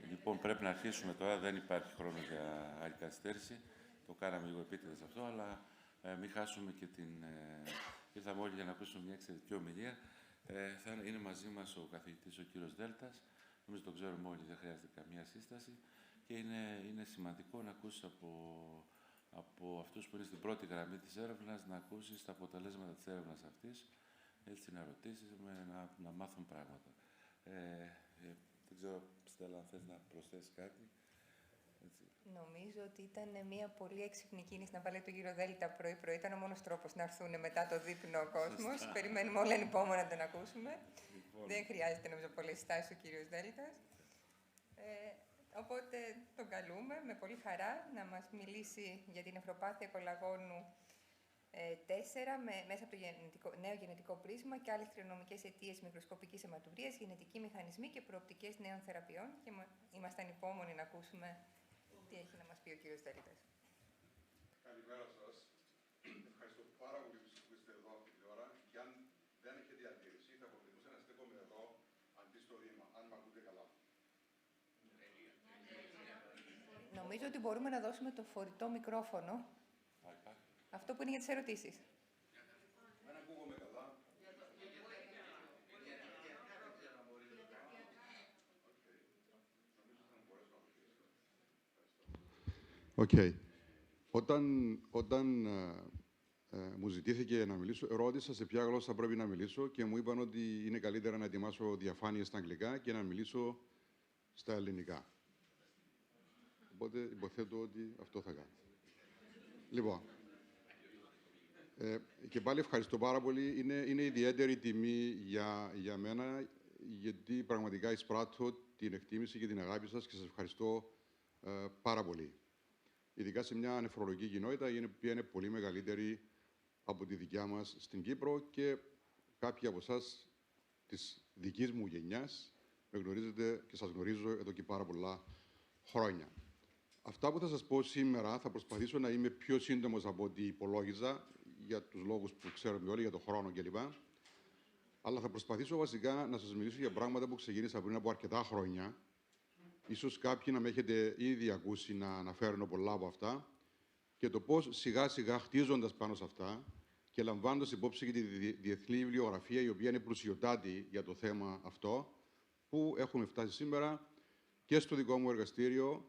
Λοιπόν, πρέπει να αρχίσουμε τώρα. Δεν υπάρχει χρόνο για άλλη καθυστέρηση. Το κάναμε λίγο επίτηδες αυτό, αλλά μην χάσουμε και την... Ήρθαμε όλοι για να ακούσουμε μια εξαιρετική ομιλία. Θα είναι μαζί μας ο καθηγητής, ο κύριος Δέλτας. Νομίζω το ξέρουμε όλοι, δεν χρειάζεται καμία σύσταση. Και είναι σημαντικό να ακούσεις από αυτούς που είναι στην πρώτη γραμμή της έρευνας, να ακούσεις τα αποτελέσματα της έρευνας αυτής, έτσι να ρωτήσεις, να μάθουν πράγματα. Δεν ξέρω, Στέλλα, αν θες να προσθέσεις κάτι. Έτσι. Νομίζω ότι ήταν μια πολύ έξυπνη κίνηση να βάλει τον κύριο Δέλτα πρωί-πρωί. Ήταν ο μόνος τρόπος να έρθουν μετά το δείπνο ο κόσμος. Περιμένουμε όλα ανυπόμονα να τον ακούσουμε. Λοιπόν. Δεν χρειάζεται, νομίζω, πολλές συστάσεις ο κύριος Δέλτας. Οπότε τον καλούμε με πολύ χαρά να μας μιλήσει για την νευροπάθεια κολαγόνου 4 μέσα από το νέο γενετικό πρίσμα και άλλες κληρονομικές αιτίες μικροσκοπικής αιματουργίας, γενετικοί μηχανισμοί και προοπτικές νέων θεραπείων. Και είμαστε ανυπόμονοι να ακούσουμε τι έχει να μας πει ο κύριος Δέλτας. Καλημέρα σας. Ευχαριστώ πάρα πολύ που είστε εδώ αυτή την ώρα. Και αν δεν έχετε αντίρρηση, θα προτιμούσα να στέκομαι εδώ αντί στο βήμα, αν με ακούτε καλά. Νομίζω ότι μπορούμε να δώσουμε το φορητό μικρόφωνο. Αυτό που είναι για τις ερωτήσεις. Δεν ακούγομαι καλά. Okay. Όταν μου ζητήθηκε να μιλήσω, ρώτησα σε ποια γλώσσα πρέπει να μιλήσω και μου είπαν ότι είναι καλύτερα να ετοιμάσω διαφάνειες στα αγγλικά και να μιλήσω στα ελληνικά. Οπότε υποθέτω ότι αυτό θα κάνω. Λοιπόν, και πάλι ευχαριστώ πάρα πολύ. Είναι ιδιαίτερη τιμή για μένα, γιατί πραγματικά εισπράττω την εκτίμηση και την αγάπη σας και σας ευχαριστώ πάρα πολύ. Ειδικά σε μια νεφρολογική κοινότητα, η οποία είναι πολύ μεγαλύτερη από τη δικιά μας στην Κύπρο και κάποιοι από εσάς της δικής μου γενιάς με γνωρίζετε και σας γνωρίζω εδώ και πάρα πολλά χρόνια. Αυτά που θα σας πω σήμερα θα προσπαθήσω να είμαι πιο σύντομος από ό,τι υπολόγιζα, για τους λόγους που ξέρουμε όλοι, για τον χρόνο κλπ. Αλλά θα προσπαθήσω βασικά να σας μιλήσω για πράγματα που ξεκίνησα πριν από αρκετά χρόνια. Ίσως κάποιοι να με έχετε ήδη ακούσει να αναφέρω πολλά από αυτά και το πώς σιγά-σιγά χτίζοντας πάνω σε αυτά και λαμβάνοντας υπόψη και τη διεθνή βιβλιογραφία, η οποία είναι πλουσιωτάτη για το θέμα αυτό, που έχουμε φτάσει σήμερα και στο δικό μου εργαστήριο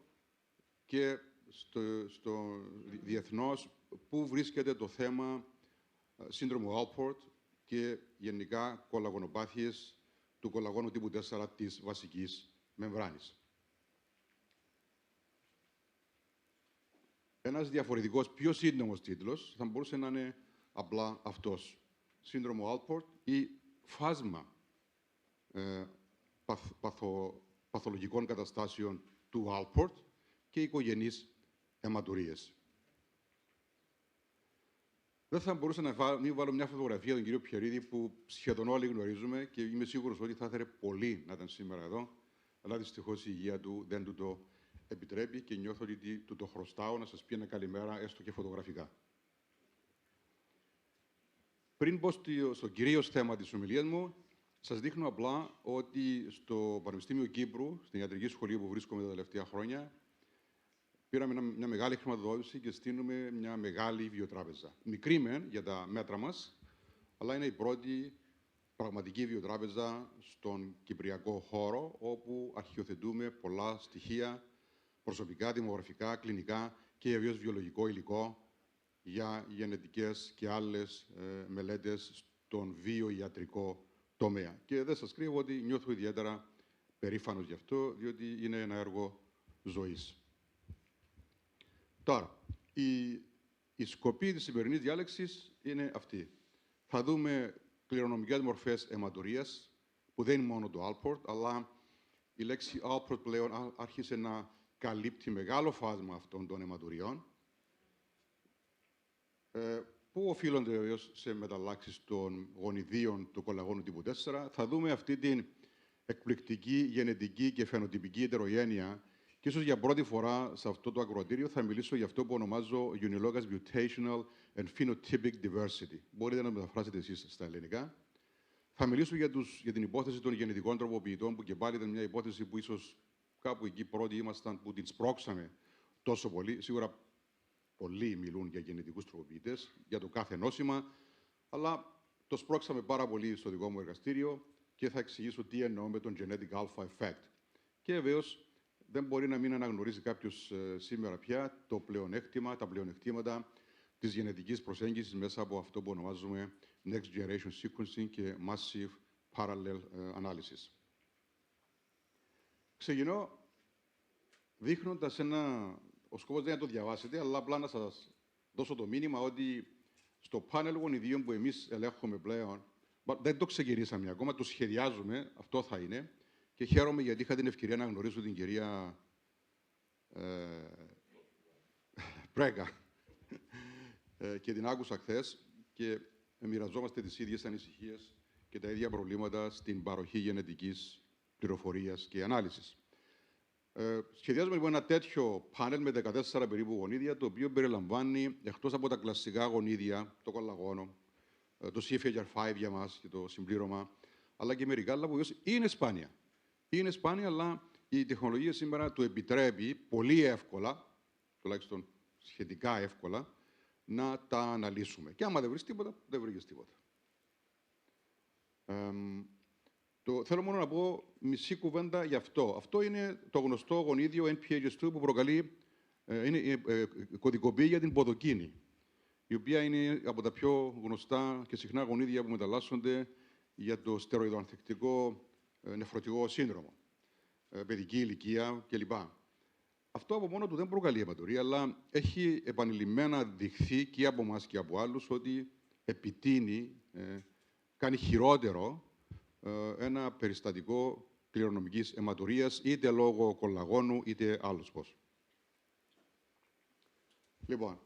και στο διεθνώς, που βρίσκεται το θέμα σύνδρομου Alport και γενικά κολαγονοπάθειες του κολαγόνου τύπου 4 της βασικής μεμβράνης. Ένας διαφορετικός, πιο σύντομος τίτλος θα μπορούσε να είναι απλά αυτός. Σύνδρομο Alport ή φάσμα παθολογικών καταστάσεων του Alport και οικογενείς αιματουργίες. Δεν θα μπορούσα να μην βάλω μια φωτογραφία τον κύριο Πιερίδη, που σχεδόν όλοι γνωρίζουμε και είμαι σίγουρος ότι θα ήθελε πολύ να ήταν σήμερα εδώ, αλλά δυστυχώς η υγεία του δεν του το επιτρέπει και νιώθω ότι του το χρωστάω να σας πει ένα καλημέρα, έστω και φωτογραφικά. Πριν πω στο κυρίως θέμα της ομιλίας μου, σας δείχνω απλά ότι στο Πανεπιστήμιο Κύπρου, στην ιατρική σχολή που βρίσκομαι τα τελευταία χρόνια, πήραμε μια μεγάλη χρηματοδότηση και στείλουμε μια μεγάλη βιοτράπεζα. Μικρή μεν για τα μέτρα μας, αλλά είναι η πρώτη πραγματική βιοτράπεζα στον κυπριακό χώρο, όπου αρχιοθετούμε πολλά στοιχεία προσωπικά, δημογραφικά, κλινικά και βεβαίως βιολογικό υλικό για γενετικές και άλλες μελέτες στον βιοιατρικό τομέα. Και δεν σας κρύβω ότι νιώθω ιδιαίτερα περήφανος γι' αυτό, διότι είναι ένα έργο ζωής. Τώρα, η σκοπή της σημερινής διάλεξης είναι αυτή. Θα δούμε κληρονομικές μορφές αιματουργίας, που δεν είναι μόνο το Alport, αλλά η λέξη Alport πλέον άρχισε να καλύπτει μεγάλο φάσμα αυτών των αιματουργιών, που οφείλονται βεβαίως σε μεταλλάξεις των γονιδίων του κολαγόνου τύπου 4. Θα δούμε αυτή την εκπληκτική γενετική και φαινοτυπική ετερογένεια και ίσως για πρώτη φορά σε αυτό το ακροατήριο θα μιλήσω για αυτό που ονομάζω Unilogous Mutational and Phenotypic Diversity. Μπορείτε να μεταφράσετε εσείς στα ελληνικά. Θα μιλήσω για την υπόθεση των γενετικών τροποποιητών, που και πάλι ήταν μια υπόθεση που ίσως κάπου εκεί πρώτοι ήμασταν που την σπρώξαμε τόσο πολύ. Σίγουρα πολλοί μιλούν για γενετικούς τροποποιητές, για το κάθε νόσημα, αλλά το σπρώξαμε πάρα πολύ στο δικό μου εργαστήριο και θα εξηγήσω τι εννοώ με τον genetic alpha effect. Και βεβαίως δεν μπορεί να μην αναγνωρίζει κάποιος σήμερα πια τα πλεονεκτήματα της γενετικής προσέγγισης μέσα από αυτό που ονομάζουμε next generation sequencing και massive parallel analysis. Ξεκινώ δείχνοντας ο σκοπός δεν είναι να το διαβάσετε, αλλά απλά να σας δώσω το μήνυμα ότι στο πάνελ γονιδίων που εμείς ελέγχουμε πλέον, δεν το ξεκινήσαμε ακόμα, το σχεδιάζουμε, αυτό θα είναι, και χαίρομαι γιατί είχα την ευκαιρία να γνωρίσω την κυρία Πρέκα και την άκουσα χθες και μοιραζόμαστε τις ίδιες ανησυχίες και τα ίδια προβλήματα στην παροχή γενετικής πληροφορίας και ανάλυσης. Σχεδιάζουμε λοιπόν ένα τέτοιο πάνελ με 14 περίπου γονίδια, το οποίο περιλαμβάνει, εκτός από τα κλασικά γονίδια, το κολαγόνο, το CFHR5 για μας και το συμπλήρωμα, αλλά και μερικά άλλα που είναι σπάνια. Είναι σπάνια, αλλά η τεχνολογία σήμερα το επιτρέπει πολύ εύκολα, τουλάχιστον σχετικά εύκολα, να τα αναλύσουμε. Και άμα δεν βρεις τίποτα, δεν βρήκες τίποτα. Θέλω μόνο να πω μισή κουβέντα γι' αυτό. Αυτό είναι το γνωστό γονίδιο NPHS2 που προκαλεί κωδικοποιεί για την ποδοκίνη, η οποία είναι από τα πιο γνωστά και συχνά γονίδια που μεταλλάσσονται για το στεροειδοανθεκτικό νεφρωτικό σύνδρομο, παιδική ηλικία κλπ. Αυτό από μόνο του δεν προκαλεί αιματορρία, αλλά έχει επανειλημμένα δειχθεί και από εμάς και από άλλους ότι επιτείνει, κάνει χειρότερο ένα περιστατικό κληρονομικής αιματορρίας, είτε λόγω κολαγόνου, είτε άλλος πώς. Λοιπόν,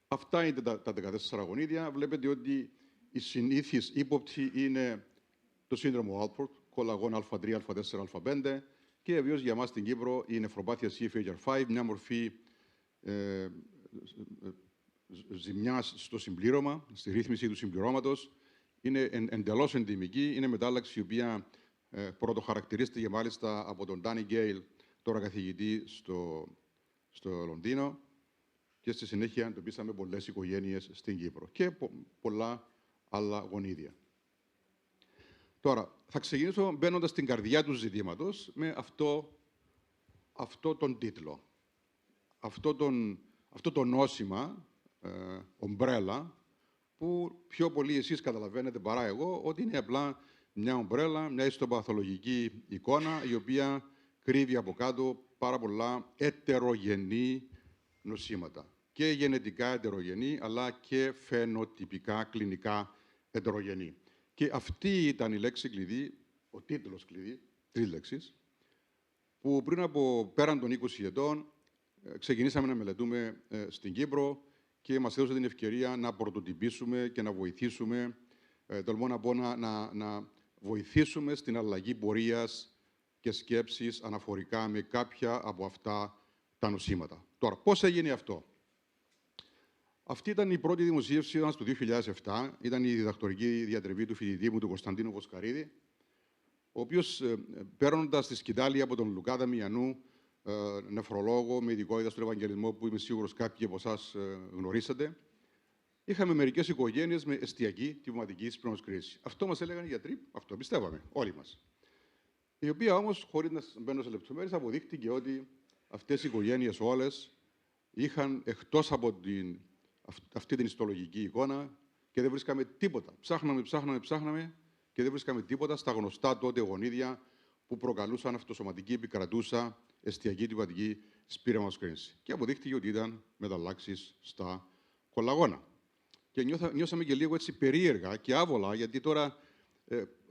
αυτά είναι τα 14 γονίδια. Βλέπετε ότι η συνήθις ύποπτη είναι το σύνδρομο Alport, κολαγόν Α3, Α4, Α5 και βεβαίως για μας στην Κύπρο η νεφροπάθεια CFHR5, μια μορφή ζημιάς στο συμπλήρωμα, στη ρύθμιση του συμπληρώματος. Είναι εντελώς ενδυμική, είναι μετάλλαξη η οποία πρωτοχαρακτηρίζεται και μάλιστα από τον Ντάνι Γκέιλ, τώρα καθηγητή στο Λονδίνο, και στη συνέχεια εντοπίσαμε πολλές οικογένειες στην Κύπρο και πολλά άλλα γονίδια. Τώρα, θα ξεκινήσω μπαίνοντας στην καρδιά του ζητήματος με αυτό τον τίτλο. Αυτό το νόσημα, ομπρέλα, που πιο πολύ εσείς καταλαβαίνετε παρά εγώ, ότι είναι απλά μια ομπρέλα, μια ιστοπαθολογική εικόνα, η οποία κρύβει από κάτω πάρα πολλά ετερογενή νοσήματα. Και γενετικά ετερογενή, αλλά και φαινοτυπικά, κλινικά ετερογενή. Και αυτή ήταν η λέξη κλειδί, ο τίτλος κλειδί, 3 λέξεις, που πριν από πέραν των 20 ετών ξεκινήσαμε να μελετούμε στην Κύπρο και μας έδωσε την ευκαιρία να πρωτοτυπήσουμε και να βοηθήσουμε, τολμώ να πω, να βοηθήσουμε στην αλλαγή πορείας και σκέψης αναφορικά με κάποια από αυτά τα νοσήματα. Τώρα, πώς έγινε αυτό? Αυτή ήταν η πρώτη δημοσίευση μας το 2007. Ήταν η διδακτορική διατριβή του φοιτητή μου, του Κωνσταντίνου Βοσκαρίδη, ο οποίος, παίρνοντας τη σκητάλη από τον Λουκά Δαμιανού, νεφρολόγο με ειδικότητα στον Ευαγγελισμό, που είμαι σίγουρος κάποιοι από εσάς γνωρίσατε, είχαμε μερικές οικογένειες με εστιακή τυπωματική σπλήνωση κρίση. Αυτό μας έλεγαν οι γιατροί, αυτό πιστεύαμε όλοι μας. Η οποία όμως, χωρίς να μπαίνω σε λεπτομέρειες, αποδείχτηκε ότι αυτές οι οικογένειες όλες είχαν εκτός από αυτή την ιστολογική εικόνα και δεν βρίσκαμε τίποτα. Ψάχναμε και δεν βρίσκαμε τίποτα στα γνωστά τότε γονίδια που προκαλούσαν αυτοσωματική επικρατούσα εστιακή τυπωματική σπήρεμatoσκρίνηση. Και αποδείχτηκε ότι ήταν μεταλλάξεις στα κολαγόνα. Και νιώσαμε και λίγο έτσι περίεργα και άβολα, γιατί τώρα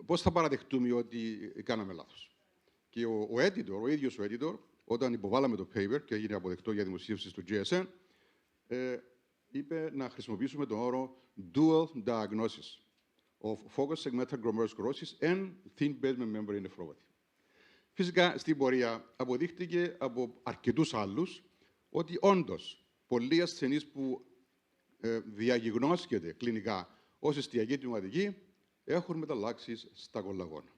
πώς θα παραδεχτούμε ότι κάναμε λάθος. Και ο ίδιος ο editor, όταν υποβάλαμε το paper και έγινε αποδεκτό για δημοσίευση στο GSN, είπε να χρησιμοποιήσουμε τον όρο dual diagnosis of focused segmental glomerular sclerosis and thin basement membrane nephropathy. Φυσικά, στην πορεία αποδείχτηκε από αρκετούς άλλους ότι όντως πολλοί ασθενείς που διαγιγνώσκεται κλινικά ως εστιακή τυπωματική έχουν μεταλλάξεις στα κολαγόνα.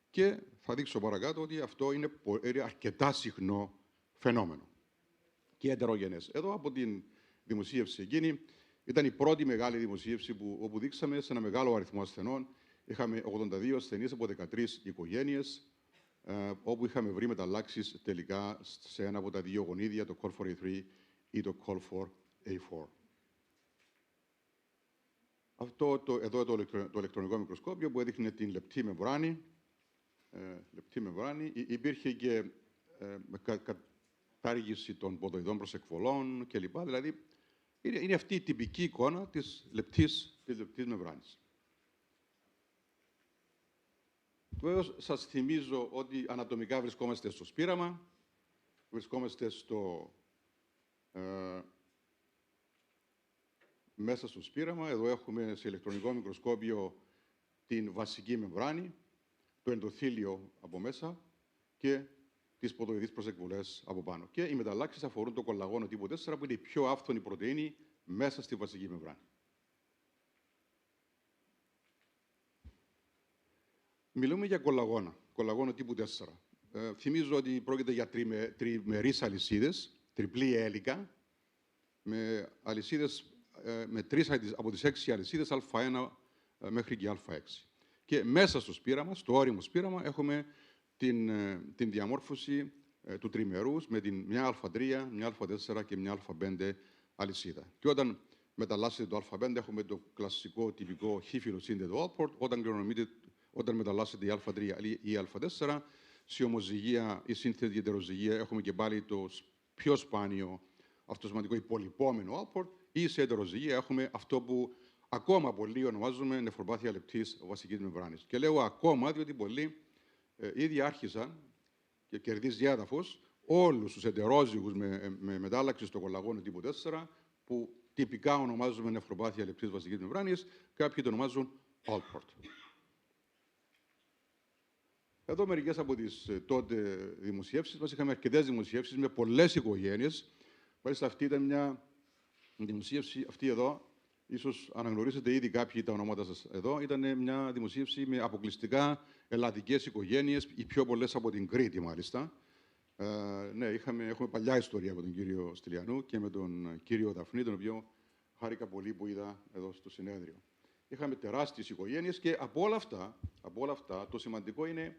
Και θα δείξω παρακάτω ότι αυτό είναι αρκετά συχνό φαινόμενο και εντερογενές. Εδώ από την δημοσίευση εκείνη ήταν η πρώτη μεγάλη δημοσίευση όπου δείξαμε σε ένα μεγάλο αριθμό ασθενών. Είχαμε 82 ασθενείς από 13 οικογένειες, όπου είχαμε βρει μεταλλάξεις τελικά σε ένα από τα δύο γονίδια, το Col4A3 ή το Col4A4. Αυτό εδώ το ηλεκτρονικό μικροσκόπιο που έδειχνε την λεπτή μεμβράνη. Υπήρχε και κατάργηση των ποδοειδών προς εκβολών κλπ. Δηλαδή, είναι αυτή η τυπική εικόνα της λεπτής μεμβράνης. Βεβαίως, σας θυμίζω ότι ανατομικά βρισκόμαστε στο σπήραμα, βρισκόμαστε μέσα στο σπήραμα. Εδώ έχουμε σε ηλεκτρονικό μικροσκόπιο την βασική μεμβράνη, το ενδοθήλιο από μέσα και τις ποδοειδείς προσεκβολές από πάνω. Και οι μεταλλάξεις αφορούν το κολαγόνο τύπου 4, που είναι η πιο άφθονη πρωτεΐνη μέσα στη βασική μεμβράνη. Μιλούμε για κολαγόνο τύπου 4. Θυμίζω ότι πρόκειται για τριμερείς αλυσίδες, τριπλή έλικα, με αλυσίδες, με 3 από τις 6 αλυσίδες, α1 μέχρι και α6. Και μέσα στο σπήραμα, στο ώριμο σπήραμα, έχουμε την διαμόρφωση του τριμερούς με μια α3, μια α4 και μια α5 αλυσίδα. Και όταν μεταλλάσσεται το α5, έχουμε το κλασικό τυπικό χύφυλο σύνδετο outport. Όταν μεταλλάσσεται η α3 ή η α4, σε ομοζυγία ή σύνθετη ετεροζυγία έχουμε και πάλι το πιο σπάνιο αυτοσωματικό υπολοιπόμενο outport, ή σε ετεροζυγία έχουμε αυτό που ακόμα πολλοί ονομάζουμε νεφροπάθεια λεπτής βασικής μεμβράνης. Και λέω ακόμα, διότι πολλοί ήδη άρχισαν και κερδίζει έδαφος όλους τους ετερόζυγους με μετάλλαξη στο κολαγόνο τύπου 4, που τυπικά ονομάζουμε νεφροπάθεια λεπτής βασικής μεμβράνης, κάποιοι το ονομάζουν outport. Εδώ μερικές από τις τότε δημοσιεύσεις μας. Είχαμε αρκετές δημοσιεύσεις με πολλές οικογένειες. Μάλιστα αυτή ήταν μια δημοσίευση, αυτή εδώ, ίσως αναγνωρίσετε ήδη κάποιοι τα ονόματα σας εδώ, ήταν μια δημοσίευση με αποκλειστικά ελλαδικές οικογένειες, οι πιο πολλές από την Κρήτη μάλιστα. Ναι, έχουμε παλιά ιστορία με τον κύριο Στυλιανού και με τον κύριο Δαφνή, τον οποίο χάρηκα πολύ που είδα εδώ στο συνέδριο. Είχαμε τεράστιες οικογένειες και από όλα αυτά το σημαντικό είναι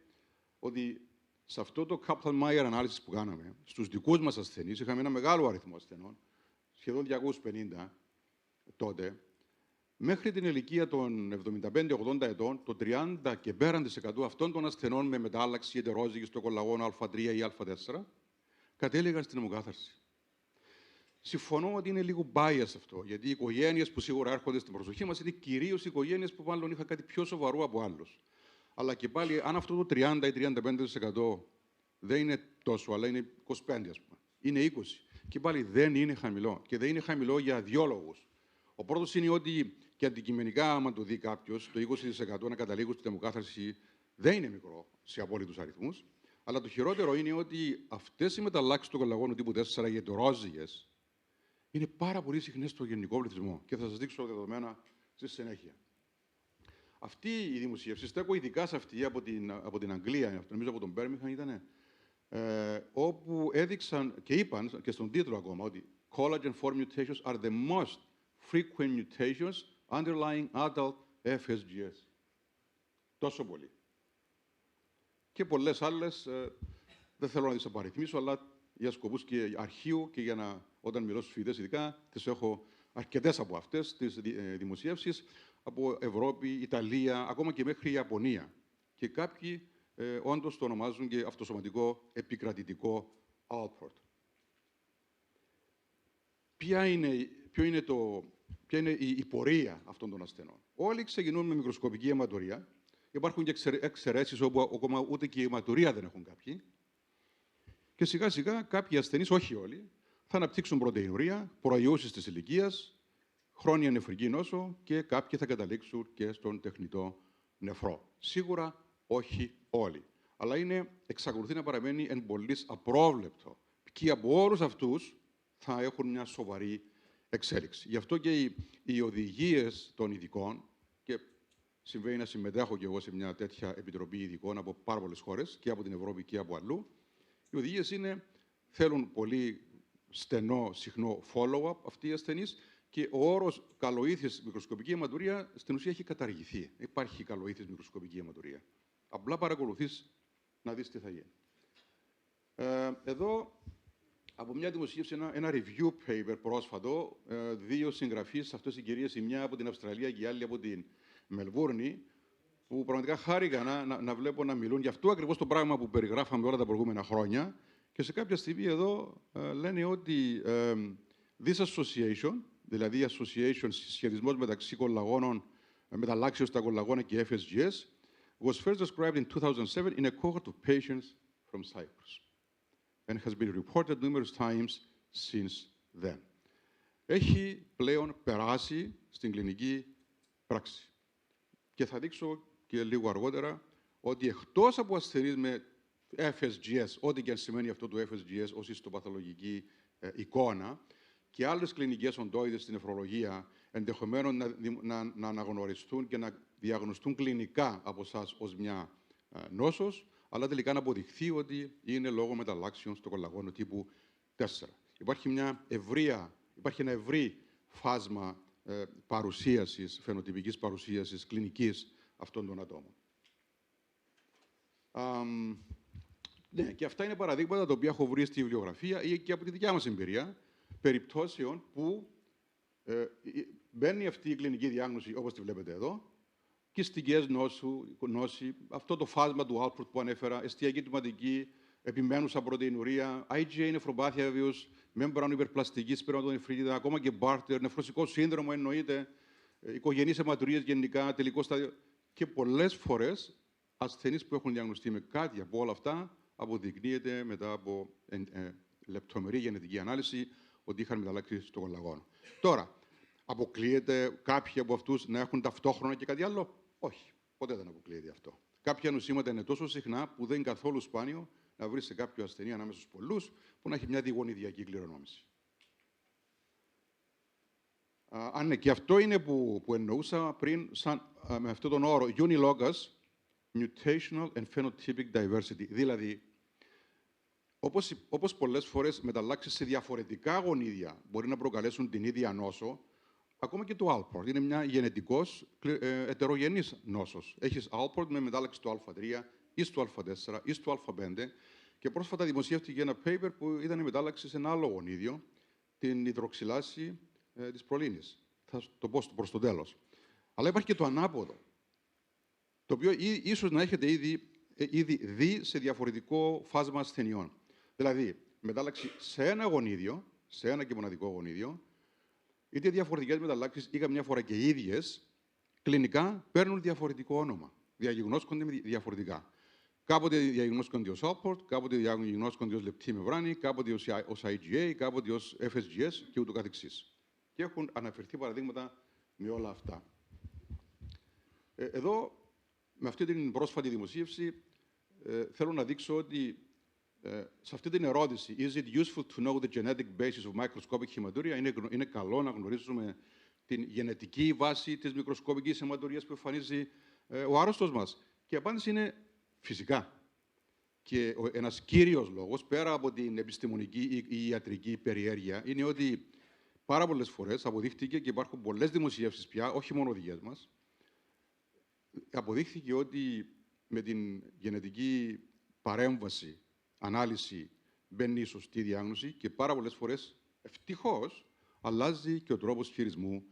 ότι σε αυτό το Kaplan-Meier analysis που κάναμε, στους δικούς μας ασθενείς, είχαμε ένα μεγάλο αριθμό ασθενών, σχεδόν 250 τότε, μέχρι την ηλικία των 75-80 ετών, το 30 και πέραν της 100 αυτών των ασθενών με μετάλλαξη ετερόζυγη στο κολαγόνο α3 ή α4, κατέληγαν στην αιμοκάθαρση. Συμφωνώ ότι είναι λίγο bias αυτό, γιατί οι οικογένειες που σίγουρα έρχονται στην προσοχή μας είναι κυρίως οικογένειες που μάλλον είχαν κάτι πιο σοβαρό από άλλους. Αλλά και πάλι, αν αυτό το 30 ή 35% δεν είναι τόσο, αλλά είναι 25, ας πούμε, είναι 20, και πάλι δεν είναι χαμηλό. Και δεν είναι χαμηλό για δύο λόγους. Ο πρώτος είναι ότι και αντικειμενικά, άμα το δει κάποιος, το 20% να καταλήγουν στην αιμοκάθαρση δεν είναι μικρό σε απόλυτους αριθμούς. Αλλά το χειρότερο είναι ότι αυτές οι μεταλλάξεις του κολαγόνου τύπου 4, οι ετερόζυγες, είναι πάρα πολύ συχνές στο γενικό πληθυσμό. Και θα σας δείξω δεδομένα στη συνέχεια. Αυτή η δημοσίευση, στέκω ειδικά σε αυτή από την Αγγλία, νομίζω από τον Μπέρμιγχαμ ήταν, όπου έδειξαν και είπαν και στον τίτλο ακόμα ότι collagen 4 mutations are the most frequent mutations underlying adult FSGS. Τόσο πολύ. Και πολλές άλλες, δεν θέλω να τις απαριθμίσω, αλλά για σκοπούς και αρχείου και για να, όταν μιλώ στους φοιτητές ειδικά, τις έχω αρκετές από αυτές τις δημοσίευσεις, από Ευρώπη, Ιταλία, ακόμα και μέχρι Ιαπωνία. Και κάποιοι όντως το ονομάζουν και αυτοσωματικό επικρατητικό output. Ποια είναι η πορεία αυτών των ασθενών? Όλοι ξεκινούν με μικροσκοπική αιματορία. Υπάρχουν και εξαιρέσεις όπου ακόμα ούτε και η αιματορία δεν έχουν κάποιοι. Και σιγά σιγά κάποιοι ασθενείς, όχι όλοι, θα αναπτύξουν πρωτεϊνουρία, προϊούσεις της ηλικίας, χρόνια νεφρική νόσο και κάποιοι θα καταλήξουν και στον τεχνητό νεφρό. Σίγουρα όχι όλοι. Αλλά εξακολουθεί να παραμένει εν πολλοίς απρόβλεπτο. Ποιοι από όλους αυτούς θα έχουν μια σοβαρή εξέλιξη. Γι' αυτό και οι οδηγίες των ειδικών, και συμβαίνει να συμμετέχω και εγώ σε μια τέτοια επιτροπή ειδικών από πάρα πολλές χώρες και από την Ευρώπη και από αλλού. Οι οδηγίες θέλουν πολύ στενό, συχνό follow-up αυτοί οι ασθενείς και ο όρος καλοήθης μικροσκοπική αιματουρία στην ουσία έχει καταργηθεί. Υπάρχει καλοήθης μικροσκοπική αιματουρία. Απλά παρακολουθείς να δεις τι θα γίνει. Εδώ, από μια δημοσίευση, ένα review paper πρόσφατο, δύο συγγραφείς, αυτές οι κυρίες, η μια από την Αυστραλία και η άλλη από την Μελβούρνη, που πραγματικά χάρηκα να βλέπω να μιλούν για αυτό ακριβώς το πράγμα που περιγράφαμε όλα τα προηγούμενα χρόνια. Και σε κάποια στιγμή εδώ λένε ότι this association, δηλαδή association, συσχετισμός μεταξύ κολλαγόνων, μεταλλάξεως στα κολλαγόνα και FSGS, was first described in 2007 in a cohort of patients from Cyprus and has been reported numerous times since then. Έχει πλέον περάσει στην κλινική πράξη. Και θα δείξω και λίγο αργότερα ότι εκτός από ασθενείς με FSGS, ό,τι και αν σημαίνει αυτό το FSGS ως ιστοπαθολογική εικόνα, και άλλες κλινικές οντόιδες στην νεφρολογία ενδεχομένως να αναγνωριστούν και να διαγνωστούν κλινικά από εσάς ως μια νόσος, αλλά τελικά να αποδειχθεί ότι είναι λόγω μεταλλάξεων στο κολλαγόνο τύπου 4. Υπάρχει ένα ευρύ φάσμα παρουσίασης, φαινοτυπικής παρουσίασης, κλινικής αυτών των ατόμων. Ναι, και αυτά είναι παραδείγματα τα οποία έχω βρει στη βιβλιογραφία ή και από τη δικιά μας εμπειρία, περιπτώσεων που μπαίνει αυτή η κλινική διάγνωση, όπως τη βλέπετε εδώ, κυστικές νόσοι, αυτό το φάσμα του Alport που ανέφερα, εστιακή τουματική, επιμένουσα πρωτεϊνουρία, IgA νεφροπάθεια βίους, μέμπρανο υπερπλαστική, σπερματονεφρίτιδα, ακόμα και Barter, νεφρωσικό σύνδρομο εννοείται, οικογενείς αιματουρίες γενικά, τελικό στάδιο. Και πολλές φορές ασθενείς που έχουν διαγνωστεί με κάτι από όλα αυτά αποδεικνύεται μετά από λεπτομερή γενετική ανάλυση ότι είχαν μεταλλάξει στο κολλαγόνο. Τώρα, αποκλείεται κάποιοι από αυτούς να έχουν ταυτόχρονα και κάτι άλλο? Όχι, ποτέ δεν αποκλείεται αυτό. Κάποια νοσήματα είναι τόσο συχνά που δεν είναι καθόλου σπάνιο να βρει σε κάποιο ασθενή ανάμεσα στους πολλούς που να έχει μια διγονιδιακή κληρονόμηση. Ναι, και αυτό είναι που εννοούσα πριν με αυτόν τον όρο unilogous mutational and phenotypic diversity. Δηλαδή, όπως πολλές φορές μεταλλάξεις σε διαφορετικά γονίδια μπορεί να προκαλέσουν την ίδια νόσο, ακόμα και το Alport είναι μια γενετικώς ετερογενής νόσος. Έχεις Alport με μετάλλαξη στο Α3 ή στο Α4 ή στο Α5 και πρόσφατα δημοσιεύτηκε ένα paper που ήταν η μετάλλαξη σε ένα άλλο γονίδιο, την υδροξυλάση της προλίνης. Θα το πω προς το τέλος. Αλλά υπάρχει και το ανάποδο, το οποίο ίσως να έχετε ήδη δει σε διαφορετικό φάσμα ασθενειών. Δηλαδή, μετάλλαξη σε ένα γονίδιο, σε ένα και μοναδικό γονίδιο, είτε διαφορετικές μεταλλάξεις ή καμιά φορά και ίδιες, κλινικά παίρνουν διαφορετικό όνομα. Διαγνώσκονται διαφορετικά. Κάποτε διαγνώσκονται ως Alport, κάποτε διαγνώσκονται ως λεπτή μεμβράνη, κάποτε ως IgA, κάποτε ως FSGS και ούτω καθεξής. Και έχουν αναφερθεί παραδείγματα με όλα αυτά. Εδώ, με αυτή την πρόσφατη δημοσίευση, θέλω να δείξω ότι σε αυτή την ερώτηση, is it useful to know the genetic basis of microscopic hematuria, είναι καλό να γνωρίζουμε την γενετική βάση της μικροσκοπικής αιματουρίας που εμφανίζει ο άρρωστος μας. Και η απάντηση είναι φυσικά. Και ένας κύριος λόγος, πέρα από την επιστημονική ή ιατρική περιέργεια, είναι ότι πάρα πολλές φορές αποδείχτηκε και υπάρχουν πολλές δημοσιεύσεις πια, όχι μόνο δικές μας, αποδείχθηκε ότι με την γενετική παρέμβαση, ανάλυση, μπαίνει η σωστή διάγνωση και πάρα πολλές φορές, ευτυχώς, αλλάζει και ο τρόπος χειρισμού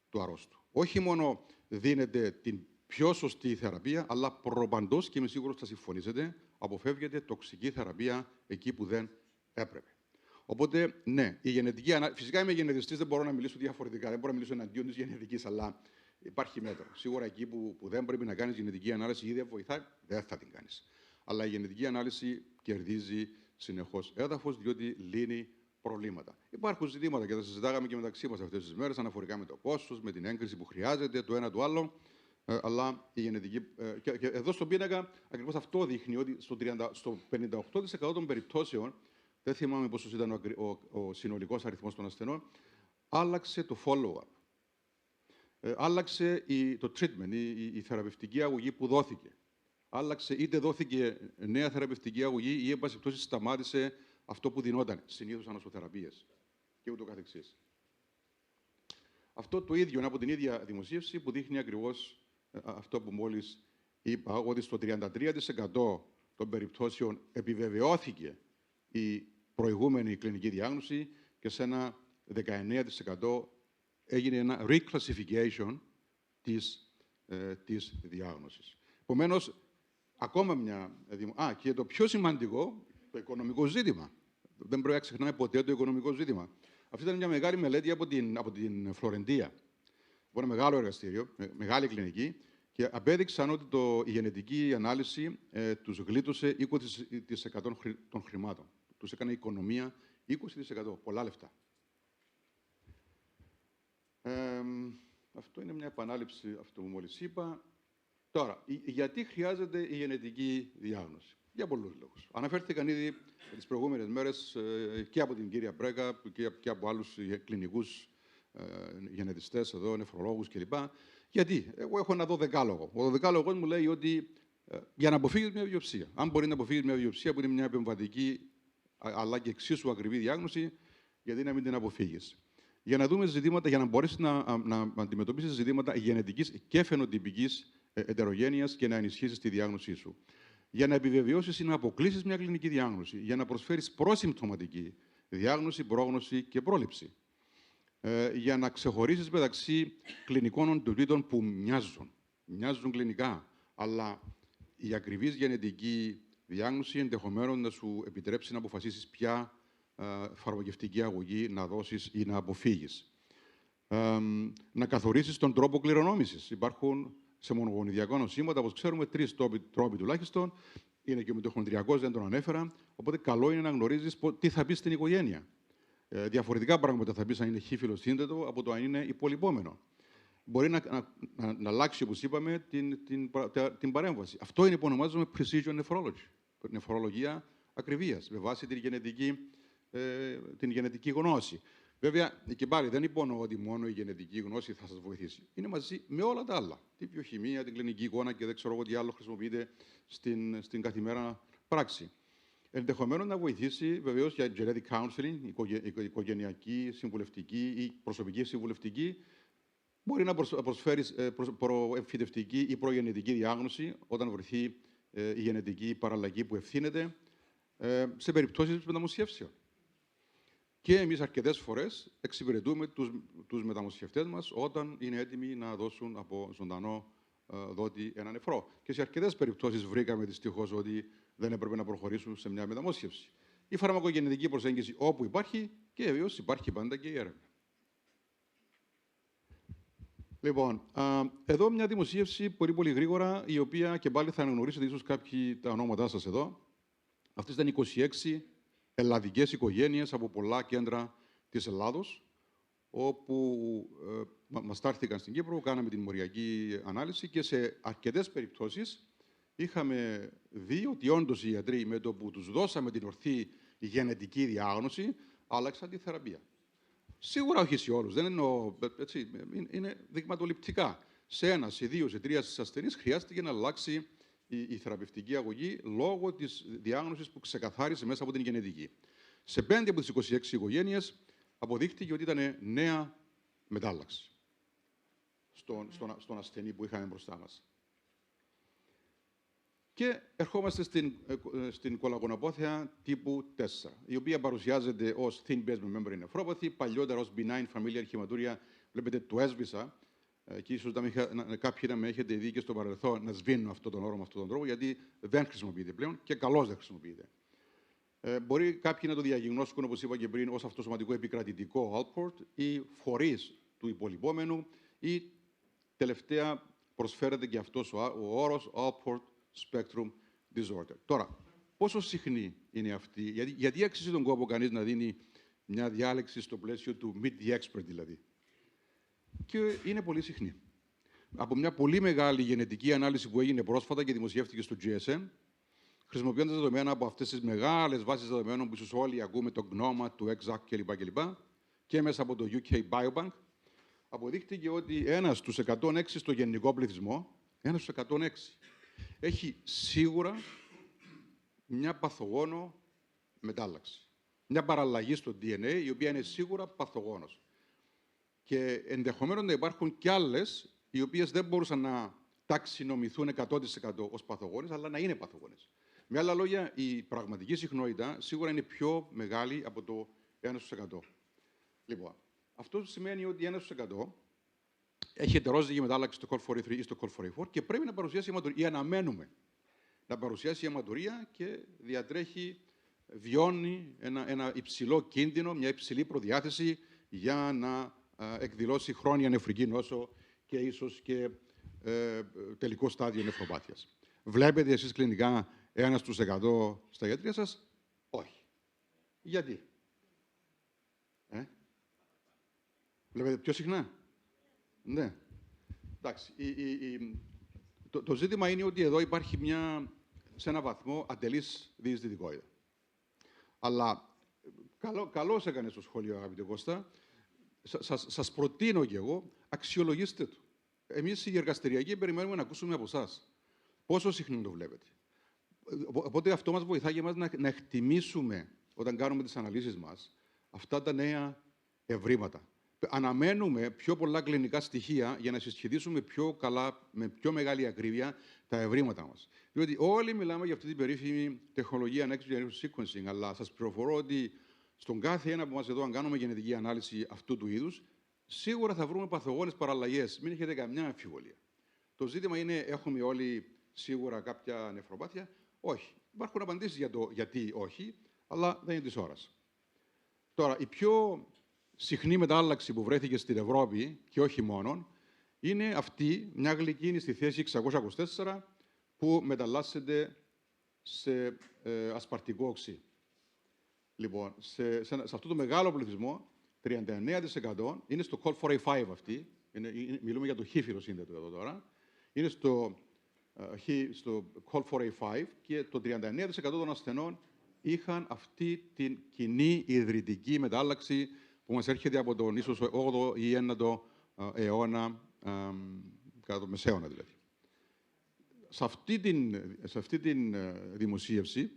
του αρρώστου. Όχι μόνο δίνεται την πιο σωστή θεραπεία, αλλά προπαντός, και είμαι σίγουρος θα συμφωνήσετε, αποφεύγεται τοξική θεραπεία εκεί που δεν έπρεπε. Οπότε, ναι, η γενετική ανάλυση. Φυσικά είμαι γενετιστής, δεν μπορώ να μιλήσω διαφορετικά, δεν μπορώ να μιλήσω εναντίον της γενετικής, αλλά υπάρχει μέτρο. Σίγουρα εκεί που δεν πρέπει να κάνεις γενετική ανάλυση ή δεν βοηθάει, δεν θα την κάνεις. Αλλά η γενετική ανάλυση κερδίζει συνεχώς έδαφος, διότι λύνει προβλήματα. Υπάρχουν ζητήματα και τα συζητάγαμε και μεταξύ μας αυτές τις μέρες αναφορικά με το κόστος, με την έγκριση που χρειάζεται, το ένα το άλλο. Αλλά η γενετική. Και εδώ στον πίνακα ακριβώς αυτό δείχνει ότι στο 58% των περιπτώσεων, δεν θυμάμαι πόσος ήταν ο συνολικός αριθμός των ασθενών, άλλαξε το follow-up. άλλαξε το treatment, η θεραπευτική αγωγή που δόθηκε. Άλλαξε, είτε δόθηκε νέα θεραπευτική αγωγή ή, εν πάση περιπτώσει, σταμάτησε αυτό που δινόταν, συνήθως ανοσοθεραπείες και ούτω καθεξής. Αυτό το ίδιο είναι από την ίδια δημοσίευση που δείχνει ακριβώς αυτό που μόλις είπα, ότι στο 33% των περιπτώσεων επιβεβαιώθηκε η προηγούμενη κλινική διάγνωση και σε ένα 19% έγινε ένα reclassification της διάγνωσης. Επομένως, ακόμα μια... και το πιο σημαντικό, το ζήτημα. Δεν πρέπει να ξεχνάμε ποτέ το οικονομικό ζήτημα. Αυτή ήταν μια μεγάλη μελέτη από την Φλωρεντία. Από ένα μεγάλο εργαστήριο, μεγάλη κλινική, και απέδειξαν ότι η γενετική ανάλυση τους γλίτωσε 20% των χρημάτων. Τους έκανε οικονομία 20%, πολλά λεφτά. Αυτό είναι μια επανάληψη αυτό που μόλις είπα. Τώρα, γιατί χρειάζεται η γενετική διάγνωση? Για πολλούς λόγους. Αναφέρθηκαν ήδη τις προηγούμενες μέρες και από την κυρία Μπρέκα και από άλλους κλινικούς γενετιστές εδώ, νεφρολόγους κλπ. Γιατί? Εγώ έχω ένα 12λόγο. Ο 12λόγος μου λέει ότι για να αποφύγεις μια βιοψία, αν μπορεί να αποφύγεις μια βιοψία που είναι μια επεμβατική αλλά και εξίσου ακριβή διάγνωση, γιατί να μην την αποφύγεις? Για να δούμε ζητήματα, για να μπορέσεις να αντιμετωπίσεις ζητήματα γενετικής και φαινοτυπικής ετερογένειας και να ενισχύσεις τη διάγνωσή σου. Για να επιβεβαιώσεις ή να αποκλείσεις μια κλινική διάγνωση. Για να προσφέρεις προσυμπτωματική διάγνωση, πρόγνωση και πρόληψη. Για να ξεχωρίσεις μεταξύ κλινικών οντοτήτων που μοιάζουν κλινικά, αλλά η ακριβής γενετική διάγνωση ενδεχομένως να σου επιτρέψει να αποφασίσεις ποια φαρμακευτική αγωγή να δώσεις ή να αποφύγεις. Να καθορίσεις τον τρόπο κληρονόμησης. Υπάρχουν σε μονογονιδιακά νοσήματα, όπως ξέρουμε, 3 τρόποι τουλάχιστον. Είναι και ο μυτοχονδριακός, δεν τον ανέφερα. Οπότε, καλό είναι να γνωρίζεις τι θα πει στην οικογένεια. Διαφορετικά πράγματα θα πει αν είναι χύφυλο σύνδετο από το αν είναι υπολοιπόμενο. Μπορεί να αλλάξει, όπως είπαμε, την παρέμβαση. Αυτό είναι που ονομάζουμε precision nephrology. Νεφρολογία ακριβίας, με βάση την γενετική γνώση. Βέβαια, και πάλι δεν υπονοώ ότι μόνο η γενετική γνώση θα σας βοηθήσει. Είναι μαζί με όλα τα άλλα. Την βιοχημία, την κλινική εικόνα και δεν ξέρω εγώ τι άλλο χρησιμοποιείται στην καθημερινή πράξη. Ενδεχομένως να βοηθήσει βεβαίως για genetic counseling, οικογενειακή, συμβουλευτική ή προσωπική συμβουλευτική. Μπορεί να προσφέρει προεμφυτευτική ή προγενετική διάγνωση όταν βρεθεί η γενετική παραλλαγή που ευθύνεται σε περιπτώσεις μεταμοσχεύσεων. Και εμείς αρκετές φορές εξυπηρετούμε τους μεταμοσχευτές μας όταν είναι έτοιμοι να δώσουν από ζωντανό δότη ένα νεφρό. Και σε αρκετές περιπτώσεις βρήκαμε δυστυχώς ότι δεν έπρεπε να προχωρήσουν σε μια μεταμόσχευση. Η φαρμακογενετική προσέγγιση όπου υπάρχει και βεβαίως υπάρχει πάντα και η έρευνα. Λοιπόν, εδώ μια δημοσίευση πολύ γρήγορα, η οποία και πάλι θα αναγνωρίσετε ίσως κάποιοι τα ονόματά σας εδώ. Αυτές ήταν 26 ελλαδικές οικογένειες από πολλά κέντρα της Ελλάδος, όπου μας στάρθηκαν στην Κύπρο, κάναμε την μοριακή ανάλυση και σε αρκετές περιπτώσεις είχαμε δει ότι όντως οι ιατροί με το που τους δώσαμε την ορθή γενετική διάγνωση, άλλαξαν τη θεραπεία. Σίγουρα όχι σε όλους, δεν εννοώ, έτσι, είναι δειγματοληπτικά. Σε ένα, σε δύο, σε τρία ασθενείς χρειάστηκε να αλλάξει η θεραπευτική αγωγή λόγω της διάγνωσης που ξεκαθάρισε μέσα από την γενετική. Σε 5 από τις 26 οικογένειες αποδείχτηκε ότι ήταν νέα μετάλλαξη στον ασθενή που είχαμε μπροστά μας. Και ερχόμαστε στην κολαγονοπόθεα τύπου 4, η οποία παρουσιάζεται ως thin basement membrane nephropathy, παλιότερα ως benign familial hematuria. Βλέπετε, το έσβησα και ίσως κάποιοι να με έχετε δει και στο παρελθόν να σβήνω αυτόν τον όρο με αυτόν τον τρόπο, γιατί δεν χρησιμοποιείται πλέον και καλώς δεν χρησιμοποιείται. Μπορεί κάποιοι να το διαγνώσουν, όπως είπα και πριν, ως αυτοσωματικό επικρατητικό Alport ή φορείς του υπολοιπόμενου, ή τελευταία προσφέρεται και αυτός ο όρος Alport Spectrum Disorder. Τώρα, πόσο συχνή είναι αυτή, γιατί αξίζει τον κόπο κανείς να δίνει μια διάλεξη στο πλαίσιο του meet the expert δηλαδή. Και είναι πολύ συχνή. Από μια πολύ μεγάλη γενετική ανάλυση που έγινε πρόσφατα και δημοσιεύτηκε στο GSN, χρησιμοποιώντας δεδομένα από αυτές τις μεγάλες βάσεις δεδομένων που ίσως όλοι ακούμε, το GNOMA, το EXACT κλπ. Και μέσα από το UK Biobank, αποδείχτηκε ότι 1 στους 106 στο γενικό πληθυσμό, 1 στους 106, έχει σίγουρα μια παθογόνο μετάλλαξη. Μια παραλλαγή στο DNA, η οποία είναι σίγουρα παθογόνος. Και ενδεχομένως να υπάρχουν κι άλλες, οι οποίες δεν μπορούσαν να ταξινομηθούν 100% ως παθογόνες, αλλά να είναι παθογόνες. Με άλλα λόγια, η πραγματική συχνότητα σίγουρα είναι πιο μεγάλη από το 1 στους 100. Λοιπόν, αυτό σημαίνει ότι 1 στους 100 έχει ετερόζυγη μετάλλαξη στο col43 ή στο col44 και πρέπει να παρουσιάσει αιματορία, ή αναμένουμε να παρουσιάσει αιματορία και βιώνει ένα υψηλό κίνδυνο, μια υψηλή προδιάθεση για να εκδηλώσει χρόνια νεφρική νόσο και ίσως και τελικό στάδιο νεφροπάθειας. Βλέπετε εσείς κλινικά 1 στους 100 στα γιατρία σας? Όχι. Γιατί? Βλέπετε πιο συχνά? Ναι. Εντάξει. Το ζήτημα είναι ότι εδώ υπάρχει σε έναν βαθμό ατελής διεισδυτικότητα. Αλλά καλώς έκανε στο σχόλιο, αγαπητέ Κώστα. Σας προτείνω κι εγώ, αξιολογήστε το. Εμείς οι εργαστηριακοί περιμένουμε να ακούσουμε από εσάς. Πόσο συχνά το βλέπετε. Οπότε αυτό μας βοηθάει για εμάς να εκτιμήσουμε, όταν κάνουμε τις αναλύσεις μας, αυτά τα νέα ευρήματα. Αναμένουμε πιο πολλά κλινικά στοιχεία για να συσχετίσουμε πιο καλά, με πιο μεγάλη ακρίβεια, τα ευρήματα μας. Διότι όλοι μιλάμε για αυτή την περίφημη τεχνολογία Next Generation Sequencing, αλλά σας πληροφορώ ότι στον κάθε ένα από εμάς εδώ, αν κάνουμε γενετική ανάλυση αυτού του είδους, σίγουρα θα βρούμε παθογόνες παραλλαγές. Μην έχετε καμιά αμφιβολία. Το ζήτημα είναι, έχουμε όλοι σίγουρα κάποια νεφροπάθεια? Όχι. Υπάρχουν απαντήσεις για το γιατί όχι, αλλά δεν είναι της ώρας. Τώρα, η πιο συχνή μετάλλαξη που βρέθηκε στην Ευρώπη, και όχι μόνον, είναι αυτή, μια γλυκίνη στη θέση 624, που μεταλλάσσεται σε ασπαρτικό οξύ. Λοιπόν, σε αυτό το μεγάλο πληθυσμό, 39% είναι στο col4A5 αυτή, μιλούμε για το χήφυρο σύνδετο εδώ τώρα, είναι στο col4A5 και το 39% των ασθενών είχαν αυτή την κοινή ιδρυτική μετάλλαξη που μας έρχεται από τον ίσως 8ο ή 9ο αιώνα, κατά το Μεσαίωνα δηλαδή. Σε αυτή την δημοσίευση,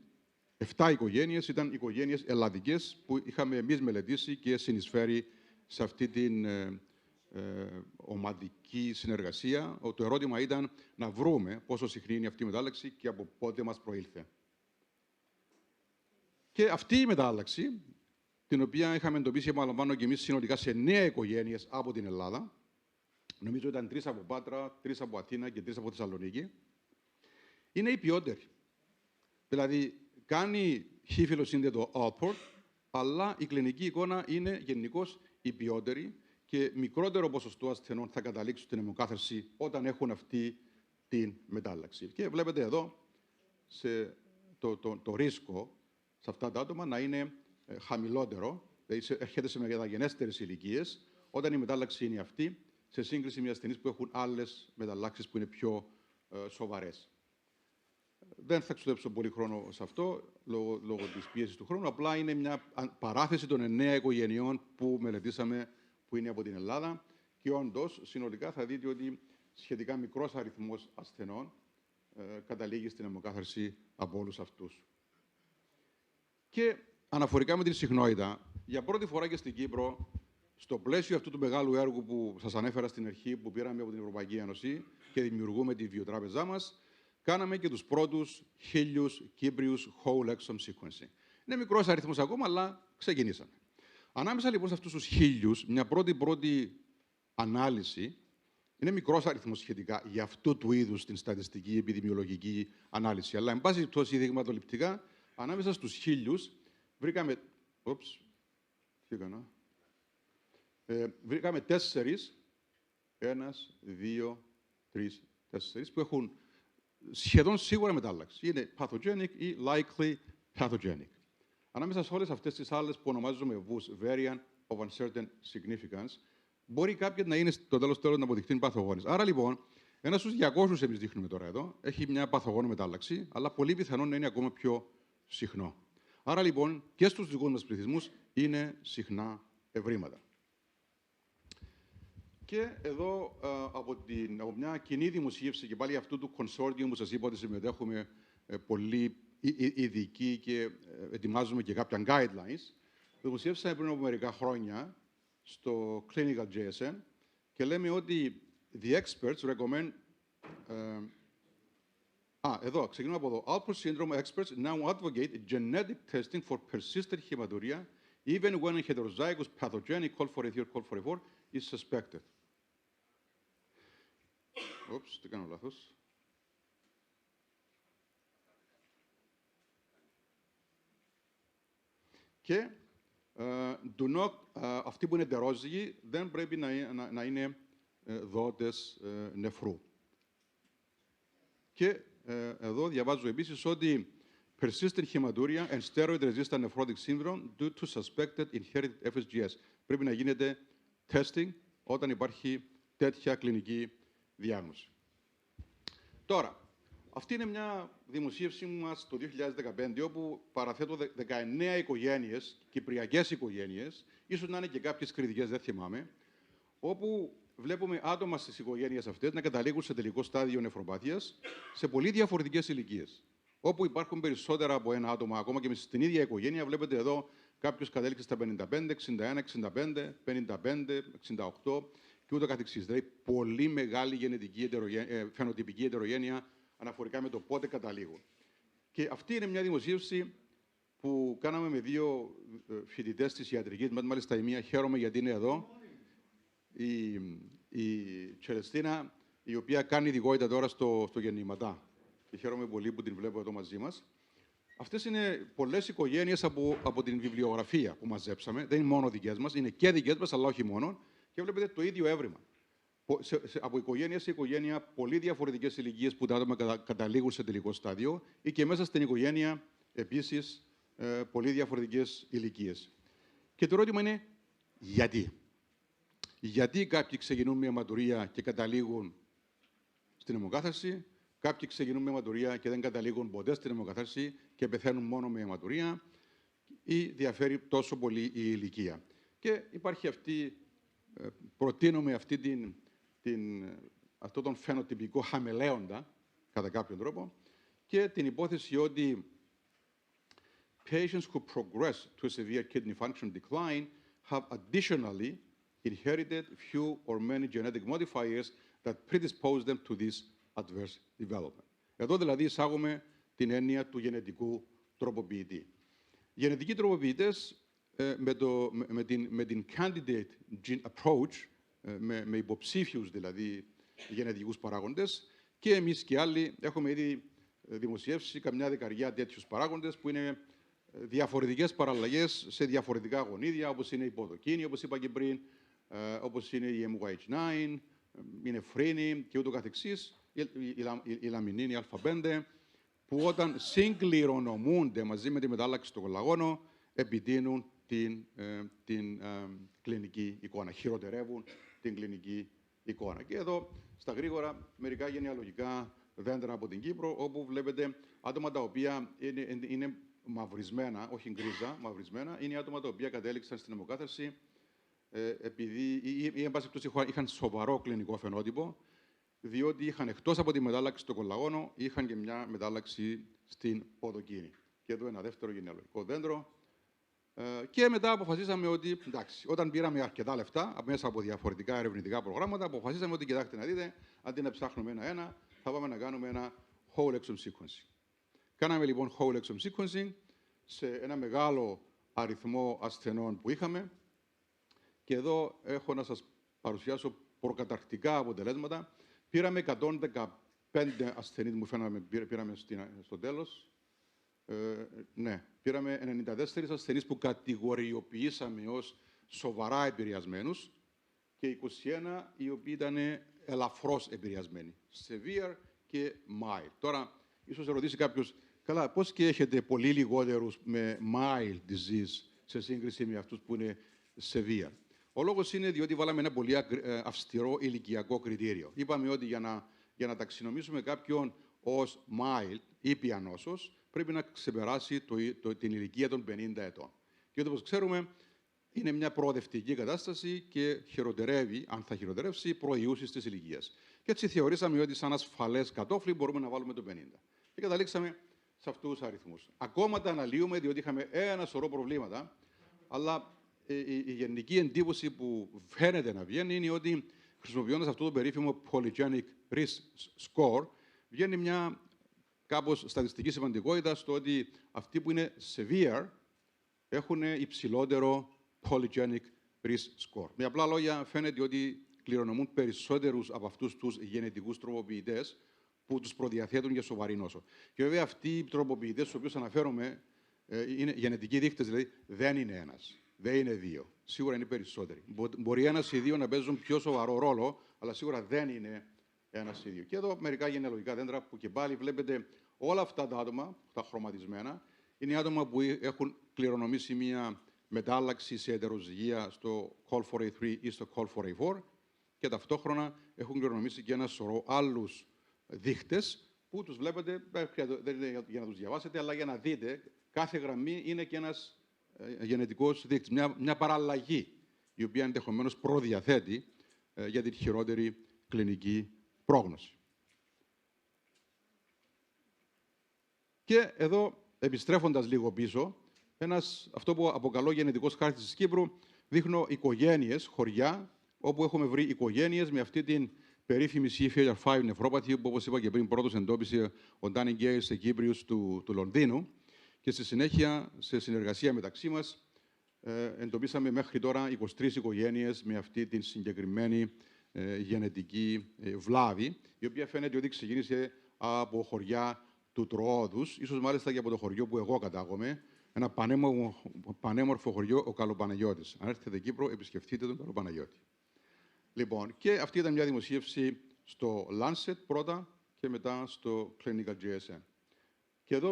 7 οικογένειες ήταν οικογένειες ελλαδικές που είχαμε εμείς μελετήσει και συνεισφέρει σε αυτή την ομαδική συνεργασία. Το ερώτημα ήταν να βρούμε πόσο συχνή είναι αυτή η μετάλλαξη και από πότε μας προήλθε. Και αυτή η μετάλλαξη, την οποία είχαμε εντοπίσει, επαναλαμβάνω, και εμείς συνολικά σε 9 οικογένειες από την Ελλάδα, νομίζω ήταν 3 από Πάτρα, 3 από Αθήνα και 3 από Θεσσαλονίκη, είναι η ποιότερη. Δηλαδή, κάνει χήφυλο σύνδετο output, αλλά η κλινική εικόνα είναι γενικώς η ποιότερη και μικρότερο ποσοστό ασθενών θα καταλήξουν στην αιμοκάθαρση όταν έχουν αυτή την μετάλλαξη. Και βλέπετε εδώ το ρίσκο σε αυτά τα άτομα να είναι χαμηλότερο, δηλαδή έρχεται σε μεταγενέστερες ηλικίες, όταν η μετάλλαξη είναι αυτή, σε σύγκριση με ασθενείς που έχουν άλλες μεταλλάξεις που είναι πιο σοβαρές. Δεν θα ξοδέψω πολύ χρόνο σε αυτό, λόγω της πίεσης του χρόνου. Απλά είναι μια παράθεση των 9 οικογενειών που μελετήσαμε, που είναι από την Ελλάδα. Και όντως, συνολικά θα δείτε ότι σχετικά μικρός αριθμός ασθενών καταλήγει στην αιμοκάθαρση από όλους αυτούς. Και αναφορικά με την συχνότητα, για πρώτη φορά και στην Κύπρο, στο πλαίσιο αυτού του μεγάλου έργου που σας ανέφερα στην αρχή, που πήραμε από την Ευρωπαϊκή Ένωση και δημιουργούμε τη βιοτράπεζά μας, κάναμε και τους πρώτους 1000 Κύπριους whole exome sequencing. Είναι μικρός αριθμός ακόμα, αλλά ξεκινήσαμε. Ανάμεσα λοιπόν σε αυτούς τους 1000, μια πρώτη ανάλυση, είναι μικρός αριθμός σχετικά για αυτού του είδους την στατιστική επιδημιολογική ανάλυση. Αλλά, εν πάση περιπτώσει, δειγματοληπτικά, ανάμεσα στους 1000 βρήκαμε. Βρήκαμε 4, 1, 2, 3, 4, που έχουν σχεδόν σίγουρα μετάλλαξη. Είναι pathogenic ή likely pathogenic. Ανάμεσα σε όλες αυτές τις άλλες που ονομάζουμε VUS, variant of uncertain significance, μπορεί κάποια να είναι στο τέλος να αποδειχτούν παθογόνες. Άρα λοιπόν, ένα στους 200 εμείς δείχνουμε τώρα εδώ, έχει μια παθογόνο μετάλλαξη, αλλά πολύ πιθανόν να είναι ακόμα πιο συχνό. Άρα λοιπόν, και στους δικούς μας πληθυσμούς είναι συχνά ευρήματα. Και εδώ, από μια κοινή δημοσίευση και πάλι αυτού του consortium που σας είπα ότι συμμετέχουμε πολύ ειδικοί και ετοιμάζουμε και κάποια guidelines, δημοσίευσαμε πριν από μερικά χρόνια στο Clinical JSN και λέμε ότι the experts recommend... εδώ, ξεκινούμε από εδώ. Alport syndrome experts now advocate genetic testing for persistent hematuria even when a heterozygous pathogenic col4a3 or col4a4 is suspected. Oops, τι κάνω λάθος. Και αυτοί που είναι εντερόζυγοι δεν πρέπει να είναι δότες νεφρού. Και εδώ διαβάζω επίσης ότι persistent hematuria and steroid-resistant nephrotic syndrome due to suspected inherited FSGS. Πρέπει να γίνεται testing όταν υπάρχει τέτοια κλινική διάγνωση. Τώρα, αυτή είναι μια δημοσίευση μας το 2015, όπου παραθέτω 19 οικογένειες, κυπριακές οικογένειες, ίσως να είναι και κάποιες κριτικές, δεν θυμάμαι, όπου βλέπουμε άτομα στις οικογένειες αυτές να καταλήγουν σε τελικό στάδιο νεφροπάθειας σε πολύ διαφορετικές ηλικίες. Όπου υπάρχουν περισσότερα από ένα άτομα, ακόμα και στην ίδια οικογένεια, βλέπετε εδώ κάποιος κατέληξε στα 55, 61, 65, 55, 68 και ούτω καθεξής. Δηλαδή, πολύ μεγάλη γενετική φαινοτυπική ετερογένεια αναφορικά με το πότε καταλήγουν. Και αυτή είναι μια δημοσίευση που κάναμε με δύο φοιτητές της ιατρικής. Μάλιστα, η μία χαίρομαι γιατί είναι εδώ. Η Τσελεστίνα, η οποία κάνει ειδικότητα τώρα στο γεννηματά. Και χαίρομαι πολύ που την βλέπω εδώ μαζί μας. Αυτές είναι πολλές οικογένειες από την βιβλιογραφία που μαζέψαμε. Δεν είναι μόνο δικές μας, είναι και δικές μας, αλλά όχι μόνο. Και βλέπετε το ίδιο έβριμα. Από οικογένεια σε οικογένεια, πολύ διαφορετικές ηλικίες που τα άτομα καταλήγουν σε τελικό στάδιο, ή και μέσα στην οικογένεια, επίσης, πολύ διαφορετικές ηλικίες. Και το ερώτημα είναι, γιατί. Γιατί κάποιοι ξεκινούν με αιματουρία και καταλήγουν στην αιμοκάθαρση, κάποιοι ξεκινούν με αιματουρία και δεν καταλήγουν ποτέ στην αιμοκαθάρση και πεθαίνουν μόνο με αιματουρία, ή διαφέρει τόσο πολύ η ηλικία. Και υπάρχει προτείνουμε αυτόν τον φαινοτυπικό χαμελέοντα, κατά κάποιον τρόπο, και την υπόθεση ότι patients who progress to a severe kidney function decline have additionally inherited few or many genetic modifiers that predispose them to this adverse development. Εδώ δηλαδή εισάγουμε την έννοια του γενετικού τροποποιητή. Γενετικοί τροποποιητές με την candidate gene approach, με υποψήφιους δηλαδή γενετικούς παράγοντες, και εμείς και άλλοι έχουμε ήδη δημοσιεύσει καμιά δεκαριά τέτοιους παράγοντες που είναι διαφορετικές παραλλαγές σε διαφορετικά γονίδια, όπως είναι η ποδοκίνη, όπως είπα και πριν, όπως είναι η MYH9, η νεφρίνη και ούτω καθεξής, η λαμινίνη α5, που όταν συγκληρονομούνται μαζί με τη μετάλλαξη στο κολαγόνο, επιτείνουν την κλινική εικόνα, χειροτερεύουν την κλινική εικόνα. Και εδώ, στα γρήγορα, μερικά γενεαλογικά δέντρα από την Κύπρο, όπου βλέπετε άτομα τα οποία είναι μαυρισμένα, όχι γκρίζα, μαυρισμένα, είναι άτομα τα οποία κατέληξαν στην αιμοκάθαρση επειδή ή εν πάση περιπτώσει είχαν σοβαρό κλινικό φαινότυπο, διότι είχαν εκτός από τη μετάλλαξη στο κολαγόνο, είχαν και μια μετάλλαξη στην ποδοκίνη. Και εδώ ένα δεύτερο γενεαλογικό δέντρο. Και μετά αποφασίσαμε ότι, εντάξει, όταν πήραμε αρκετά λεφτά μέσα από διαφορετικά ερευνητικά προγράμματα, αποφασίσαμε ότι, κοιτάξτε να δείτε, αντί να ψάχνουμε ένα-ένα, θα πάμε να κάνουμε ένα whole exome sequencing. Κάναμε λοιπόν whole exome sequencing σε ένα μεγάλο αριθμό ασθενών που είχαμε. Και εδώ έχω να σας παρουσιάσω προκαταρκτικά αποτελέσματα. Πήραμε 115 ασθενείς, μου φαίναμε, πήραμε στο τέλος. Ναι, πήραμε 94 ασθενείς που κατηγοριοποιήσαμε ως σοβαρά επηρεασμένους και 21 οι οποίοι ήταν ελαφρώς επηρεασμένοι. Severe και mild. Τώρα, ίσως ρωτήσει κάποιος, καλά, πώς και έχετε πολύ λιγότερους με mild disease σε σύγκριση με αυτούς που είναι severe. Ο λόγος είναι διότι βάλαμε ένα πολύ αυστηρό ηλικιακό κριτήριο. Είπαμε ότι για να ταξινομήσουμε κάποιον ως mild ή πιανόσος, πρέπει να ξεπεράσει την ηλικία των 50 ετών. Και όπως ξέρουμε, είναι μια προοδευτική κατάσταση και χειροτερεύει, αν θα χειροτερεύσει, προϊούσεις της ηλικίας. Και έτσι θεωρήσαμε ότι σαν ασφαλές κατόφλι μπορούμε να βάλουμε το 50. Και καταλήξαμε σε αυτούς τους αριθμούς. Ακόμα τα αναλύουμε, διότι είχαμε ένα σωρό προβλήματα, αλλά η γενική εντύπωση που φαίνεται να βγαίνει είναι ότι χρησιμοποιώντας αυτό το περίφημο polygenic risk score, βγαίνει μια κάπως στατιστική σημαντικότητα στο ότι αυτοί που είναι severe έχουν υψηλότερο polygenic risk score. Με απλά λόγια, φαίνεται ότι κληρονομούν περισσότερους από αυτούς τους γενετικούς τροποποιητές που τους προδιαθέτουν για σοβαρή νόσο. Και βέβαια αυτοί οι τροποποιητές στους οποίους αναφέρομαι, είναι γενετικοί δείκτες, δηλαδή δεν είναι ένας, δεν είναι δύο. Σίγουρα είναι περισσότεροι. Μπορεί ένας ή δύο να παίζουν πιο σοβαρό ρόλο, αλλά σίγουρα δεν είναι ένας ή δύο. Και εδώ μερικά γενεαλογικά δέντρα που και πάλι βλέπετε όλα αυτά τα άτομα, τα χρωματισμένα, είναι άτομα που έχουν κληρονομήσει μία μετάλλαξη σε ετεροζυγία στο Col4A3 ή στο Col4A4 και ταυτόχρονα έχουν κληρονομήσει και ένα σωρό άλλους δείχτες που τους βλέπετε, δεν είναι για να τους διαβάσετε, αλλά για να δείτε, κάθε γραμμή είναι και ένας γενετικός δείκτης, μια παραλλαγή, η οποία ενδεχομένως προδιαθέτει για την χειρότερη κλινική πρόγνωση. Και εδώ, επιστρέφοντας λίγο πίσω, αυτό που αποκαλώ γενετικός χάρτης της Κύπρου, δείχνω οικογένειες, χωριά, όπου έχουμε βρει οικογένειες με αυτή την περίφημη CFHR5 νεφρόπαθη, που όπως είπα και πριν πρώτος εντόπισε ο Ντάνι Γκέιλ σε Κύπριους του Λονδίνου και στη συνέχεια, σε συνεργασία μεταξύ μας, εντοπίσαμε μέχρι τώρα 23 οικογένειες με αυτή την συγκεκριμένη γενετική βλάβη, η οποία φαίνεται ότι ξεκίνησε από χωριά του Τροόδους, ίσως μάλιστα και από το χωριό που εγώ κατάγομαι, ένα πανέμορφο χωριό, ο Καλοπαναγιώτης. Αν έρθετε Κύπρο, επισκεφτείτε τον Καλοπαναγιώτη. Λοιπόν, και αυτή ήταν μια δημοσίευση στο Lancet πρώτα και μετά στο Clinical GSM. Και εδώ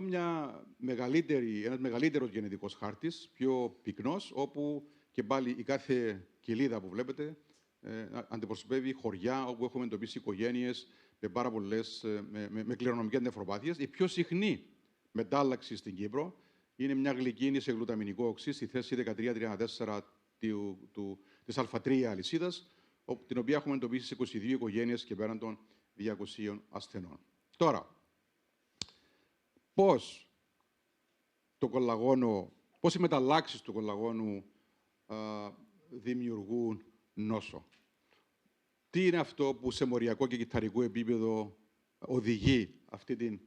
ένας μεγαλύτερος γενετικός χάρτης, πιο πυκνός, όπου και πάλι η κάθε κοιλίδα που βλέπετε αντιπροσωπεύει χωριά όπου έχουμε εντοπίσει οικογένειες με πάρα πολλές με κληρονομικές νεφροπάθειες. Η πιο συχνή μετάλλαξη στην Κύπρο είναι μια γλυκίνη σε γλουταμινικό οξύ στη θέση 1334 της Α3 αλυσίδας, την οποία έχουμε εντοπίσει σε 22 οικογένειες και πέραν των 200 ασθενών. Τώρα, πώς οι μεταλλάξεις του κολαγόνου δημιουργούν νόσο. Τι είναι αυτό που σε μοριακό και κυτταρικό επίπεδο οδηγεί αυτή την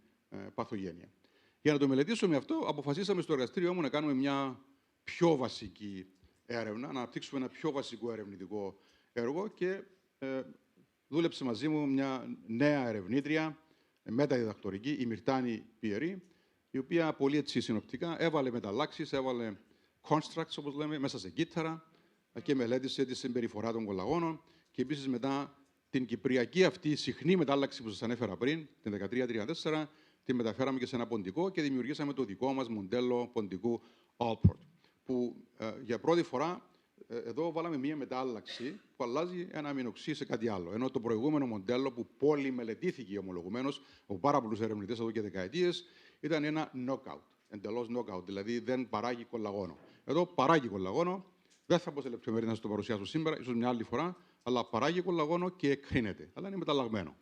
παθογένεια. Για να το μελετήσουμε αυτό, αποφασίσαμε στο εργαστήριό μου να κάνουμε μια πιο βασική έρευνα, να αναπτύξουμε ένα πιο βασικό ερευνητικό έργο και δούλεψε μαζί μου μια νέα ερευνήτρια, μεταδιδακτορική, η Μυρτάνη Πιερή, η οποία πολύ έτσι συνοπτικά έβαλε μεταλλάξεις, έβαλε constructs, όπως λέμε, μέσα σε κύτταρα και μελέτησε τη συμπεριφορά των κολαγόνων και επίσης μετά την κυπριακή αυτή συχνή μετάλλαξη που σας ανέφερα πριν, την 1334, τη μεταφέραμε και σε ένα ποντικό και δημιουργήσαμε το δικό μας μοντέλο ποντικού Alport, που για πρώτη φορά εδώ βάλαμε μία μετάλλαξη που αλλάζει ένα αμινοξύ σε κάτι άλλο. Ενώ το προηγούμενο μοντέλο που πολυμελετήθηκε ομολογουμένως από πάρα πολλούς ερευνητές εδώ και δεκαετίες ήταν ένα knockout, εντελώς knockout, δηλαδή δεν παράγει κολαγόνο. Εδώ παράγει κολαγόνο, δεν θα πω σε λεπτομέρειες να σας το παρουσιάσω σήμερα, ίσως μια άλλη φορά, αλλά παράγει κολαγόνο και εκκρίνεται, αλλά είναι μεταλλαγμένο.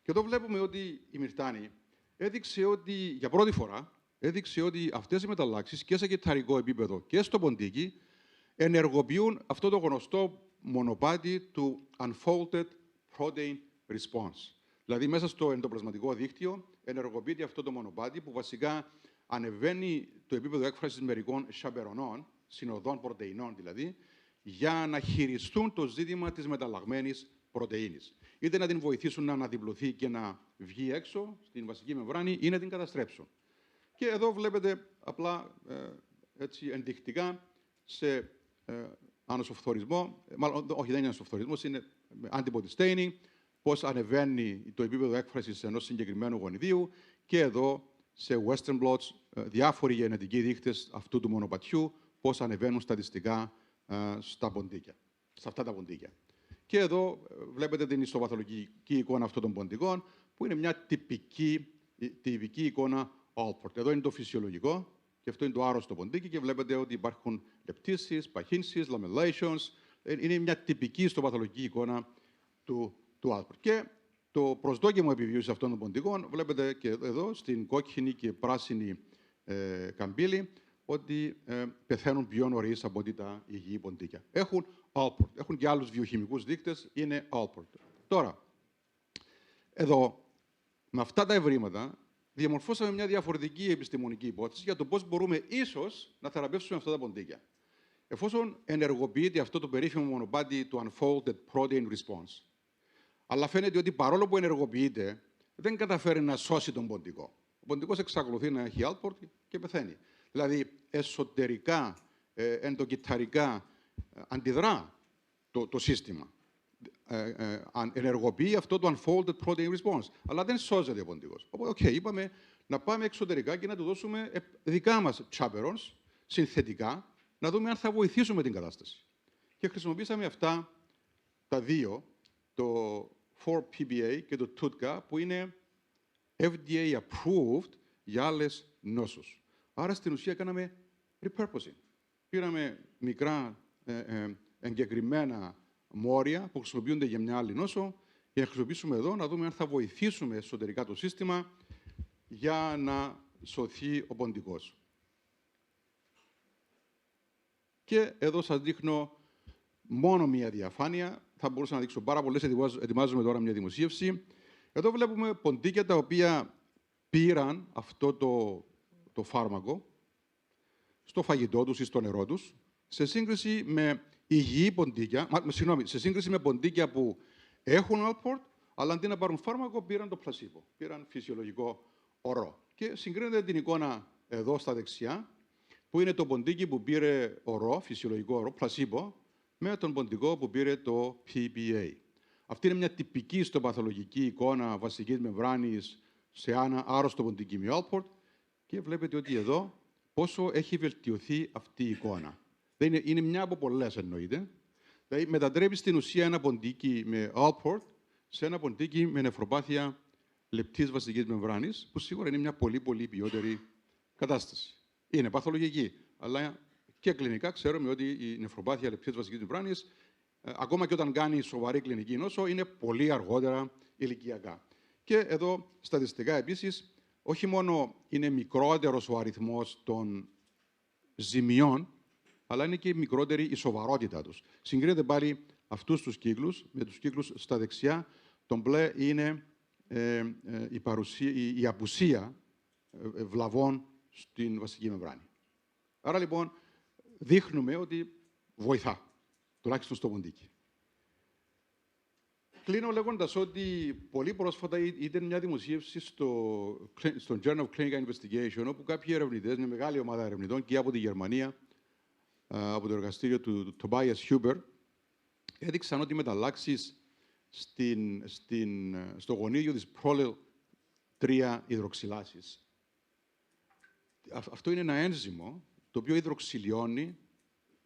Και εδώ βλέπουμε ότι η Μυρτάνη έδειξε ότι, για πρώτη φορά, έδειξε ότι αυτές οι μεταλλάξεις και σε κυτταρικό επίπεδο και στο ποντίκι ενεργοποιούν αυτό το γνωστό μονοπάτι του unfolded protein response. Δηλαδή, μέσα στο εντοπλασματικό δίκτυο ενεργοποιείται αυτό το μονοπάτι που βασικά ανεβαίνει το επίπεδο έκφρασης μερικών σαμπερονών, συνοδών πρωτεϊνών δηλαδή, για να χειριστούν το ζήτημα της μεταλλαγμένης πρωτεΐνης. Είτε να την βοηθήσουν να αναδιπλωθεί και να βγει έξω στην βασική μεμβράνη ή να την καταστρέψουν. Και εδώ βλέπετε απλά έτσι ενδεικτικά σε ανοσοφθορισμό, μάλλον όχι δεν είναι ανοσοφθορισμός, είναι antibody staining, πώς ανεβαίνει το επίπεδο έκφρασης ενός συγκεκριμένου γονιδίου και εδώ σε western blots διάφοροι γενετικοί δείκτες αυτού του μονοπατιού, πώς ανεβαίνουν στατιστικά στα ποντίκια, σε αυτά τα ποντίκια. Και εδώ βλέπετε την ιστοπαθολογική εικόνα αυτών των ποντικών, που είναι μια τυπική εικόνα Alport. Εδώ είναι το φυσιολογικό Και αυτό είναι το άρρωστο ποντίκι και βλέπετε ότι υπάρχουν λεπτήσεις, παχύνσεις, lamellations. Είναι μια τυπική ιστοπαθολογική εικόνα του Alport. Και το προσδόκιμο επιβίωσης αυτών των ποντικών βλέπετε και εδώ στην κόκκινη και πράσινη καμπύλη ότι πεθαίνουν πιο νωρίς από ότι τα υγιή ποντίκια. Έχουν Alport. Έχουν και άλλους βιοχημικούς δείκτες, είναι Alport. Τώρα, εδώ, με αυτά τα ευρήματα, διαμορφώσαμε μια διαφορετική επιστημονική υπόθεση για το πώς μπορούμε ίσως να θεραπεύσουμε αυτά τα ποντίκια. Εφόσον ενεργοποιείται αυτό το περίφημο μονοπάτι του unfolded protein response. Αλλά φαίνεται ότι παρόλο που ενεργοποιείται, δεν καταφέρει να σώσει τον ποντικό. Ο ποντικός εξακολουθεί να έχει Alport και πεθαίνει. Δηλαδή, εσωτερικά, ενδοκυταρικά, αντιδρά το σύστημα. Ενεργοποιεί αυτό το unfolded protein response. Αλλά δεν σώζεται ο ποντικός. Οπότε, είπαμε να πάμε εξωτερικά και να του δώσουμε δικά μας chaperones, συνθετικά, να δούμε αν θα βοηθήσουμε την κατάσταση. Και χρησιμοποίησαμε αυτά τα δύο, το 4-PBA και το TUDCA, που είναι FDA approved για άλλες νόσους. Άρα, στην ουσία, κάναμε repurposing. Πήραμε μικρά εγκεκριμένα μόρια που χρησιμοποιούνται για μια άλλη νόσο και να χρησιμοποιήσουμε εδώ να δούμε αν θα βοηθήσουμε εσωτερικά το σύστημα για να σωθεί ο ποντικός. Και εδώ σας δείχνω μόνο μία διαφάνεια. Θα μπορούσα να δείξω πάρα πολλές. Ετοιμάζουμε τώρα μια δημοσίευση. Εδώ βλέπουμε ποντίκια τα οποία πήραν αυτό το φάρμακο στο φαγητό τους ή στο νερό τους, σε σύγκριση με υγιή ποντίκια, σε σύγκριση με ποντίκια που έχουν Alport, αλλά αντί να πάρουν φάρμακο, πήραν το πλασίμπο, πήραν φυσιολογικό ορό. Και συγκρίνεται την εικόνα εδώ στα δεξιά, που είναι το ποντίκι που πήρε ορό, φυσιολογικό ορό, πλασίμπο, με τον ποντικό που πήρε το PBA. Αυτή είναι μια τυπική ιστοπαθολογική εικόνα βασικής μεμβράνης σε ένα άρρωστο ποντικίμιο Alport και βλέπετε ότι εδώ πόσο έχει βελτιωθεί αυτή η εικόνα. Είναι μια από πολλές εννοείται. Δηλαδή μετατρέπει στην ουσία ένα ποντίκι με Alport σε ένα ποντίκι με νεφροπάθεια λεπτής βασικής μεμβράνης, που σίγουρα είναι μια πολύ ποιότερη κατάσταση. Είναι παθολογική, αλλά και κλινικά ξέρουμε ότι η νεφροπάθεια λεπτής βασικής μεμβράνης, ακόμα και όταν κάνει σοβαρή κλινική νόσο, είναι πολύ αργότερα ηλικιακά. Και εδώ στατιστικά επίσης, όχι μόνο είναι μικρότερος ο αριθμός των ζημιών, αλλά είναι και μικρότερη η σοβαρότητά τους. Συγκρίνεται πάλι αυτούς τους κύκλους με τους κύκλους στα δεξιά. Το μπλε είναι η απουσία βλαβών στην βασική μεμβράνη. Άρα λοιπόν δείχνουμε ότι βοηθά, τουλάχιστον στο ποντίκι. Κλείνω λέγοντας ότι πολύ πρόσφατα ήταν μια δημοσίευση στο Journal of Clinical Investigation, όπου κάποιοι ερευνητές, μια μεγάλη ομάδα ερευνητών και από τη Γερμανία, από το εργαστήριο του Tobias Huber, έδειξαν ότι οι μεταλλάξεις στο γονίδιο της πρόλεο 3 υδροξυλάσης. Αυτό είναι ένα ένζυμο το οποίο υδροξυλιώνει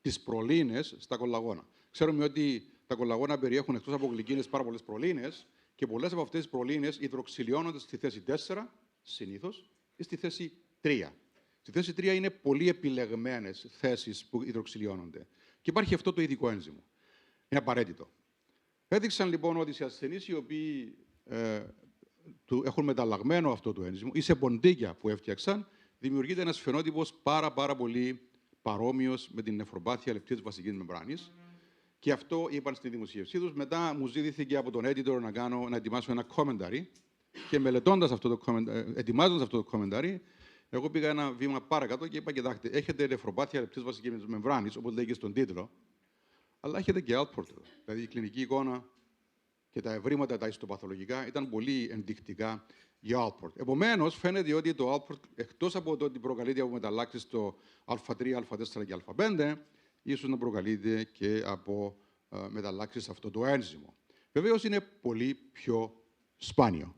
τις προλίνες στα κολαγόνα. Ξέρουμε ότι τα κολαγόνα περιέχουν εκτός από γλυκίνες πάρα πολλές προλίνες και πολλές από αυτές τις προλίνες υδροξυλιώνονται στη θέση 4, συνήθως, ή στη θέση 3. Στη θέση 3 είναι πολύ επιλεγμένες θέσεις που υδροξυλιώνονται. Και υπάρχει αυτό το ειδικό ένζυμο. Είναι απαραίτητο. Έδειξαν λοιπόν ότι σε ασθενείς οι οποίοι έχουν μεταλλαγμένο αυτό το ένζυμο ή σε ποντίκια που έφτιαξαν, δημιουργείται ένας φαινότυπος πάρα πολύ παρόμοιος με την νεφροπάθεια λεπτής βασικής μεμβράνης. Και αυτό είπαν στη δημοσίευσή τους. Μετά μου ζήτηθηκε από τον editor να ετοιμάσω ένα commentary και ετοιμάζοντας αυτό το commentary, εγώ πήγα ένα βήμα παρακάτω και είπα: κοιτάξτε, έχετε νεφροπάθεια λεπτής βασικής μεμβράνης, όπως λέει και στον τίτλο, αλλά έχετε και Alport. Δηλαδή η κλινική εικόνα και τα ευρήματα, τα ιστοπαθολογικά, ήταν πολύ ενδεικτικά για Alport. Επομένως, φαίνεται ότι το Alport, εκτός από το ότι προκαλείται από μεταλλάξεις στο Α3, Α4 και Α5, ίσως να προκαλείται και από μεταλλάξεις σε αυτό το ένζυμο. Βεβαίως, είναι πολύ πιο σπάνιο.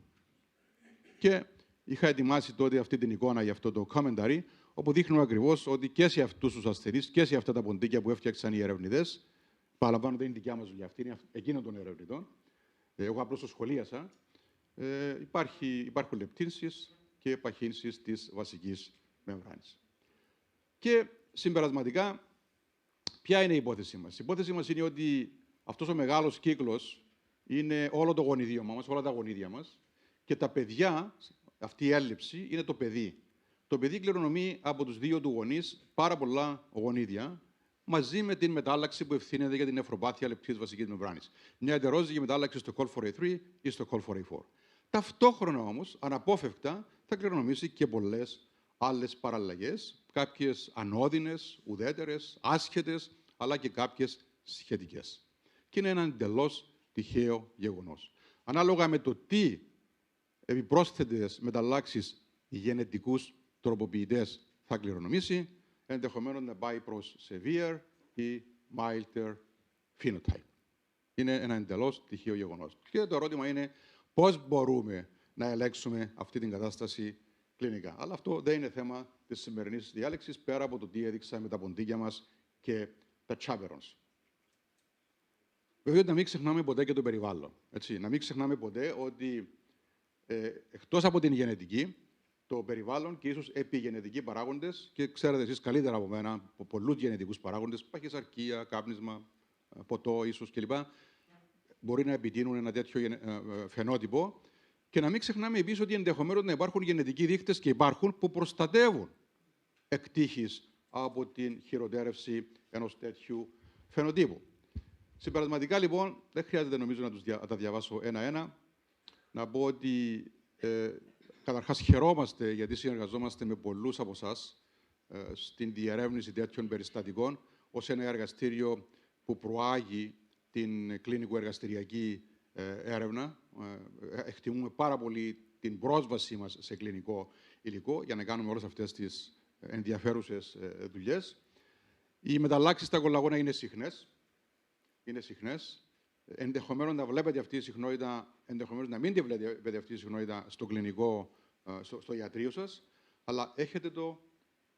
Και είχα ετοιμάσει τότε αυτή την εικόνα για αυτό το commentary, όπου δείχνουμε ακριβώς ότι και σε αυτούς τους ασθενείς και σε αυτά τα ποντίκια που έφτιαξαν οι ερευνητές, παραλαμβάνω δεν είναι δικιά μας δουλειά, αυτή είναι εκείνων των ερευνητών, εγώ απλώς το σχολίασα, υπάρχουν λεπτύνσεις και παχύνσεις της βασικής μεμβράνης. Και συμπερασματικά, ποια είναι η υπόθεσή μας? Η υπόθεσή μας είναι ότι αυτός ο μεγάλος κύκλος είναι όλο το γονιδίωμα μας, όλα τα γονίδια μας, και τα παιδιά, αυτή η έλλειψη, είναι το παιδί. Το παιδί κληρονομεί από τους δύο του γονείς πάρα πολλά γονίδια, μαζί με την μετάλλαξη που ευθύνεται για την νευροπάθεια λεπτής βασικής μεμβράνης. Μια εντερόζυγη μετάλλαξη στο Col4A3 ή στο Col4A4. Ταυτόχρονα όμως, αναπόφευκτα, θα κληρονομήσει και πολλές άλλες παραλλαγές, κάποιες ανώδυνες, ουδέτερες, άσχετες, αλλά και κάποιες σχετικές. Και είναι ένα εντελώς τυχαίο γεγονός. Ανάλογα με το τι επιπρόσθετες μεταλλάξεις γενετικούς τροποποιητές θα κληρονομήσει, ενδεχομένως να πάει προς severe ή milder phenotype. Είναι ένα εντελώς τυχαίο γεγονός. Και το ερώτημα είναι πώς μπορούμε να ελέγξουμε αυτή την κατάσταση κλινικά. Αλλά αυτό δεν είναι θέμα της σημερινής διάλεξης, πέρα από το τι έδειξα με τα ποντίκια μας και τα chaperons. Βέβαια, να μην ξεχνάμε ποτέ και το περιβάλλον. Έτσι. Να μην ξεχνάμε ποτέ ότι εκτός από την γενετική, το περιβάλλον και ίσως επιγενετικοί παράγοντες, και ξέρετε εσείς καλύτερα από μένα, από πολλούς γενετικούς παράγοντες, παχυσαρκία, κάπνισμα, ποτό ίσως κλπ. Μπορεί να επιτείνουν ένα τέτοιο φαινότυπο. Και να μην ξεχνάμε επίσης ότι ενδεχομένως να υπάρχουν γενετικοί δείκτες, και υπάρχουν, που προστατεύουν εκ τύχης από την χειροτέρευση ενός τέτοιου φαινοτύπου. Συμπερασματικά, λοιπόν, δεν χρειάζεται νομίζω να τα διαβάσω ένα-ένα. Να πω ότι καταρχάς χαιρόμαστε γιατί συνεργαζόμαστε με πολλούς από εσάς στην διερεύνηση τέτοιων περιστατικών ως ένα εργαστήριο που προάγει την κλινικο-εργαστηριακή έρευνα. Εκτιμούμε πάρα πολύ την πρόσβασή μας σε κλινικό υλικό για να κάνουμε όλες αυτές τις ενδιαφέρουσες δουλειές. Οι μεταλλάξεις στα κολαγόνα είναι συχνές. Ενδεχομένως να βλέπετε αυτή η συχνότητα, ενδεχομένως να μην τη βλέπετε αυτή η συχνότητα στο κλινικό, στο ιατρείο σας, αλλά έχετε το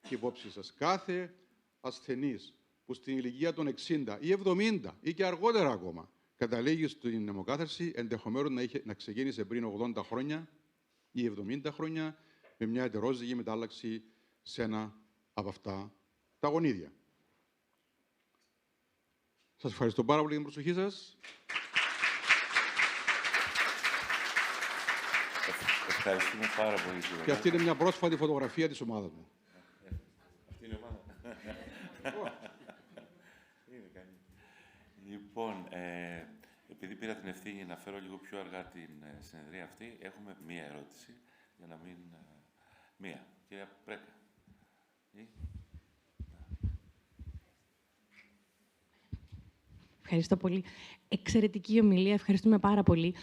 υπόψη σας. Κάθε ασθενής που στην ηλικία των 60 ή 70 ή και αργότερα ακόμα καταλήγει στην αιμοκάθαρση, ενδεχομένως να ξεκίνησε πριν 80 χρόνια ή 70 χρόνια με μια εντερόζυγη μετάλλαξη σε ένα από αυτά τα γονίδια. Σας ευχαριστώ πάρα πολύ για την προσοχή σας. Ευχαριστούμε πάρα πολύ, κύριε. Και αυτή είναι μια πρόσφατη φωτογραφία της ομάδας μου. Αυτή είναι η ομάδα. Είναι καλή. Λοιπόν, επειδή πήρα την ευθύνη να φέρω λίγο πιο αργά την συνεδρία αυτή, έχουμε μία ερώτηση, για να μην... μία. Κυρία Πρέκα. Ευχαριστώ πολύ. Εξαιρετική ομιλία. Ευχαριστούμε πάρα πολύ.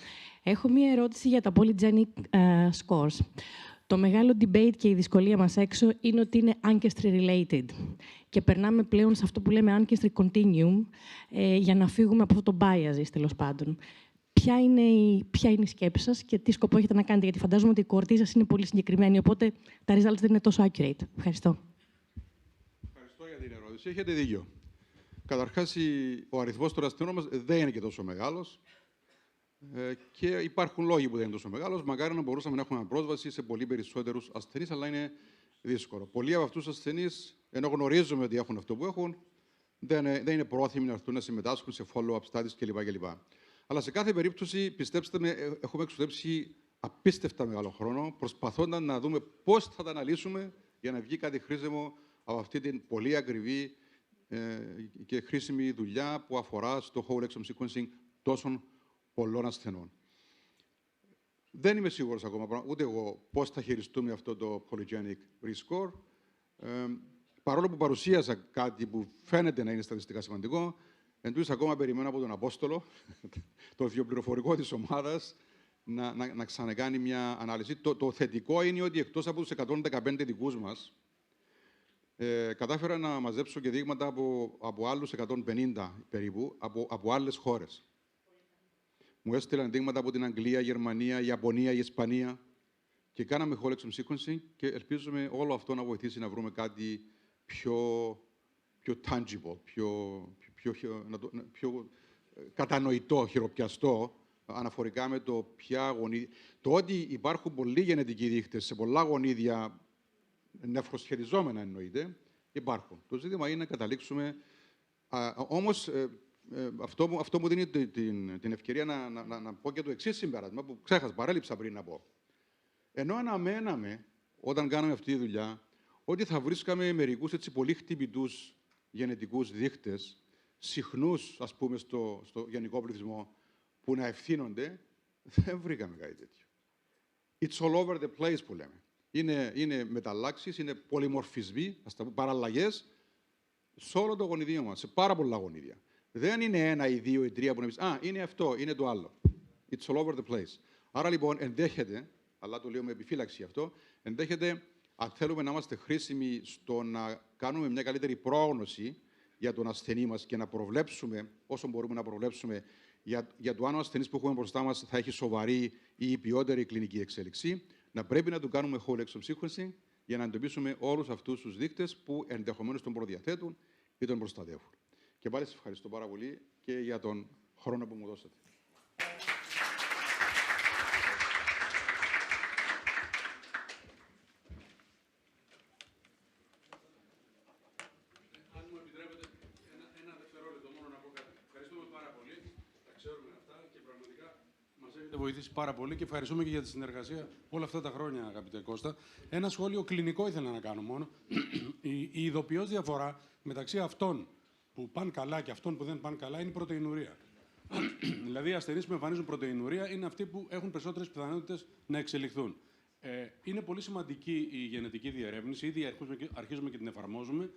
Έχω μία ερώτηση για τα polygenic scores. Το μεγάλο debate και η δυσκολία μας έξω είναι ότι είναι ancestry related. Και περνάμε πλέον σε αυτό που λέμε ancestry continuum για να φύγουμε από αυτό το bias, τέλος πάντων. Ποια είναι η σκέψη σας και τι σκοπό έχετε να κάνετε, γιατί φαντάζομαι ότι η κορτή σας είναι πολύ συγκεκριμένη, οπότε τα results δεν είναι τόσο accurate. Ευχαριστώ. Ευχαριστώ για την ερώτηση. Έχετε δίκιο. Καταρχάς, ο αριθμός των ασθενών μας δεν είναι και τόσο μεγάλος και υπάρχουν λόγοι που δεν είναι τόσο μεγάλος. Μακάρι να μπορούσαμε να έχουμε πρόσβαση σε πολύ περισσότερους ασθενείς, αλλά είναι δύσκολο. Πολλοί από αυτούς τους ασθενείς, ενώ γνωρίζουμε ότι έχουν αυτό που έχουν, δεν είναι πρόθυμοι να έρθουν να συμμετάσχουν σε follow-up studies κλπ. Αλλά σε κάθε περίπτωση, πιστέψτε με, έχουμε εξοδέψει απίστευτα μεγάλο χρόνο, προσπαθώντας να δούμε πώς θα τα αναλύσουμε για να βγει κάτι χρήσιμο από αυτή την πολύ ακριβή και χρήσιμη δουλειά που αφορά στο whole exome sequencing τόσων πολλών ασθενών. Δεν είμαι σίγουρος ακόμα, ούτε εγώ, πώς θα χειριστούμε αυτό το polygenic risk score. Παρόλο που παρουσίασα κάτι που φαίνεται να είναι στατιστικά σημαντικό, εντούτοις ακόμα περιμένω από τον Απόστολο, το βιοπληροφορικό της ομάδας, να ξανακάνει μια ανάλυση. Το θετικό είναι ότι εκτός από τους 115 δικούς μας, κατάφερα να μαζέψω και δείγματα από άλλους 150 περίπου, από άλλες χώρες. Μου έστειλαν δείγματα από την Αγγλία, Γερμανία, Ιαπωνία, Ισπανία και κάναμε whole exome sequencing και ελπίζουμε όλο αυτό να βοηθήσει να βρούμε κάτι πιο tangible, πιο κατανοητό, χειροπιαστό, αναφορικά με το ποια γονίδια. Το ότι υπάρχουν πολλοί γενετικοί δείκτες σε πολλά γονίδια, νεφροσχετιζόμενα εννοείται, υπάρχουν. Το ζήτημα είναι να καταλήξουμε. Όμως, αυτό μου δίνει την ευκαιρία να πω και το εξής συμπέρασμα που ξέχασα, παρέλειψα πριν να πω. Ενώ αναμέναμε, όταν κάναμε αυτή τη δουλειά, ότι θα βρίσκαμε μερικούς έτσι πολύ χτυπητούς γενετικούς δείκτες, συχνούς, ας πούμε, στο γενικό πληθυσμό, που να ευθύνονται, δεν βρήκαμε κάτι τέτοιο. It's all over the place που λέμε. Είναι μεταλλάξεις, είναι πολυμορφισμοί, παραλλαγές σε όλο το γονιδίο μας, σε πάρα πολλά γονίδια. Δεν είναι ένα ή δύο ή τρία που να πεις είναι αυτό, είναι το άλλο. It's all over the place. Άρα λοιπόν ενδέχεται, αλλά το λέω με επιφύλαξη αυτό, ενδέχεται, αν θέλουμε να είμαστε χρήσιμοι στο να κάνουμε μια καλύτερη πρόγνωση για τον ασθενή μας και να προβλέψουμε, όσο μπορούμε να προβλέψουμε, για το αν ο ασθενής που έχουμε μπροστά μας θα έχει σοβαρή ή ποιότερη κλινική εξέλιξη, να πρέπει να του κάνουμε whole exome sequencing για να εντοπίσουμε όλους αυτούς τους δείκτες που ενδεχομένως τον προδιαθέτουν ή τον προστατεύουν. Και πάλι σας ευχαριστώ πάρα πολύ και για τον χρόνο που μου δώσατε. Αν μου επιτρέπετε ένα δευτερόλεπτο μόνο να πω κάτι. Ευχαριστούμε πάρα πολύ. Τα ξέρουμε αυτά και πραγματικά μας έχετε βοηθήσει πάρα πολύ και ευχαριστούμε και για τη συνεργασία όλα αυτά τα χρόνια, αγαπητέ Κώστα. Ένα σχόλιο κλινικό ήθελα να κάνω μόνο. Η ειδοποιώς διαφορά μεταξύ αυτών που πάνε καλά και αυτών που δεν πάνε καλά είναι η πρωτεϊνουρία. Δηλαδή, οι ασθενείς που εμφανίζουν πρωτεϊνουρία είναι αυτοί που έχουν περισσότερες πιθανότητες να εξελιχθούν. Είναι πολύ σημαντική η γενετική διερεύνηση, ήδη αρχίζουμε και την εφαρμόζουμε.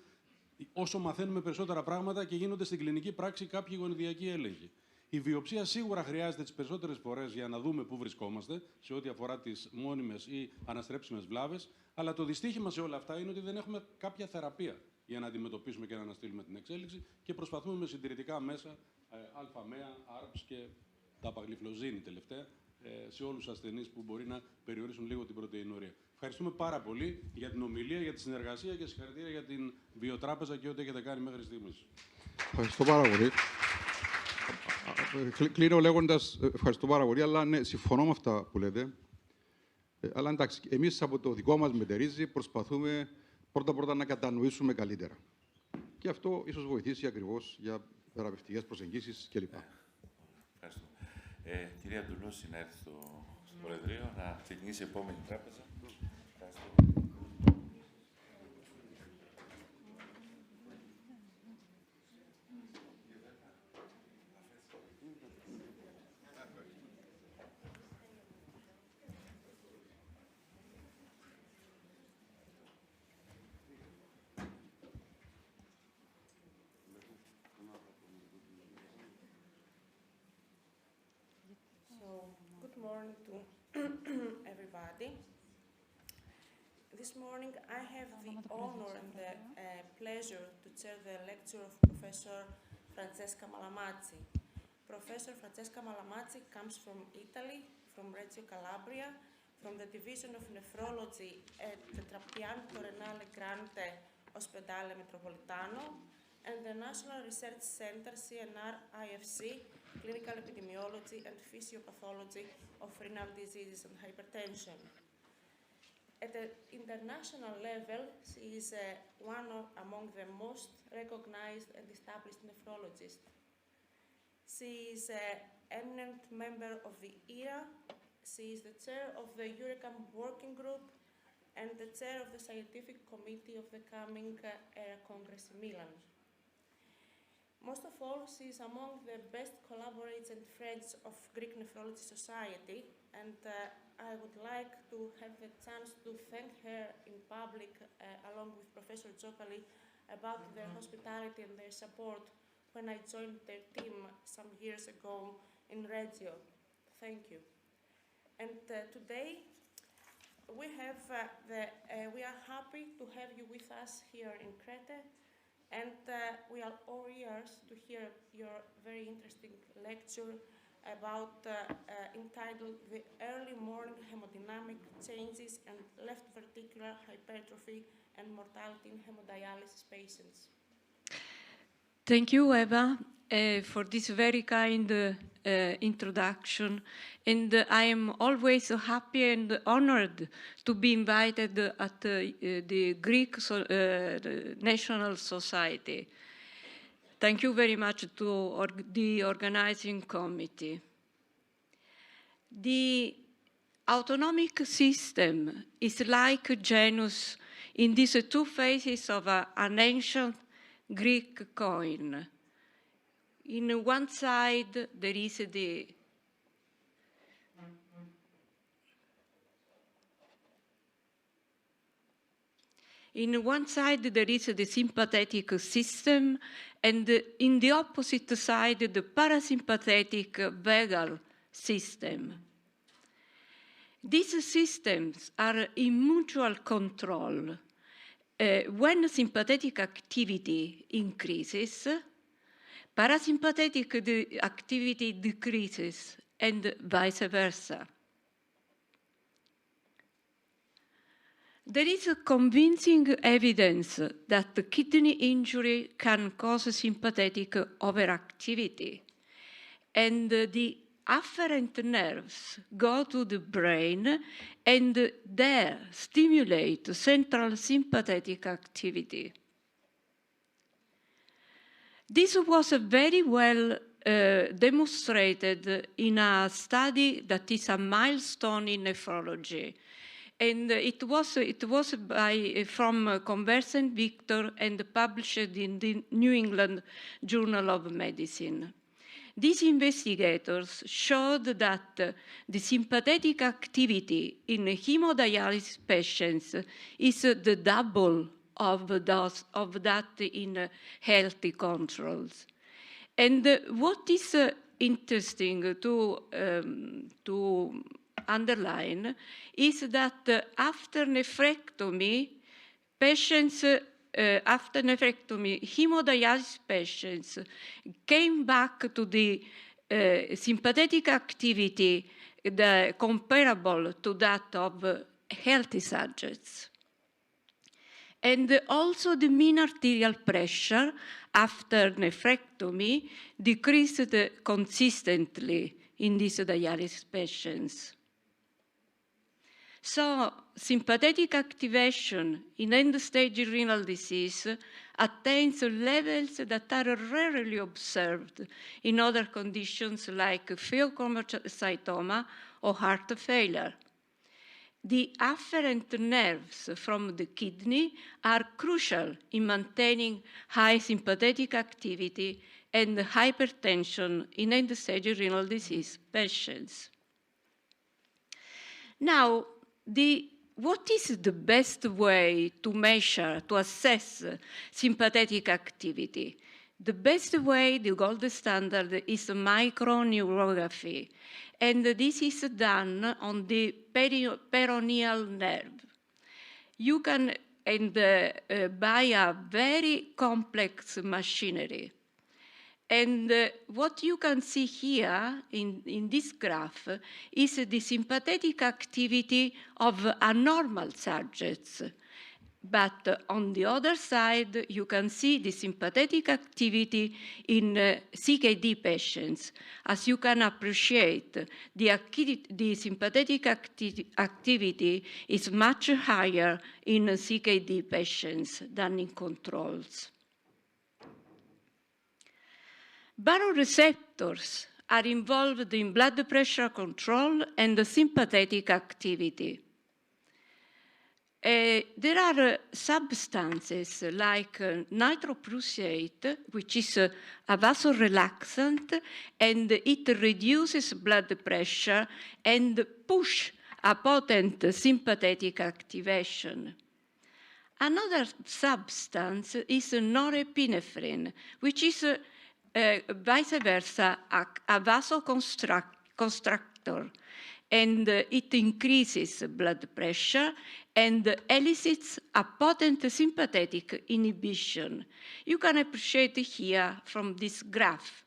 Όσο μαθαίνουμε περισσότερα πράγματα και γίνονται στην κλινική πράξη κάποιοι γονιδιακοί έλεγχοι. Η βιοψία σίγουρα χρειάζεται τις περισσότερες φορές για να δούμε πού βρισκόμαστε, σε ό,τι αφορά τις μόνιμες ή αναστρέψιμες βλάβες. Αλλά το δυστύχημα σε όλα αυτά είναι ότι δεν έχουμε κάποια θεραπεία για να αντιμετωπίσουμε και να αναστείλουμε την εξέλιξη και προσπαθούμε με συντηρητικά μέσα, αλφα-μέα, ARPS και τα παγλυφλοζίνη τελευταία, σε όλους τους ασθενείς που μπορεί να περιορίσουν λίγο την πρωτεϊνουρία. Ευχαριστούμε πάρα πολύ για την ομιλία, για τη συνεργασία και συγχαρητήρια για την βιοτράπεζα και ό,τι έχετε κάνει μέχρι στιγμής. Ευχαριστώ πάρα πολύ. Κλείνω λέγοντας ευχαριστώ πάρα πολύ, αλλά ναι, συμφωνώ με αυτά που λέτε. Αλλά εντάξει, εμείς από το δικό μας μετερίζει προσπαθούμε πρώτα-πρώτα να κατανοήσουμε καλύτερα. Και αυτό ίσως βοηθήσει ακριβώς για θεραπευτικές προσεγγίσεις κλπ. Ευχαριστώ. Κυρία Ντουλούση, να έρθει στο Προεδρείο, να ξεκινήσει η επόμενη τράπεζα. Good morning to everybody. This morning I have the honor and the pleasure to chair the lecture of Professor Francesca Malamazzi. Professor Francesca Malamazzi comes from Italy, from Reggio Calabria, from the Division of Nephrology at the Trapianto Renale Grande Ospedale Metropolitano and the National Research Center CNR-IFC, Clinical Epidemiology and Physiopathology of Renal Diseases and Hypertension. At the international level, she is one among the most recognized and established nephrologists. She is an eminent member of the ERA. She is the chair of the EURECAM Working Group and the chair of the Scientific Committee of the coming ERA Congress in Milan. Most of all, she is among the best collaborators and friends of Greek Nephrology Society, and I would like to have the chance to thank her in public, along with Professor Dzokali, about their hospitality and their support when I joined their team some years ago in Reggio. Thank you. And today, we are happy to have you with us here in Crete. And we are all ears to hear your very interesting lecture about entitled The Early Morning Hemodynamic Changes and Left Ventricular Hypertrophy and Mortality in Hemodialysis Patients. Thank you, Eva. for this very kind introduction. And I am always happy and honored to be invited at the Greek National Society. Thank you very much to the organizing committee. The autonomic system is like Janus in these two faces of an ancient Greek coin. In one side, there is the sympathetic system, and in the opposite side, the parasympathetic vagal system. These systems are in mutual control. When sympathetic activity increases, parasympathetic activity decreases, and vice versa. There is convincing evidence that the kidney injury can cause sympathetic overactivity, and the afferent nerves go to the brain and there stimulate central sympathetic activity. This was very well demonstrated in a study that is a milestone in nephrology. And it was from Converse Victor and published in the New England Journal of Medicine. These investigators showed that the sympathetic activity in hemodialysis patients is the double of that in healthy controls. And what is interesting to underline is that after nephrectomy, hemodialysis patients came back to the sympathetic activity comparable to that of healthy subjects. And also the mean arterial pressure after nephrectomy decreased consistently in these dialysis patients. So sympathetic activation in end-stage renal disease attains levels that are rarely observed in other conditions like pheochromocytoma or heart failure. The afferent nerves from the kidney are crucial in maintaining high sympathetic activity and hypertension in end-stage renal disease patients. Now, what is the best way to measure, to assess sympathetic activity? The best way, the gold standard, is microneurography, and this is done on the peroneal nerve. You can buy a very complex machinery. And what you can see here in this graph is the sympathetic activity of abnormal subjects. But on the other side, you can see the sympathetic activity in CKD patients. As you can appreciate, the sympathetic activity is much higher in CKD patients than in controls. Baroreceptors are involved in blood pressure control and sympathetic activity. There are substances like nitroprussiate, which is a vasorelaxant, and it reduces blood pressure and push a potent sympathetic activation. Another substance is norepinephrine, which is vice versa, a vasoconstrictor, and it increases blood pressure and elicits a potent sympathetic inhibition. You can appreciate here from this graph.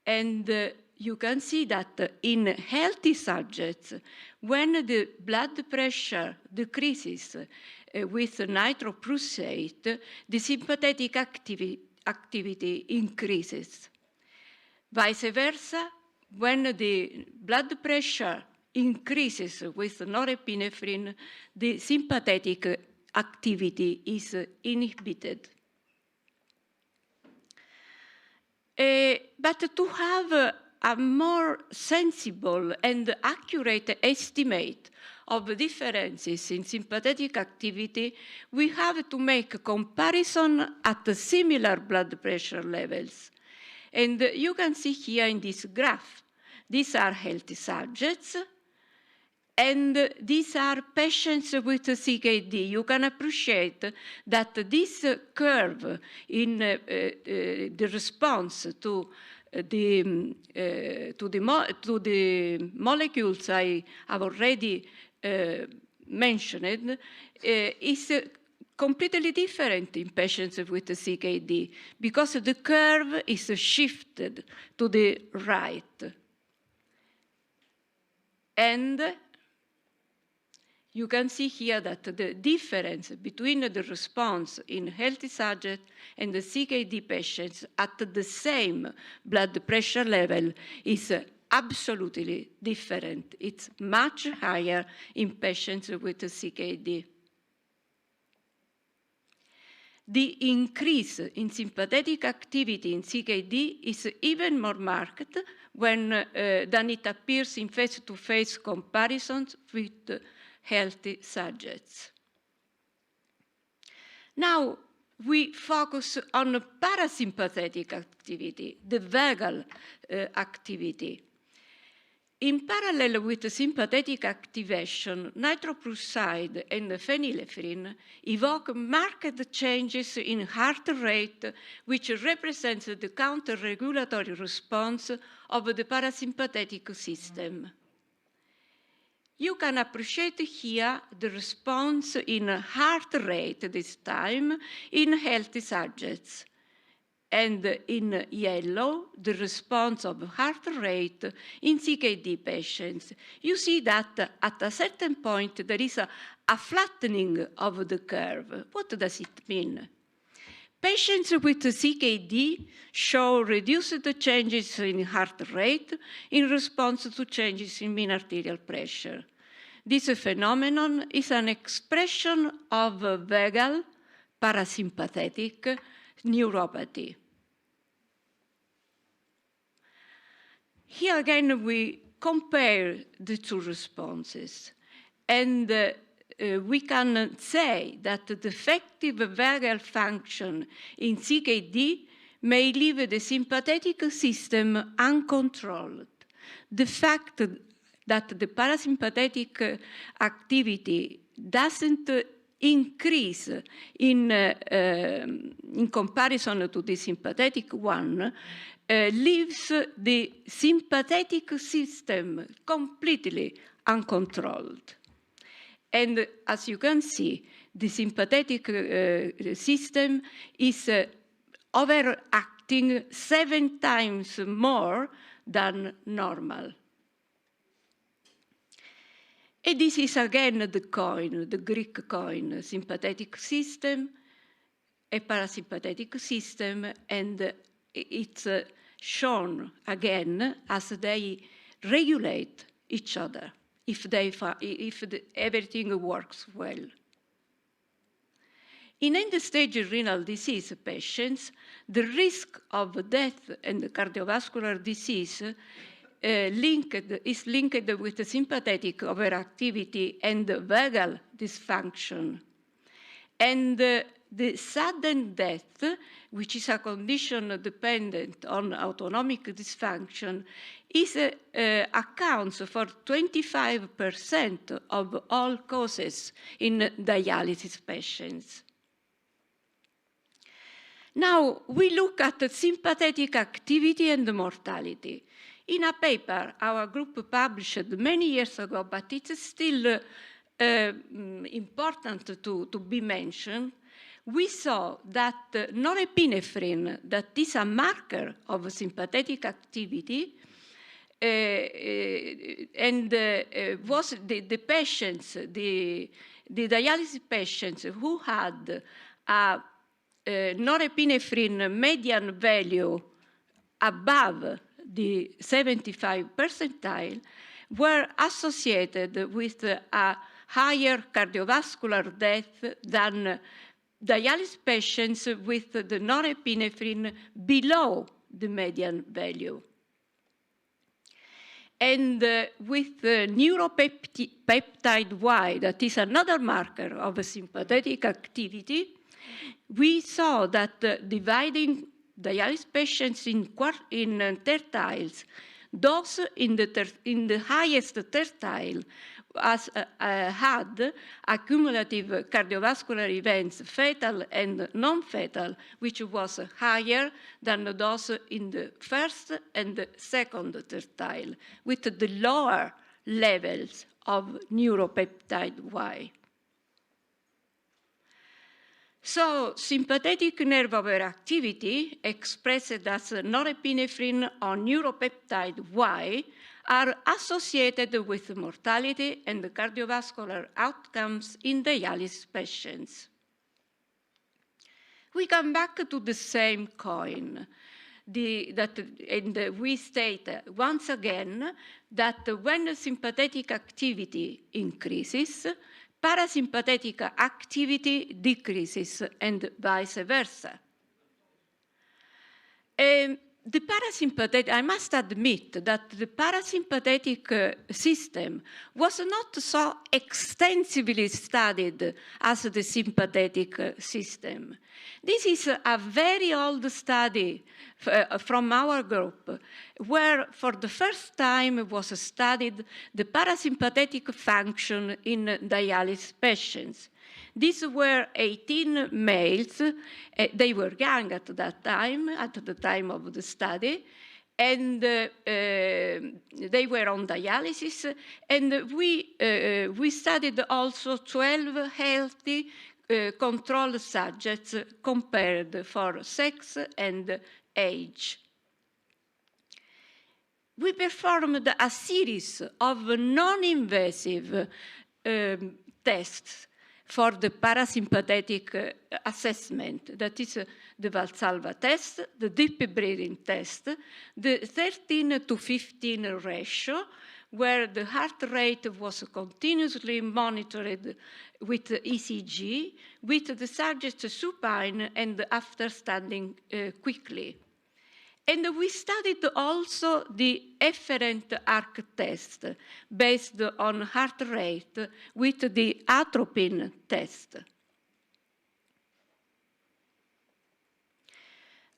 And you can see that in healthy subjects, when the blood pressure decreases with nitroprussiate, the sympathetic activity increases. Vice versa, when the blood pressure increases with norepinephrine, the sympathetic activity is inhibited. But to have a more sensible and accurate estimate of differences in sympathetic activity, we have to make a comparison at similar blood pressure levels. And you can see here in this graph, these are healthy subjects, and these are patients with CKD. You can appreciate that this curve in the response to the molecules I have already mentioned is completely different in patients with CKD because the curve is shifted to the right. And you can see here that the difference between the response in healthy subjects and the CKD patients at the same blood pressure level is absolutely different. It's much higher in patients with CKD. The increase in sympathetic activity in CKD is even more marked when, than it appears in face-to-face comparisons with healthy subjects. Now, we focus on parasympathetic activity, the vagal activity. In parallel with the sympathetic activation, nitroprusside and phenylephrine evoke marked changes in heart rate, which represents the counter-regulatory response of the parasympathetic system. You can appreciate here the response in heart rate this time in healthy subjects. And in yellow, the response of heart rate in CKD patients. You see that at a certain point there is a flattening of the curve. What does it mean? Patients with CKD show reduced changes in heart rate in response to changes in mean arterial pressure. This phenomenon is an expression of vagal parasympathetic neuropathy. Here again, we compare the two responses, and we can say that the defective vagal function in CKD may leave the sympathetic system uncontrolled. The fact that the parasympathetic activity doesn't increase in comparison to the sympathetic one leaves the sympathetic system completely uncontrolled. And as you can see, the sympathetic system is overacting 7 times more than normal. And this is again the coin, the Greek coin, sympathetic system, a parasympathetic system, and it's shown again as they regulate each other if everything works well. In end-stage renal disease patients, the risk of death and cardiovascular disease is linked with the sympathetic overactivity and vagal dysfunction. And the sudden death, which is a condition dependent on autonomic dysfunction, accounts for 25% of all causes in dialysis patients. Now, we look at sympathetic activity and mortality. In a paper our group published many years ago, but it's still important to be mentioned, we saw that norepinephrine, that is a marker of sympathetic activity, and was the patients, the dialysis patients who had a norepinephrine median value above the 75th percentile, were associated with a higher cardiovascular death than dialysis patients with the norepinephrine below the median value. And with neuropeptide Y, that is another marker of sympathetic activity, we saw that dividing dialysis patients in tertiles, those in the highest tertile had accumulative cardiovascular events, fetal and non-fetal, which was higher than those in the first and the second tertile, with the lower levels of neuropeptide Y. So sympathetic nerve overactivity, expressed as norepinephrine or neuropeptide Y, are associated with mortality and cardiovascular outcomes in dialysis patients. We come back to the same coin, and we state once again that when sympathetic activity increases, parasympathetic activity decreases, and vice versa. The parasympathetic, I must admit that the parasympathetic system was not so extensively studied as the sympathetic system. This is a very old study from our group, where for the first time was studied the parasympathetic function in dialysis patients. These were 18 males. They were young at that time, at the time of the study, and they were on dialysis. And we studied also 12 healthy control subjects compared for sex and age. We performed a series of non-invasive tests for the parasympathetic assessment. That is the Valsalva test, the deep breathing test, the 13:15 ratio, where the heart rate was continuously monitored with ECG, with the subject supine and after standing quickly. And we studied also the efferent arc test based on heart rate with the atropine test.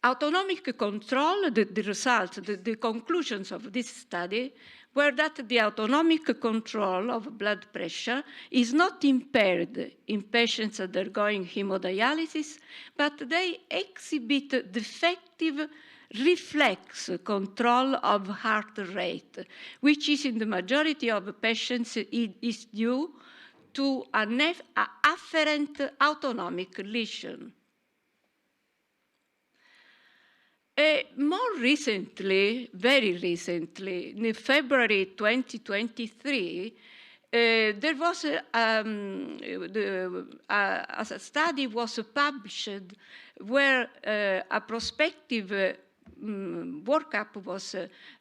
Autonomic control, the results, the conclusions of this study were that the autonomic control of blood pressure is not impaired in patients undergoing hemodialysis, but they exhibit defective reflex control of heart rate, which is in the majority of patients is due to an afferent autonomic lesion. More recently, very recently, in February 2023, there was a study was published where a prospective workup was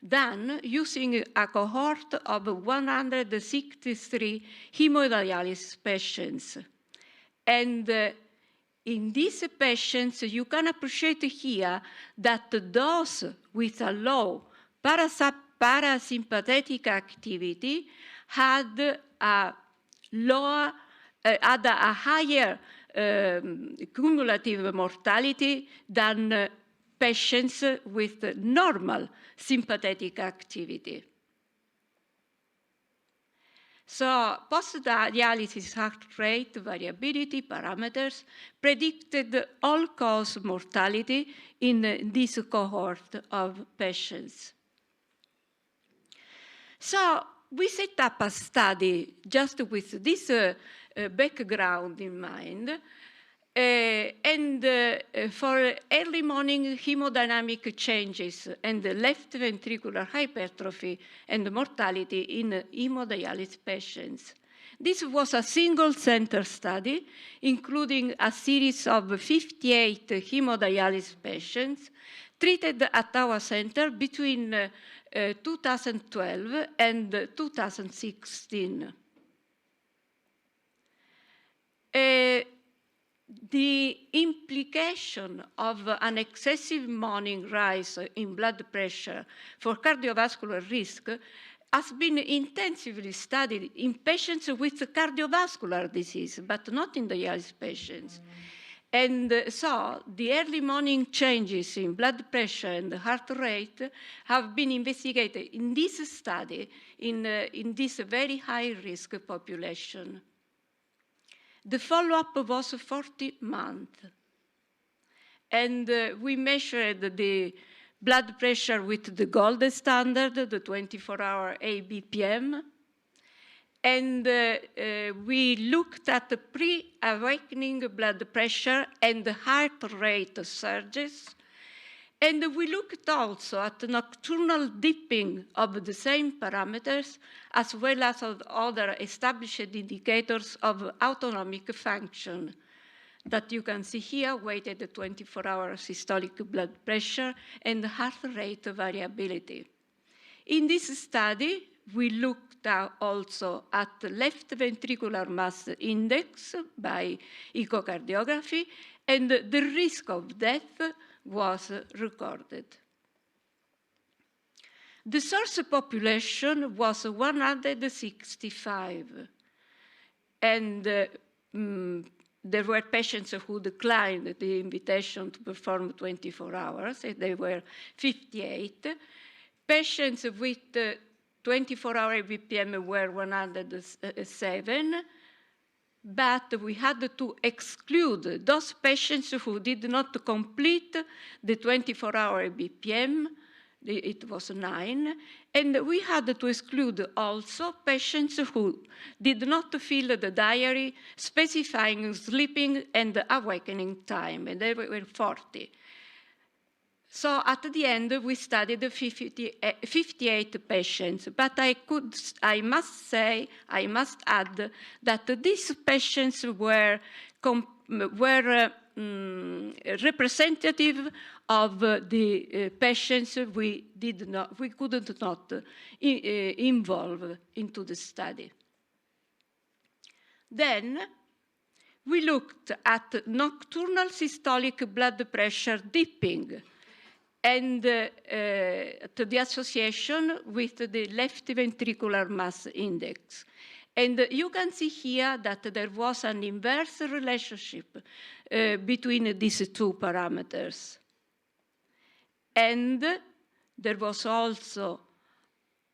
done using a cohort of 163 hemodialysis patients. And in these patients, you can appreciate here that those with a low parasympathetic activity had a higher cumulative mortality than patients with normal sympathetic activity. So post-dialysis heart rate variability parameters predicted all-cause mortality in this cohort of patients. So we set up a study just with this background in mind, and for early morning hemodynamic changes and left ventricular hypertrophy and mortality in hemodialysis patients. This was a single-center study, including a series of 58 hemodialysis patients treated at our center between 2012 and 2016. The implication of an excessive morning rise in blood pressure for cardiovascular risk has been intensively studied in patients with cardiovascular disease, but not in dialysis patients. And so the early morning changes in blood pressure and heart rate have been investigated in this study in this very high-risk population. The follow-up was 40 months. And we measured the blood pressure with the gold standard, the 24-hour ABPM. And we looked at the pre-awakening blood pressure and the heart rate surges. And we looked also at the nocturnal dipping of the same parameters, as well as other established indicators of autonomic function that you can see here, weighted 24-hour systolic blood pressure and heart rate variability. In this study, we looked also at the left ventricular mass index by echocardiography, and the risk of death was recorded. The source population was 165, and there were patients who declined the invitation to perform 24 hours, and they were 58. Patients with 24-hour BPM were 107, but we had to exclude those patients who did not complete the 24-hour BPM. It was 9, and we had to exclude also patients who did not fill the diary specifying sleeping and awakening time, and there were 40. So at the end, we studied 58 patients, but I must add that these patients were representative of the patients we couldn't not involve into the study. Then we looked at nocturnal systolic blood pressure dipping and to the association with the left ventricular mass index. And you can see here that there was an inverse relationship between these two parameters. And there was also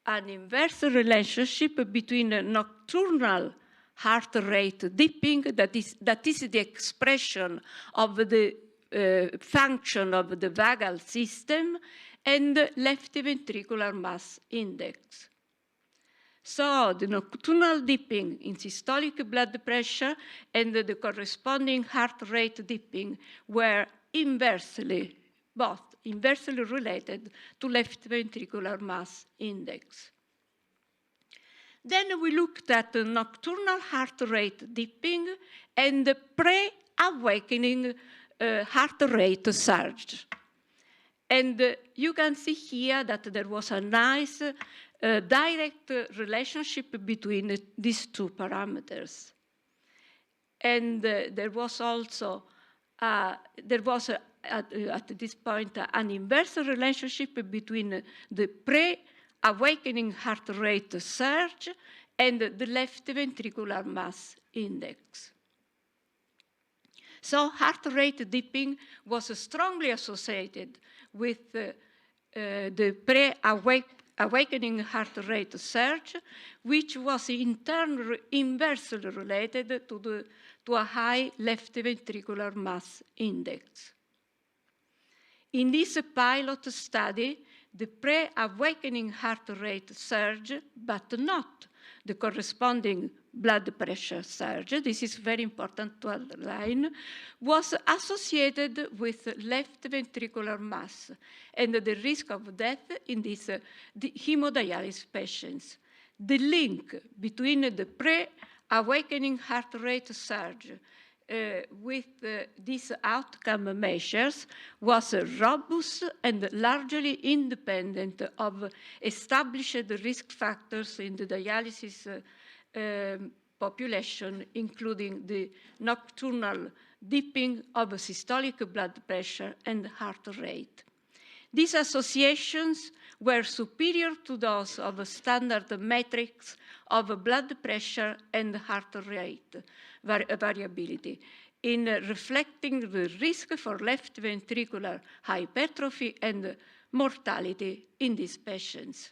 an inverse relationship between nocturnal heart rate dipping, that is the expression of the function of the vagal system, and left ventricular mass index. So the nocturnal dipping in systolic blood pressure and the corresponding heart rate dipping were both inversely related to left ventricular mass index. Then we looked at the nocturnal heart rate dipping and the pre-awakening heart rate surge. And you can see here that there was a nice direct relationship between these two parameters. And there was also, at this point, an inverse relationship between the pre-awakening heart rate surge and the left ventricular mass index. So heart rate dipping was strongly associated with the pre-awakening heart rate surge, which was in turn inversely related to a high left ventricular mass index. In this pilot study, the pre-awakening heart rate surge, but not the corresponding blood pressure surge, this is very important to underline, was associated with left ventricular mass and the risk of death in these hemodialysis patients. The link between the pre-awakening heart rate surge with these outcome measures was robust and largely independent of established risk factors in the dialysis population, including the nocturnal dipping of systolic blood pressure and heart rate. These associations were superior to those of standard metrics of blood pressure and heart rate variability, in reflecting the risk for left ventricular hypertrophy and mortality in these patients.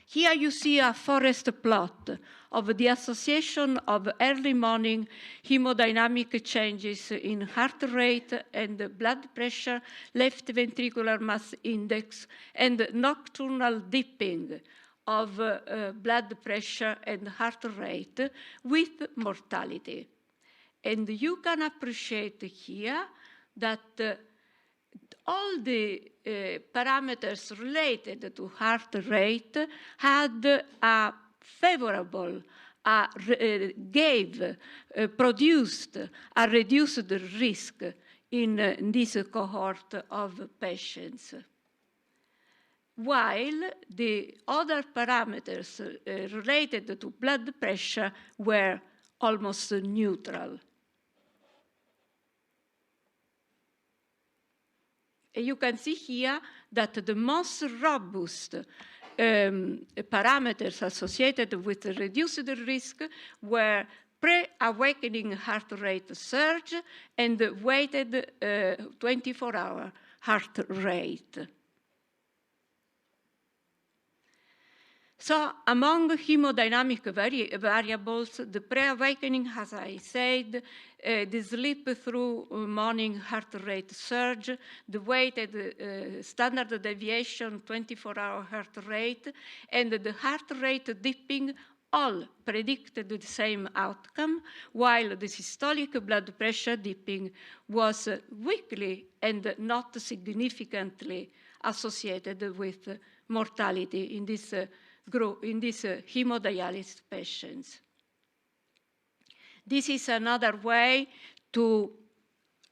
Here you see a forest plot of the association of early morning hemodynamic changes in heart rate and blood pressure, left ventricular mass index, and nocturnal dipping of blood pressure and heart rate with mortality. And you can appreciate here that all the parameters related to heart rate had a favorable, produced a reduced risk in this cohort of patients, while the other parameters related to blood pressure were almost neutral. You can see here that the most robust parameters associated with the reduced risk were pre-awakening heart rate surge and weighted 24-hour heart rate. So among hemodynamic variables, the pre-awakening, as I said, the sleep through morning heart rate surge, the weighted standard deviation 24-hour heart rate, and the heart rate dipping all predicted the same outcome, while the systolic blood pressure dipping was weakly and not significantly associated with mortality in this hemodialysis patients. This is another way to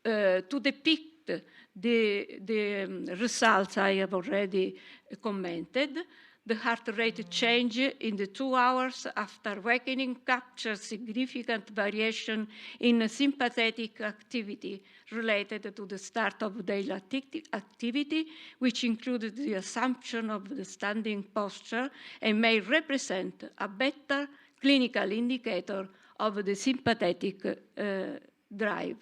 depict the results I have already commented. The heart rate change in the 2 hours after awakening captures significant variation in sympathetic activity related to the start of daily activity, which included the assumption of the standing posture and may represent a better clinical indicator of the sympathetic drive.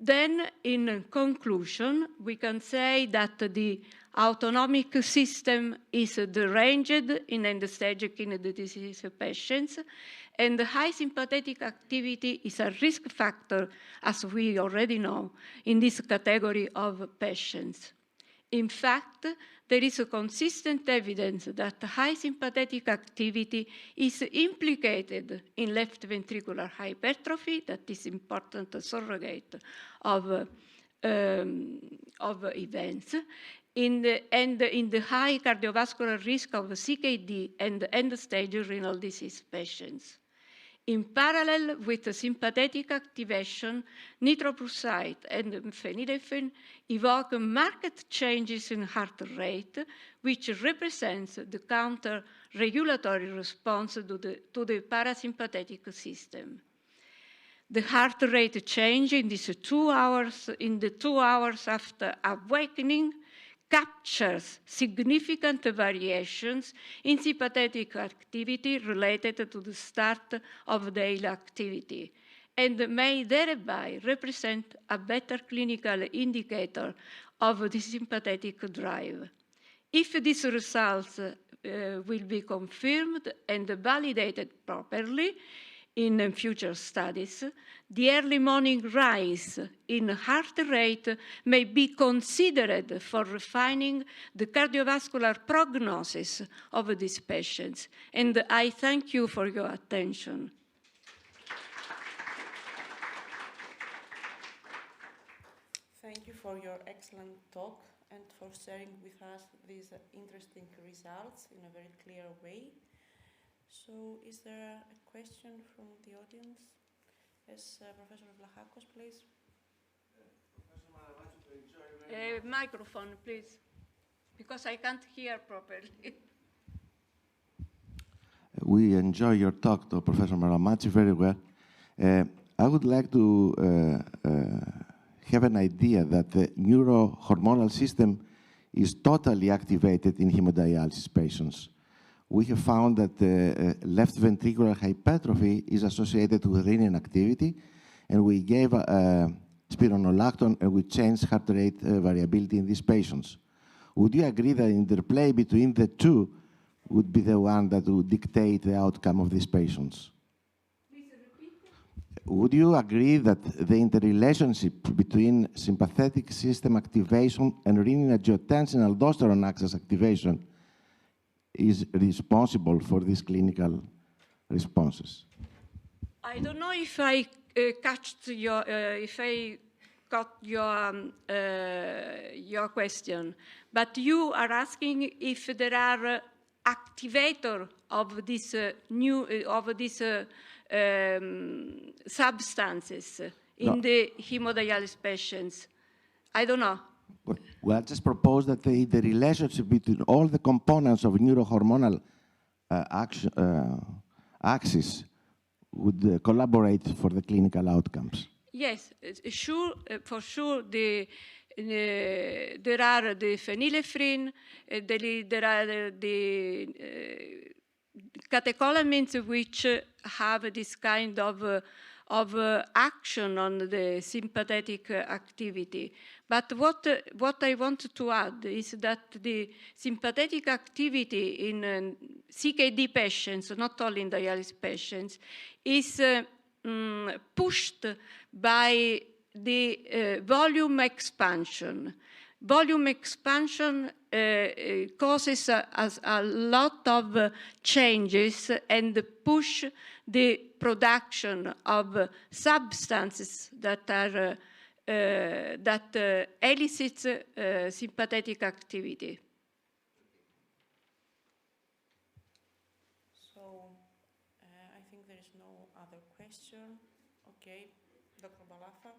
Then, in conclusion, we can say that the autonomic system is deranged in end-stage kidney disease patients, and the high sympathetic activity is a risk factor, as we already know, in this category of patients. In fact, there is a consistent evidence that high sympathetic activity is implicated in left ventricular hypertrophy, that is important surrogate of events, and in the high cardiovascular risk of CKD and end-stage renal disease patients. In parallel with the sympathetic activation, nitroprusside and phenylnephrine evoke marked changes in heart rate, which represents the counter-regulatory response to the parasympathetic system. The heart rate change in the 2 hours after awakening captures significant variations in sympathetic activity related to the start of daily activity, and may thereby represent a better clinical indicator of the sympathetic drive. If these results will be confirmed and validated properly in future studies, the early morning rise in heart rate may be considered for refining the cardiovascular prognosis of these patients. And I thank you for your attention. Thank you for your excellent talk and for sharing with us these interesting results in a very clear way. So So, is there a question from the audience? Yes, Professor Vlachakos, please. Microphone, please, because I can't hear properly. We enjoy your talk, Professor Maramachi, very well. I would like to have an idea that the neurohormonal system is totally activated in hemodialysis patients. We have found that left ventricular hypertrophy is associated with renin activity, and we gave spironolactone and we changed heart rate variability in these patients. Would you agree that interplay between the two would be the one that would dictate the outcome of these patients? Please repeat. Would you agree that the interrelationship between sympathetic system activation and renin-angiotensin-aldosterone axis activation is responsible for these clinical responses? I don't know if I got your question, but you are asking if there are activator of this substances in the hemodialysis patients. I don't know. Well, I just propose that the relationship between all the components of neurohormonal axis would collaborate for the clinical outcomes. Yes, sure, for sure. There are the phenylephrine, there are the catecholamines which have this kind of action on the sympathetic activity. But what I want to add is that the sympathetic activity in CKD patients, not only in dialysis patients, is pushed by the volume expansion. Volume expansion causes a lot of changes and push the production of substances that are that elicits sympathetic activity. So, I think there is no other question. Okay, Dr. Balafa.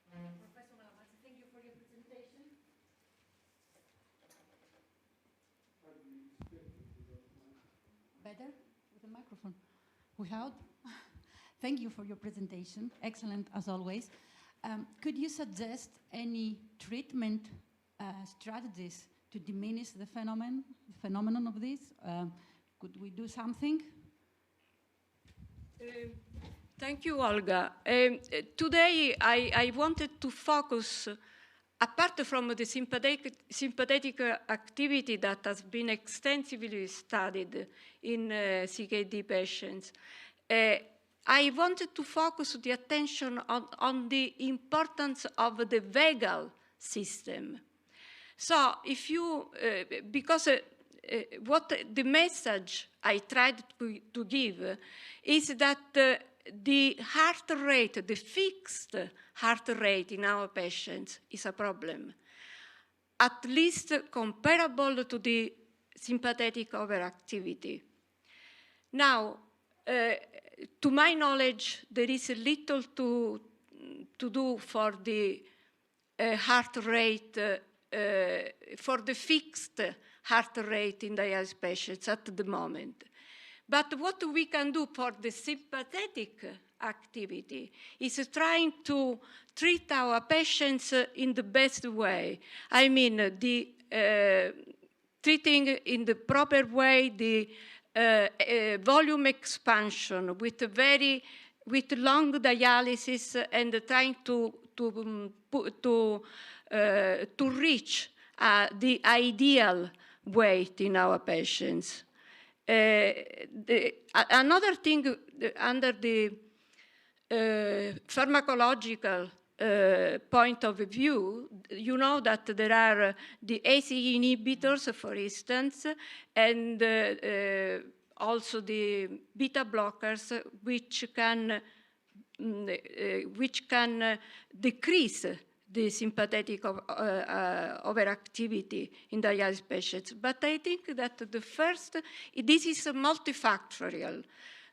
Professor Malamati, thank you for your presentation. Better? With the microphone. Without? Thank you for your presentation. Excellent, as always. Could you suggest any treatment strategies to diminish the phenomenon of this? Could we do something? Thank you, Olga. Today, I wanted to focus, apart from the sympathetic activity that has been extensively studied in CKD patients, I wanted to focus the attention on the importance of the vagal system. So if you, because what the message I tried to give is that the heart rate, the fixed heart rate in our patients is a problem, at least comparable to the sympathetic overactivity. Now, to my knowledge, there is little to do for the heart rate, for the fixed heart rate in dialysis patients at the moment. But what we can do for the sympathetic activity is trying to treat our patients in the best way. I mean, treating in the proper way the volume expansion with long dialysis and trying to reach the ideal weight in our patients. Another thing under the pharmacological point of view, you know that there are the ACE inhibitors, for instance, and also the beta blockers, which can decrease the sympathetic overactivity in dialysis patients. But I think that this is multifactorial.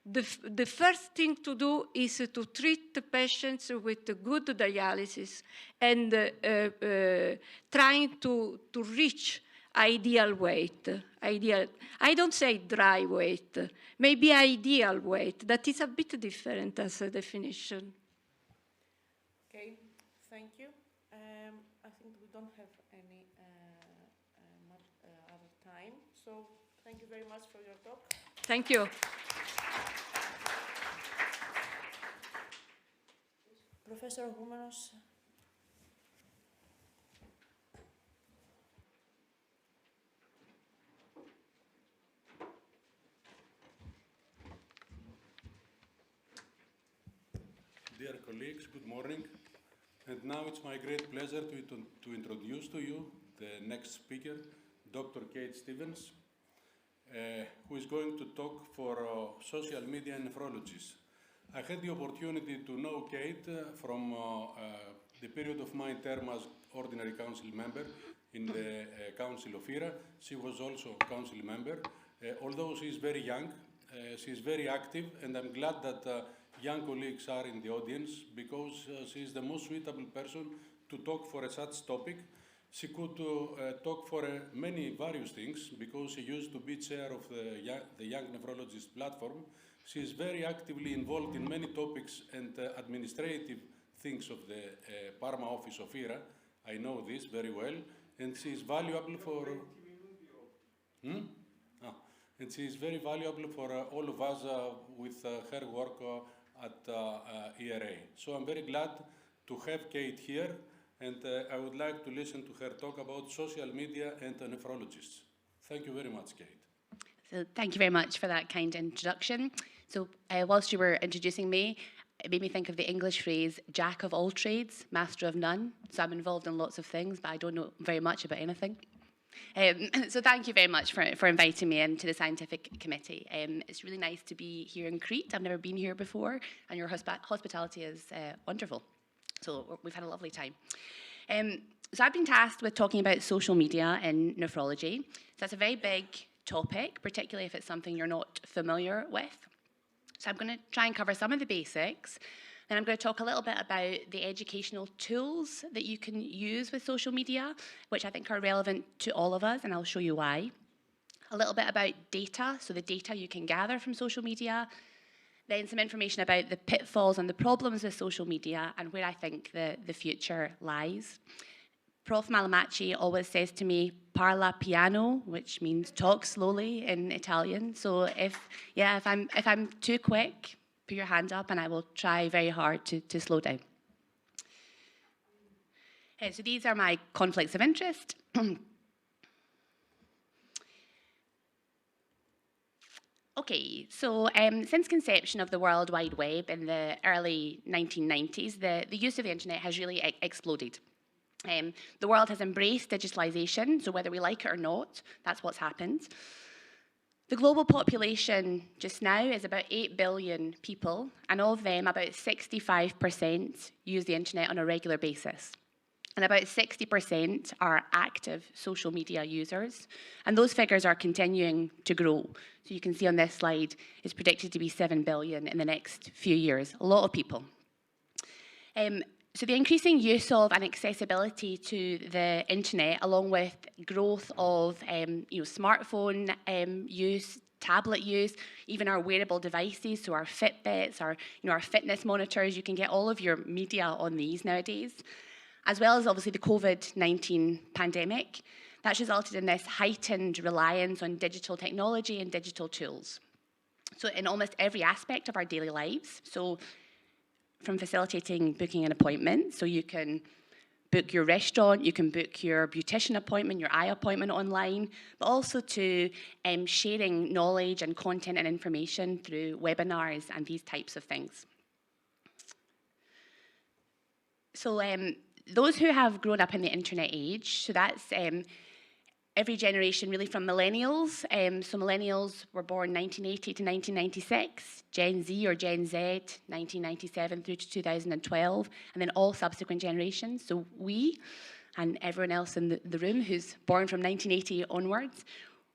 The first thing to do is to treat the patients with good dialysis and trying to reach ideal weight. I don't say dry weight, maybe ideal weight. That is a bit different as a definition. Okay, thank you. I think we don't have any much other time, so thank you very much for your talk. Thank you. Professor Humanos. Dear colleagues, good morning. And now it's my great pleasure to introduce to you the next speaker, Dr. Kate Stevens, who is going to talk for social media nephrologists. I had the opportunity to know Kate from the period of my term as ordinary council member in the Council of ERA. She was also council member. Although she is very young, she is very active, and I'm glad that young colleagues are in the audience because she is the most suitable person to talk for such topic. She could talk for many various things because she used to be chair of the Young Nephrologist platform. She is very actively involved in many topics and administrative things of the Parma office of ERA. I know this very well, and she is valuable for. And she is very valuable for all of us with her work at ERA. So I'm very glad to have Kate here, and I would like to listen to her talk about social media and nephrologists. Thank you very much, Kate. So thank you very much for that kind introduction. So whilst you were introducing me, it made me think of the English phrase, jack of all trades, master of none. So I'm involved in lots of things, but I don't know very much about anything. So thank you very much for inviting me into the scientific committee. It's really nice to be here in Crete. I've never been here before, and your hospitality is wonderful. So we've had a lovely time. So I've been tasked with talking about social media in nephrology. So that's a very big topic, particularly if it's something you're not familiar with. So I'm going to try and cover some of the basics. Then I'm going to talk a little bit about the educational tools that you can use with social media, which I think are relevant to all of us, and I'll show you why. A little bit about data, so the data you can gather from social media. Then some information about the pitfalls and the problems with social media and where I think the future lies. Prof. Malamachi always says to me, parla piano, which means talk slowly in Italian. So if I'm too quick, put your hand up and I will try very hard to slow down. So these are my conflicts of interest. Okay, so since conception of the World Wide Web in the early 1990s, the use of the internet has really exploded. The world has embraced digitalization, so whether we like it or not, that's what's happened. The global population just now is about 8 billion people, and of them, about 65% use the internet on a regular basis. And about 60% are active social media users, and those figures are continuing to grow. So you can see on this slide, it's predicted to be 7 billion in the next few years, a lot of people. So the increasing use of and accessibility to the internet, along with growth of smartphone use, tablet use, even our wearable devices, so our Fitbits, our fitness monitors, you can get all of your media on these nowadays, as well as obviously the COVID-19 pandemic. That's resulted in this heightened reliance on digital technology and digital tools. So in almost every aspect of our daily lives, so from facilitating booking an appointment, so you can book your restaurant, you can book your beautician appointment, your eye appointment online, but also to sharing knowledge and content and information through webinars and these types of things. So those who have grown up in the internet age, so that's every generation really from millennials. So millennials were born 1980 to 1996, Gen Z or Gen Z, 1997 through to 2012, and then all subsequent generations. So we and everyone else in the room who's born from 1980 onwards,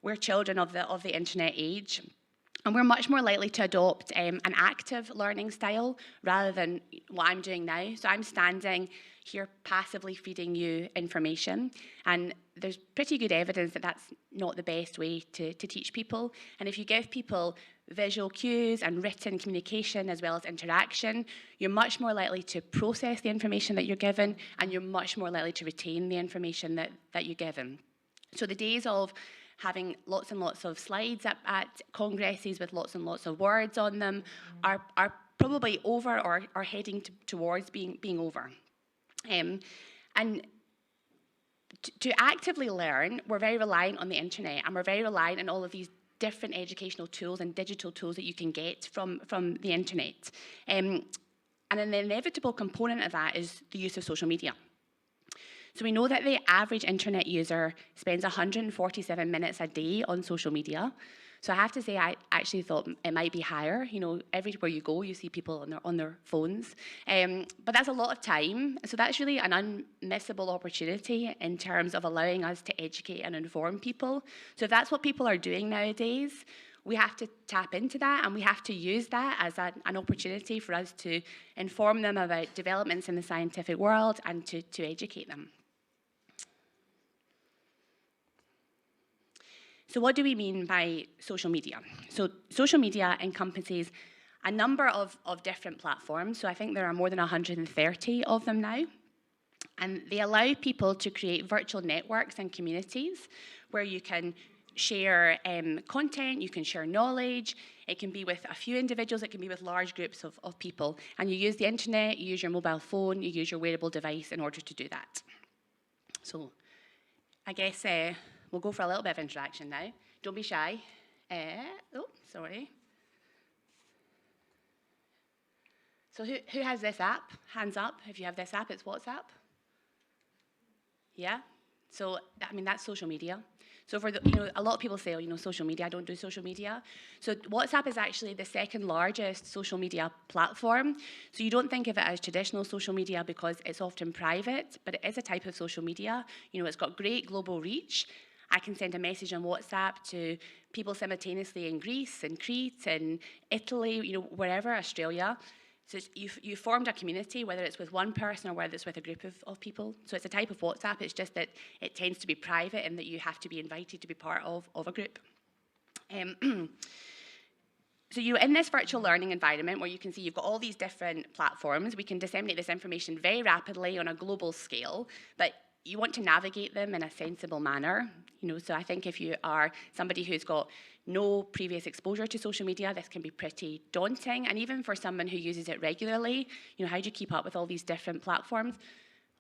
we're children of the internet age. And we're much more likely to adopt an active learning style rather than what I'm doing now. So I'm standing here passively feeding you information. And there's pretty good evidence that that's not the best way to teach people. And if you give people visual cues and written communication as well as interaction, you're much more likely to process the information that you're given, and you're much more likely to retain the information that you're given. So the days of having lots and lots of slides at congresses with lots and lots of words on them are probably over or are heading towards being over. And to actively learn, we're very reliant on the internet, and we're very reliant on all of these different educational tools and digital tools that you can get from the internet. And an inevitable component of that is the use of social media. So we know that the average internet user spends 147 minutes a day on social media. So I have to say, I actually thought it might be higher. You know, everywhere you go, you see people on their phones. But that's a lot of time. So that's really an unmissable opportunity in terms of allowing us to educate and inform people. So if that's what people are doing nowadays, we have to tap into that, and we have to use that as an opportunity for us to inform them about developments in the scientific world and to educate them. So what do we mean by social media? So social media encompasses a number of different platforms. So I think there are more than 130 of them now. And they allow people to create virtual networks and communities where you can share content, you can share knowledge. It can be with a few individuals, it can be with large groups of people. And you use the internet, you use your mobile phone, you use your wearable device in order to do that. So I guess we'll go for a little bit of interaction now. Don't be shy. Oh, sorry. So who has this app? Hands up if you have this app. It's WhatsApp. Yeah? So, I mean, that's social media. So for a lot of people say, oh, social media, I don't do social media. So WhatsApp is actually the second largest social media platform. So you don't think of it as traditional social media because it's often private, but it is a type of social media. It's got great global reach. I can send a message on WhatsApp to people simultaneously in Greece, in Crete, in Italy, wherever, Australia. So you formed a community, whether it's with one person or whether it's with a group of people. So it's a type of WhatsApp, it's just that it tends to be private and that you have to be invited to be part of a group. So you're in this virtual learning environment where you can see you've got all these different platforms. We can disseminate this information very rapidly on a global scale, but you want to navigate them in a sensible manner. So I think if you are somebody who's got no previous exposure to social media, this can be pretty daunting. And even for someone who uses it regularly, how do you keep up with all these different platforms?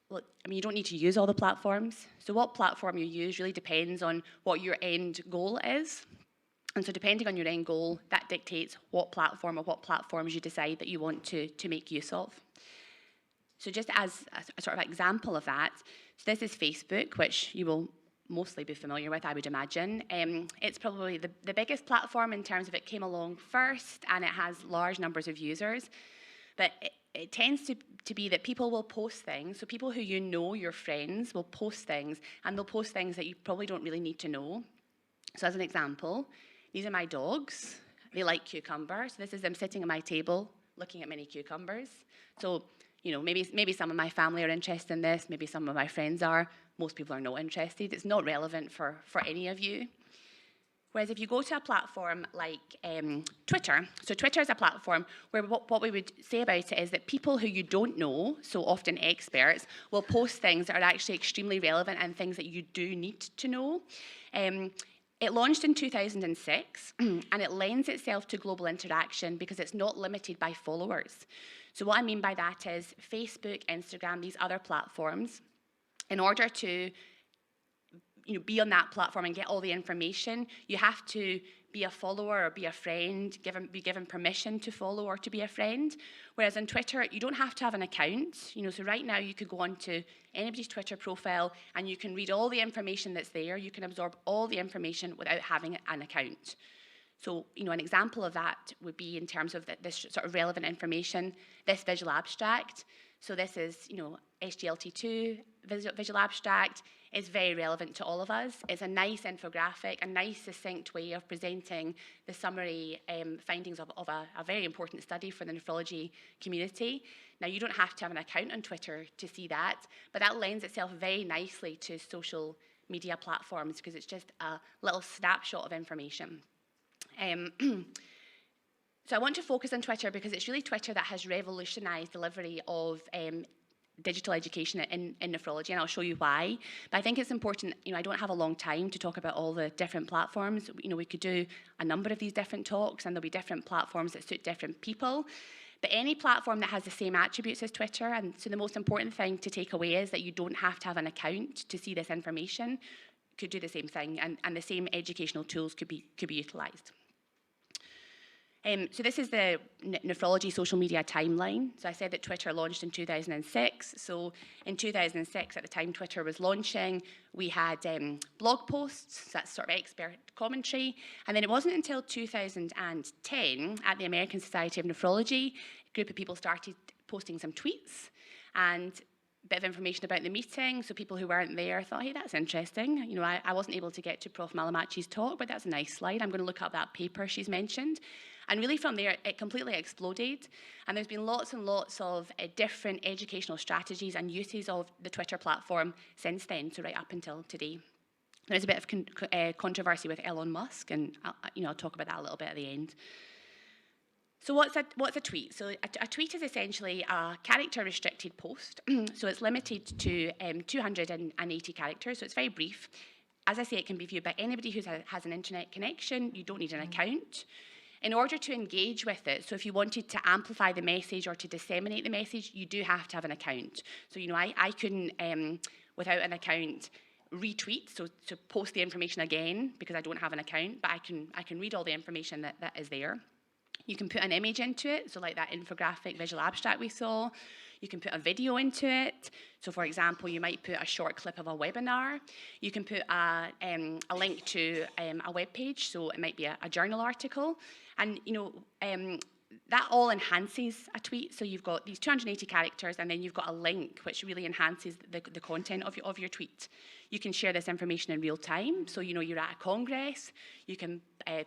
Well, I mean, you don't need to use all the platforms. So what platform you use really depends on what your end goal is. And so depending on your end goal, that dictates what platform or what platforms you decide that you want to make use of. So just as a sort of example of that, so this is Facebook, which you will mostly be familiar with, I would imagine. It's probably the biggest platform in terms of it came along first, and it has large numbers of users. But it tends to be that people will post things. So people who your friends, will post things, and they'll post things that you probably don't really need to know. So as an example, these are my dogs. They like cucumbers. So this is them sitting at my table looking at many cucumbers. So maybe some of my family are interested in this, maybe some of my friends are. Most people are not interested. It's not relevant for any of you. Whereas if you go to a platform like Twitter, so Twitter is a platform where what we would say about it is that people who you don't know, so often experts, will post things that are actually extremely relevant and things that you do need to know. It launched in 2006, and it lends itself to global interaction because it's not limited by followers. So what I mean by that is Facebook, Instagram, these other platforms, in order to be on that platform and get all the information, you have to be a follower or be a friend, be given permission to follow or to be a friend. Whereas on Twitter, you don't have to have an account. You know, so right now you could go onto anybody's Twitter profile and you can read all the information that's there. You can absorb all the information without having an account. So, you know, an example of that would be in terms of this sort of relevant information, this visual abstract. So this is, you know, SGLT2 visual abstract. Is very relevant to all of us. It's a nice infographic, a nice succinct way of presenting the summary findings of a very important study for the nephrology community. Now, you don't have to have an account on Twitter to see that, but that lends itself very nicely to social media platforms because it's just a little snapshot of information. So I want to focus on Twitter because it's really Twitter that has revolutionized delivery of digital education in nephrology, and I'll show you why. But I think it's important, you know, I don't have a long time to talk about all the different platforms. You know, we could do a number of these different talks, and there'll be different platforms that suit different people. But any platform that has the same attributes as Twitter, and so the most important thing to take away is that you don't have to have an account to see this information, could do the same thing, and the same educational tools could be utilised. So this is the nephrology social media timeline. So I said that Twitter launched in 2006. So in 2006, at the time Twitter was launching, we had blog posts, so that's sort of expert commentary. And then it wasn't until 2010, at the American Society of Nephrology, a group of people started posting some tweets and a bit of information about the meeting. So people who weren't there thought, hey, that's interesting. You know, I wasn't able to get to Prof. Malamachi's talk, but that's a nice slide. I'm going to look up that paper she's mentioned. And really from there, it completely exploded. And there's been lots and lots of different educational strategies and uses of the Twitter platform since then, so right up until today. There's a bit of controversy with Elon Musk, and I'll talk about that a little bit at the end. So what's a tweet? So a tweet is essentially a character-restricted post. So it's limited to 280 characters, so it's very brief. As I say, it can be viewed by anybody who has an internet connection. You don't need an account. In order to engage with it, so if you wanted to amplify the message or to disseminate the message, you do have to have an account. So, you know, I couldn't, without an account, retweet, so to post the information again, because I don't have an account, but I can read all the information that is there. You can put an image into it, so like that infographic visual abstract we saw. You can put a video into it. So for example, you might put a short clip of a webinar. You can put a link to a web page, so it might be a journal article. And you know, that all enhances a tweet. So you've got these 280 characters, and then you've got a link which really enhances the content of your tweet. You can share this information in real time. So, you know, you're at a congress, you can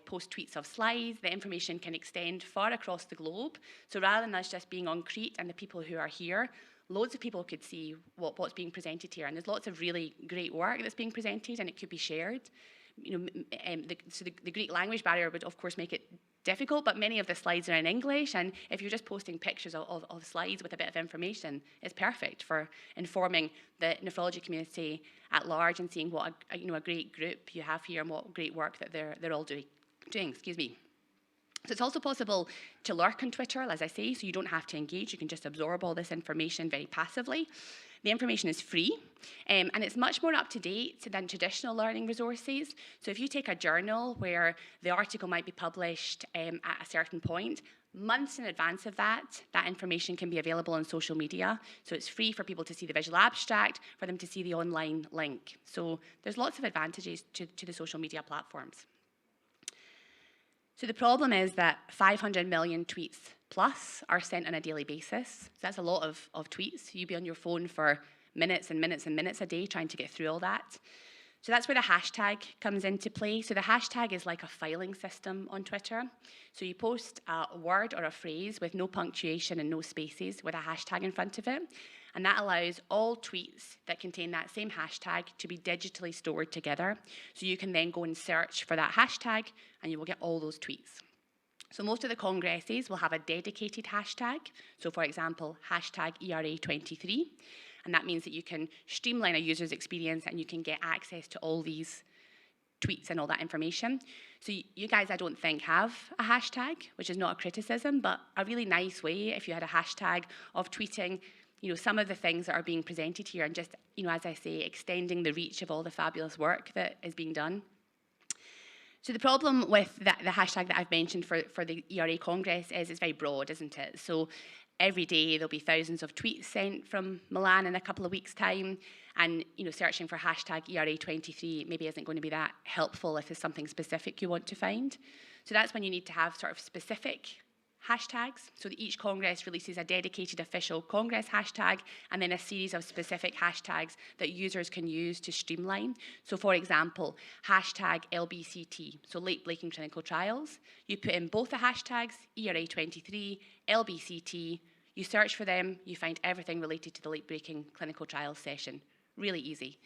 post tweets of slides. The information can extend far across the globe. So rather than us just being on Crete and the people who are here, loads of people could see what's being presented here. And there's lots of really great work that's being presented, and it could be shared. You know, so the Greek language barrier would, of course, make it difficult, but many of the slides are in English, and if you're just posting pictures of slides with a bit of information, it's perfect for informing the nephrology community at large and seeing what a great group you have here and what great work that they're all doing. Excuse me. So it's also possible to lurk on Twitter, as I say, so you don't have to engage. You can just absorb all this information very passively. The information is free, and it's much more up-to-date than traditional learning resources. So if you take a journal where the article might be published at a certain point, months in advance of that information can be available on social media. So it's free for people to see the visual abstract, for them to see the online link. So there's lots of advantages to the social media platforms. So the problem is that 500 million tweets plus are sent on a daily basis. So that's a lot of tweets. You'd be on your phone for minutes and minutes and minutes a day trying to get through all that. So that's where the hashtag comes into play. So the hashtag is like a filing system on Twitter. So you post a word or a phrase with no punctuation and no spaces with a hashtag in front of it. And that allows all tweets that contain that same hashtag to be digitally stored together. So you can then go and search for that hashtag and you will get all those tweets. So most of the congresses will have a dedicated hashtag. So for example, hashtag ERA23. And that means that you can streamline a user's experience and you can get access to all these tweets and all that information. So you guys, I don't think, have a hashtag, which is not a criticism, but a really nice way if you had a hashtag of tweeting, you know, some of the things that are being presented here and just, you know, as I say, extending the reach of all the fabulous work that is being done. So the problem with the hashtag that I've mentioned for the ERA Congress is it's very broad, isn't it? So every day there'll be thousands of tweets sent from Milan in a couple of weeks' time, and searching for hashtag ERA23 maybe isn't going to be that helpful if there's something specific you want to find. So that's when you need to have sort of specific hashtags, so that each Congress releases a dedicated official Congress hashtag and then a series of specific hashtags that users can use to streamline. So for example, hashtag LBCT, so late breaking clinical trials. You put in both the hashtags, ERA23, LBCT, you search for them, you find everything related to the late breaking clinical trials session. Really easy.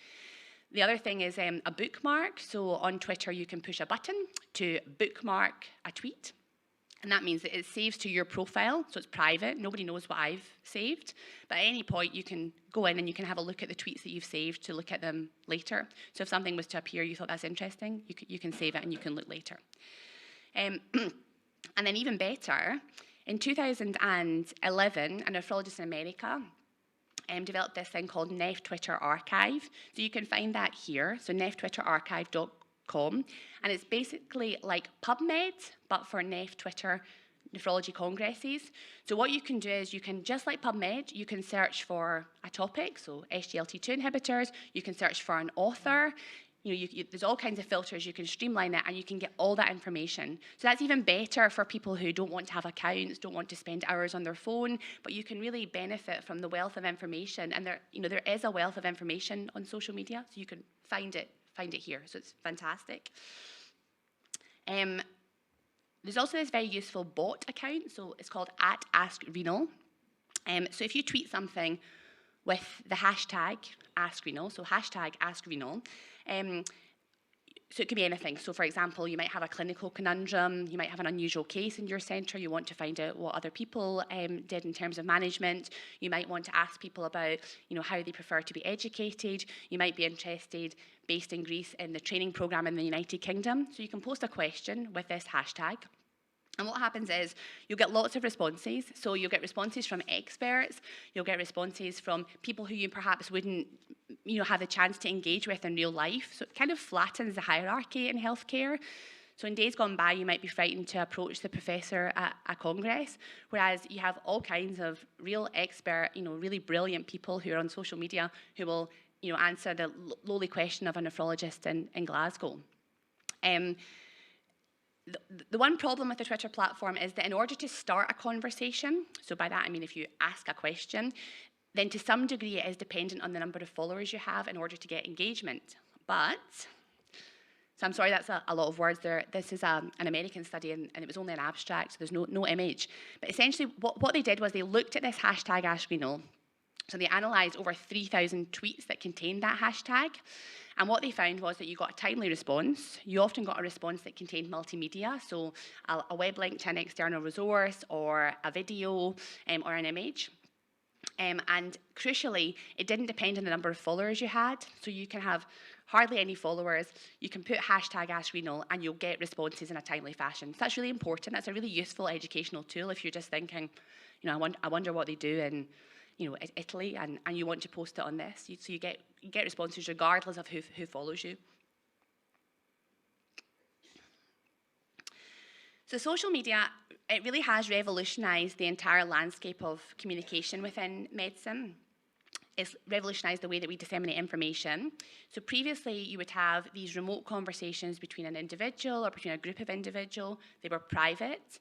The other thing is a bookmark. So on Twitter, you can push a button to bookmark a tweet. And that means that it saves to your profile, so it's private. Nobody knows what I've saved. But at any point, you can go in and you can have a look at the tweets that you've saved to look at them later. So if something was to appear, you thought that's interesting, you can save it and you can look later. And then even better, in 2011, a nephrologist in America developed this thing called Neph Twitter Archive. So you can find that here, so nephtwitterarchive.com. And it's basically like PubMed, but for Neph Twitter nephrology congresses. So what you can do is you can, just like PubMed, you can search for a topic, so SGLT2 inhibitors, you can search for an author, there's all kinds of filters, you can streamline that and you can get all that information. So that's even better for people who don't want to have accounts, don't want to spend hours on their phone, but you can really benefit from the wealth of information. And there is a wealth of information on social media, so you can find it here, so it's fantastic. There's also this very useful bot account, so it's called @AskRenal. So if you tweet something with the hashtag AskRenal, so hashtag AskRenal, so it could be anything. So for example, you might have a clinical conundrum, you might have an unusual case in your centre, you want to find out what other people did in terms of management, you might want to ask people about how they prefer to be educated, you might be interested, based in Greece, in the training programme in the United Kingdom. So you can post a question with this hashtag. And what happens is you'll get lots of responses. So you'll get responses from experts, you'll get responses from people who you perhaps wouldn't have the chance to engage with in real life. So it kind of flattens the hierarchy in healthcare. So in days gone by, you might be frightened to approach the professor at a congress, whereas you have all kinds of real expert, really brilliant people who are on social media who will answer the lowly question of a nephrologist in Glasgow. The one problem with the Twitter platform is that in order to start a conversation, so by that I mean if you ask a question, then to some degree it is dependent on the number of followers you have in order to get engagement. But, so I'm sorry that's a lot of words there, this is an American study and it was only an abstract, so there's no image. But essentially what they did was they looked at this hashtag AskRenal. So they analysed over 3,000 tweets that contained that hashtag. And what they found was that you got a timely response. You often got a response that contained multimedia, so a web link to an external resource or a video or an image. And crucially, it didn't depend on the number of followers you had. So you can have hardly any followers, you can put hashtag AskRenal and you'll get responses in a timely fashion. So that's really important. That's a really useful educational tool if you're just thinking, I wonder what they do in Italy, and you want to post it on this. So you get responses regardless of who follows you. So social media, it really has revolutionised the entire landscape of communication within medicine. It's revolutionised the way that we disseminate information. So previously, you would have these remote conversations between an individual or between a group of individuals. They were private.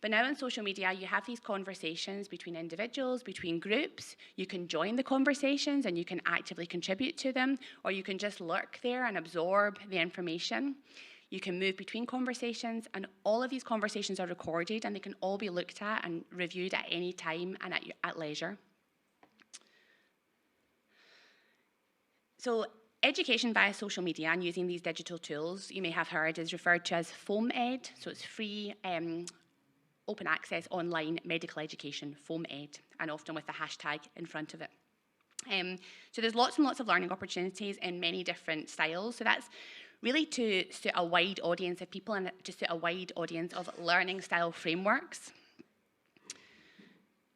But now on social media, you have these conversations between individuals, between groups. You can join the conversations and you can actively contribute to them, or you can just lurk there and absorb the information. You can move between conversations, and all of these conversations are recorded and they can all be looked at and reviewed at any time and at leisure. So education via social media and using these digital tools, you may have heard, is referred to as FOAM-Ed. So it's free, open access online medical education, FOAM-Ed, and often with the hashtag in front of it. So there's lots and lots of learning opportunities in many different styles. So that's really to suit a wide audience of people and to suit a wide audience of learning style frameworks.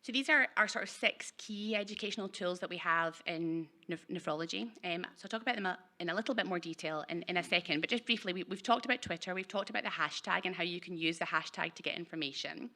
So these are our sort of 6 key educational tools that we have in nephrology. So I'll talk about them in a little bit more detail in a second, but just briefly, we've talked about Twitter, we've talked about the hashtag and how you can use the hashtag to get information.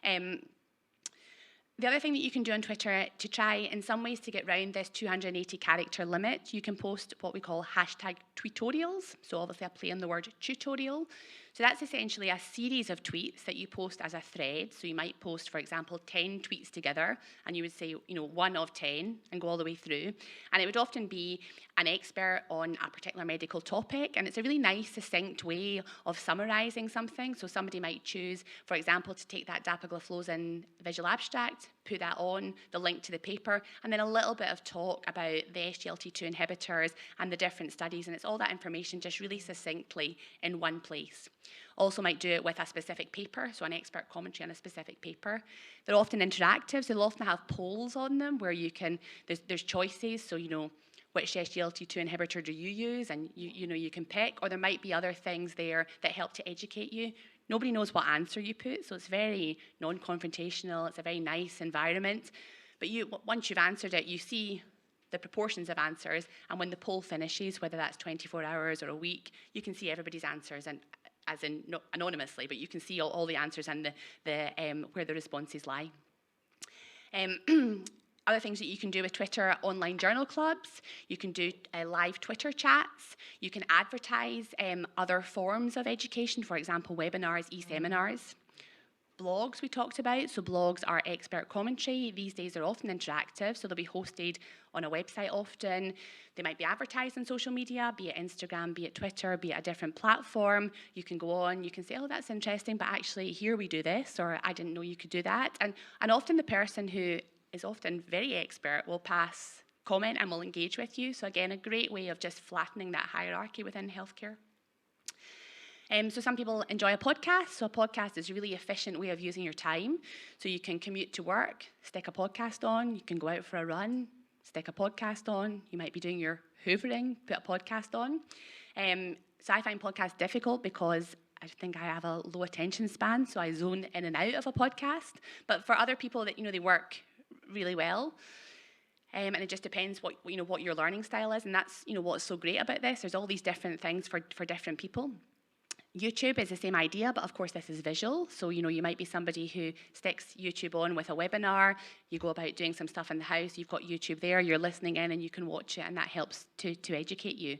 The other thing that you can do on Twitter to try, in some ways, to get around this 280 character limit, you can post what we call hashtag tweetorials. So obviously I play on the word tutorial. So that's essentially a series of tweets that you post as a thread. So you might post, for example, 10 tweets together, and you would say, 1 of 10 and go all the way through. And it would often be an expert on a particular medical topic. And it's a really nice, succinct way of summarizing something. So somebody might choose, for example, to take that dapagliflozin visual abstract, put that on, the link to the paper, and then a little bit of talk about the SGLT2 inhibitors and the different studies. And it's all that information just really succinctly in one place. Also might do it with a specific paper, so an expert commentary on a specific paper. They're often interactive, so they'll often have polls on them where you can, there's choices, so which SGLT2 inhibitor do you use, and you can pick, or there might be other things there that help to educate you. Nobody knows what answer you put, so it's very non-confrontational, it's a very nice environment. But once you've answered it, you see the proportions of answers, and when the poll finishes, whether that's 24 hours or a week, you can see everybody's answers, and as in not anonymously, but you can see all the answers and where the responses lie. Other things that you can do with Twitter, online journal clubs, you can do live Twitter chats, you can advertise other forms of education, for example, webinars, e-seminars. Blogs we talked about, so blogs are expert commentary. These days they're often interactive, so they'll be hosted on a website often. They might be advertised on social media, be it Instagram, be it Twitter, be it a different platform. You can go on, you can say, oh, that's interesting, but actually here we do this, or I didn't know you could do that. And often the person who is often very expert will pass comment and will engage with you. So again, a great way of just flattening that hierarchy within healthcare. So some people enjoy a podcast. So a podcast is a really efficient way of using your time. So you can commute to work, stick a podcast on. You can go out for a run, stick a podcast on. You might be doing your hoovering, put a podcast on. So I find podcasts difficult because I think I have a low attention span, so I zone in and out of a podcast. But for other people that they work really well. And it just depends what your learning style is, and that's what's so great about this. There's all these different things for different people. YouTube is the same idea, but of course this is visual. So, you might be somebody who sticks YouTube on with a webinar, you go about doing some stuff in the house, you've got YouTube there, you're listening in and you can watch it, and that helps to educate you.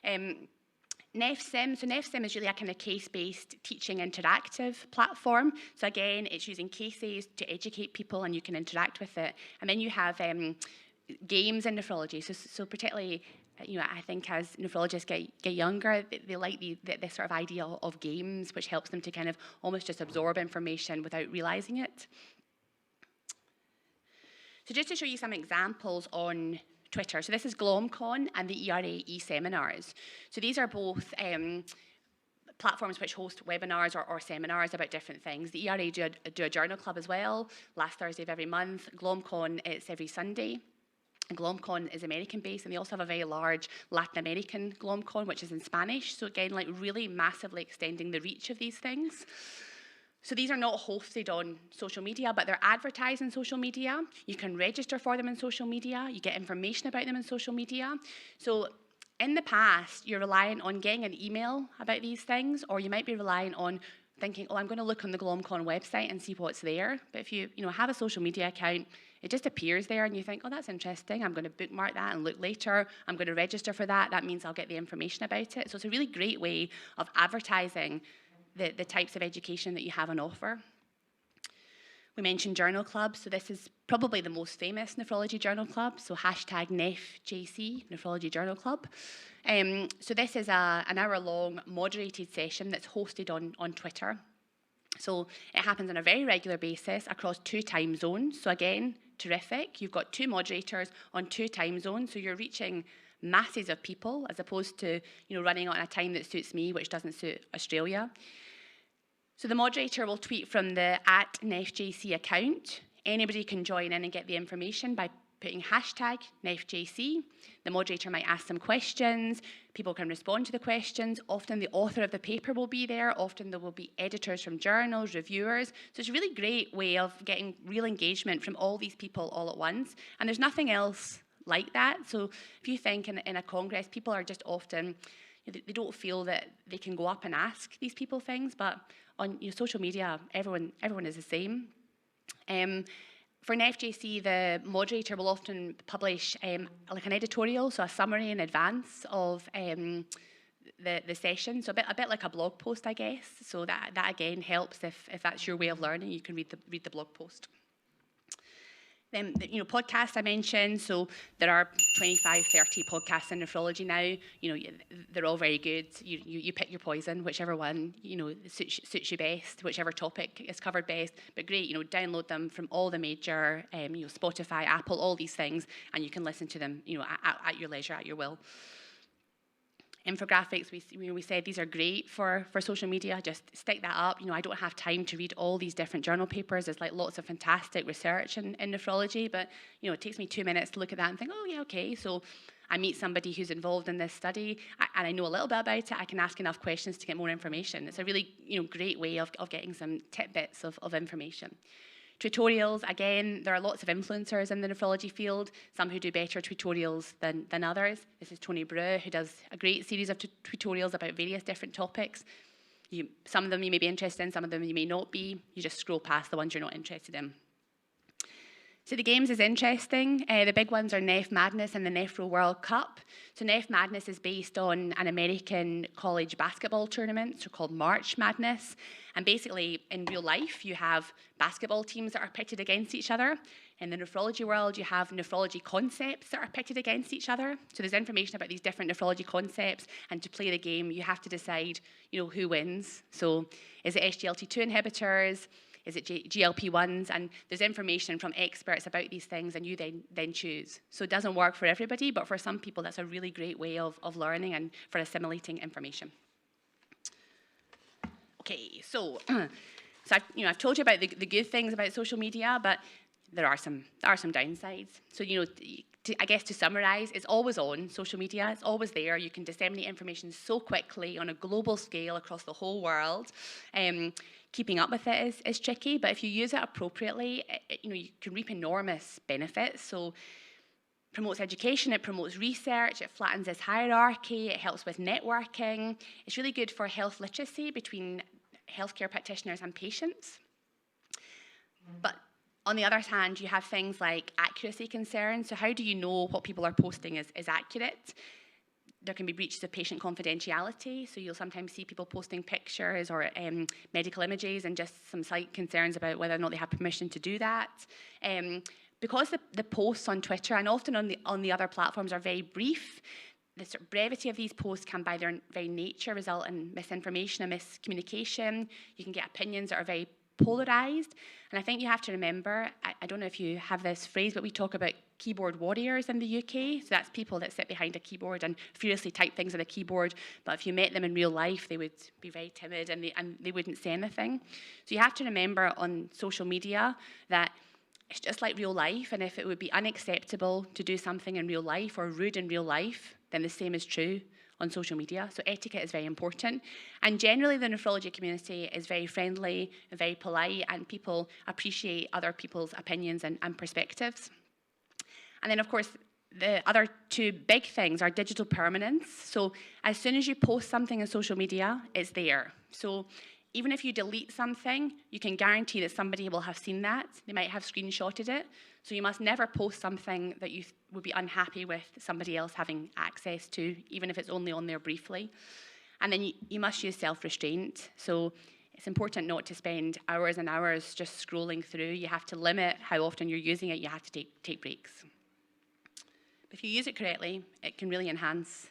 NEFSIM, so NEFSIM is really a kind of case-based teaching interactive platform. So again, it's using cases to educate people and you can interact with it. And then you have games in nephrology. So particularly, I think as nephrologists get younger, they like this sort of idea of games, which helps them to kind of almost just absorb information without realizing it. So just to show you some examples on Twitter. So this is GlomCon and the ERA e-seminars. So these are both platforms which host webinars or seminars about different things. The ERA do a journal club as well, last Thursday of every month. GlomCon, it's every Sunday. And GlomCon is American-based, and they also have a very large Latin American GlomCon, which is in Spanish. So again, like really massively extending the reach of these things. So these are not hosted on social media, but they're advertised in social media. You can register for them in social media. You get information about them in social media. So in the past, you're relying on getting an email about these things, or you might be relying on thinking, oh, I'm going to look on the GlomCon website and see what's there. But if you have a social media account, it just appears there and you think, oh, that's interesting. I'm going to bookmark that and look later. I'm going to register for that. That means I'll get the information about it. So it's a really great way of advertising the types of education that you have on offer. We mentioned journal clubs, so this is probably the most famous nephrology journal club, so hashtag NEFJC, Nephrology Journal Club. So this is an hour-long moderated session that's hosted on Twitter. So it happens on a very regular basis across 2 time zones. So again, terrific. You've got 2 moderators on 2 time zones, so you're reaching masses of people as opposed to running on a time that suits me, which doesn't suit Australia. So the moderator will tweet from the @NEFJC account. Anybody can join in and get the information by putting hashtag NEFJC. The moderator might ask some questions. People can respond to the questions. Often the author of the paper will be there. Often there will be editors from journals, reviewers. So it's a really great way of getting real engagement from all these people all at once. And there's nothing else like that. So if you think in a congress, people are just often, they don't feel that they can go up and ask these people things. But on social media, everyone is the same. For an FJC, the moderator will often publish like an editorial, so a summary in advance of the session. So a bit like a blog post, I guess. So that again helps if that's your way of learning. You can read the blog post. Then, podcasts I mentioned, so there are 25, 30 podcasts in nephrology now. They're all very good. You pick your poison, whichever one, suits you best, whichever topic is covered best. But great, download them from all the major, Spotify, Apple, all these things, and you can listen to them, at your leisure, at your will. Infographics, we said these are great for social media. Just stick that up. I don't have time to read all these different journal papers. There's like lots of fantastic research in nephrology, but it takes me 2 minutes to look at that and think, oh yeah, okay. So I meet somebody who's involved in this study, and I know a little bit about it. I can ask enough questions to get more information. It's a really great way of getting some tidbits of information. Tutorials, again, there are lots of influencers in the nephrology field, some who do better tutorials than others. This is Tony Brew, who does a great series of tutorials about various different topics. Some of them you may be interested in, some of them you may not be. You just scroll past the ones you're not interested in. So the games is interesting. The big ones are Neph Madness and the Nephro World Cup. So Neph Madness is based on an American college basketball tournament, so called March Madness. And basically, in real life, you have basketball teams that are pitted against each other. In the nephrology world, you have nephrology concepts that are pitted against each other. So there's information about these different nephrology concepts, and to play the game, you have to decide, who wins. So is it SGLT2 inhibitors? Is it GLP-1s? And there's information from experts about these things, and you then choose. So it doesn't work for everybody, but for some people, that's a really great way of learning and for assimilating information. Okay, so I've told you about the good things about social media, but there are some downsides. So I guess to summarize, it's always on social media. It's always there. You can disseminate information so quickly on a global scale across the whole world. Keeping up with it is tricky, but if you use it appropriately, you can reap enormous benefits. So it promotes education, it promotes research, it flattens this hierarchy, it helps with networking. It's really good for health literacy between healthcare practitioners and patients. But on the other hand, you have things like accuracy concerns. So how do you know what people are posting is accurate? There can be breaches of patient confidentiality, so you'll sometimes see people posting pictures or medical images and just some slight concerns about whether or not they have permission to do that. Because the posts on Twitter and often on the other platforms are very brief, the sort of brevity of these posts can by their very nature result in misinformation and miscommunication. You can get opinions that are very polarised. And I think you have to remember, I don't know if you have this phrase, but we talk about keyboard warriors in the UK. So that's people that sit behind a keyboard and furiously type things on a keyboard. But if you met them in real life, they would be very timid and they wouldn't say anything. So you have to remember on social media that it's just like real life. And if it would be unacceptable to do something in real life or rude in real life, then the same is true on social media. So etiquette is very important. And generally the nephrology community is very friendly and very polite, and people appreciate other people's opinions and perspectives. And then of course, the other two big things are digital permanence. So as soon as you post something on social media, it's there. So even if you delete something, you can guarantee that somebody will have seen that. They might have screenshotted it. So you must never post something that you would be unhappy with somebody else having access to, even if it's only on there briefly. And then you must use self-restraint. So it's important not to spend hours and hours just scrolling through. You have to limit how often you're using it. You have to take breaks. But if you use it correctly, it can really enhance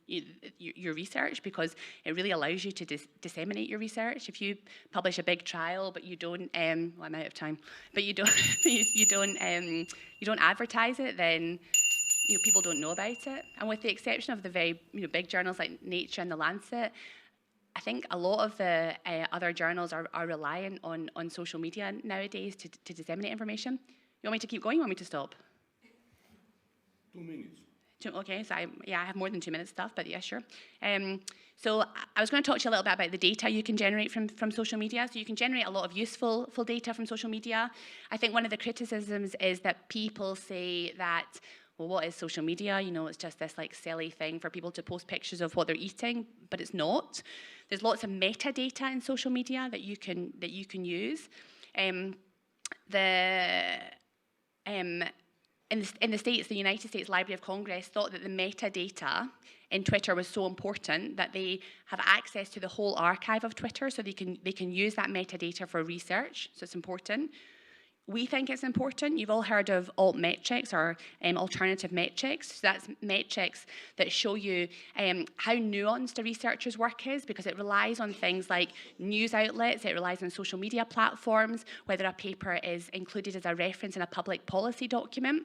your research, because it really allows you to disseminate your research. If you publish a big trial, but you don't, well, I'm out of time, but you don't advertise it, then people don't know about it. And with the exception of the very big journals like Nature and The Lancet, I think a lot of the other journals are reliant on social media nowadays to disseminate information. You want me to keep going? You want me to stop? 2 minutes. Okay, so I have more than 2 minutes stuff, but yeah, sure. So I was going to talk to you a little bit about the data you can generate from social media. So you can generate a lot of useful data from social media. I think one of the criticisms is that people say that, well, what is social media? You know, it's just this like silly thing for people to post pictures of what they're eating, but it's not. There's lots of metadata in social media that you can use. In the States, the United States Library of Congress thought that the metadata in Twitter was so important that they have access to the whole archive of Twitter, so they can use that metadata for research. So it's important. We think it's important. You've all heard of alt metrics or alternative metrics. So that's metrics that show you how nuanced a researcher's work is, because it relies on things like news outlets, it relies on social media platforms, whether a paper is included as a reference in a public policy document.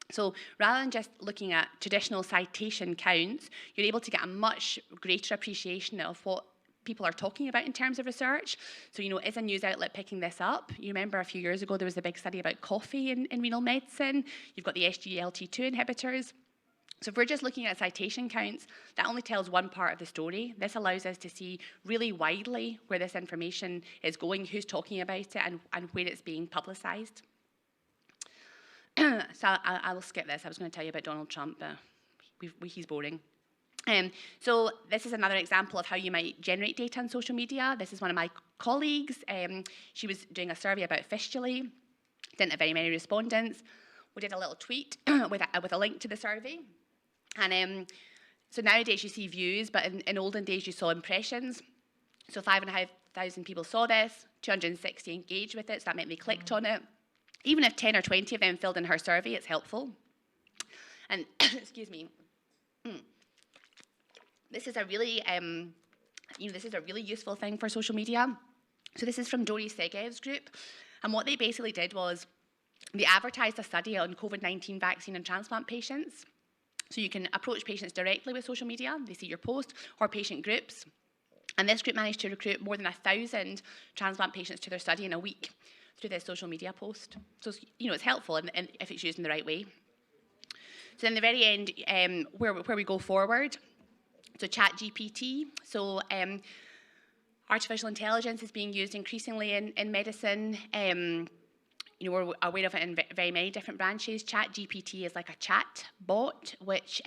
So rather than just looking at traditional citation counts, you're able to get a much greater appreciation of what people are talking about in terms of research. So, you know, is a news outlet picking this up? You remember a few years ago there was a big study about coffee in renal medicine. You've got the SGLT2 inhibitors. So if we're just looking at citation counts, that only tells one part of the story. This allows us to see really widely where this information is going, who's talking about it, and where it's being publicised. So I will skip this. I was going to tell you about Donald Trump, but he's boring. So this is another example of how you might generate data on social media. This is one of my colleagues. She was doing a survey about fistulae. Didn't have very many respondents. We did a little tweet with a link to the survey. And so nowadays you see views, but in olden days you saw impressions. So 5,500 people saw this, 260 engaged with it, so that meant they clicked on it. Even if 10 or 20 of them filled in her survey, it's helpful. And, excuse me, this is a really, this is a really useful thing for social media. So this is from Dori Segev's group. And what they basically did was they advertised a study on COVID-19 vaccine and transplant patients. So you can approach patients directly with social media. They see your post, or patient groups. And this group managed to recruit more than 1,000 transplant patients to their study in a week through this social media post. So, you know, it's helpful and if it's used in the right way. So in the very end, where we go forward, so ChatGPT. So artificial intelligence is being used increasingly in medicine. You know, we're aware of it in very many different branches. ChatGPT is like a chat bot, which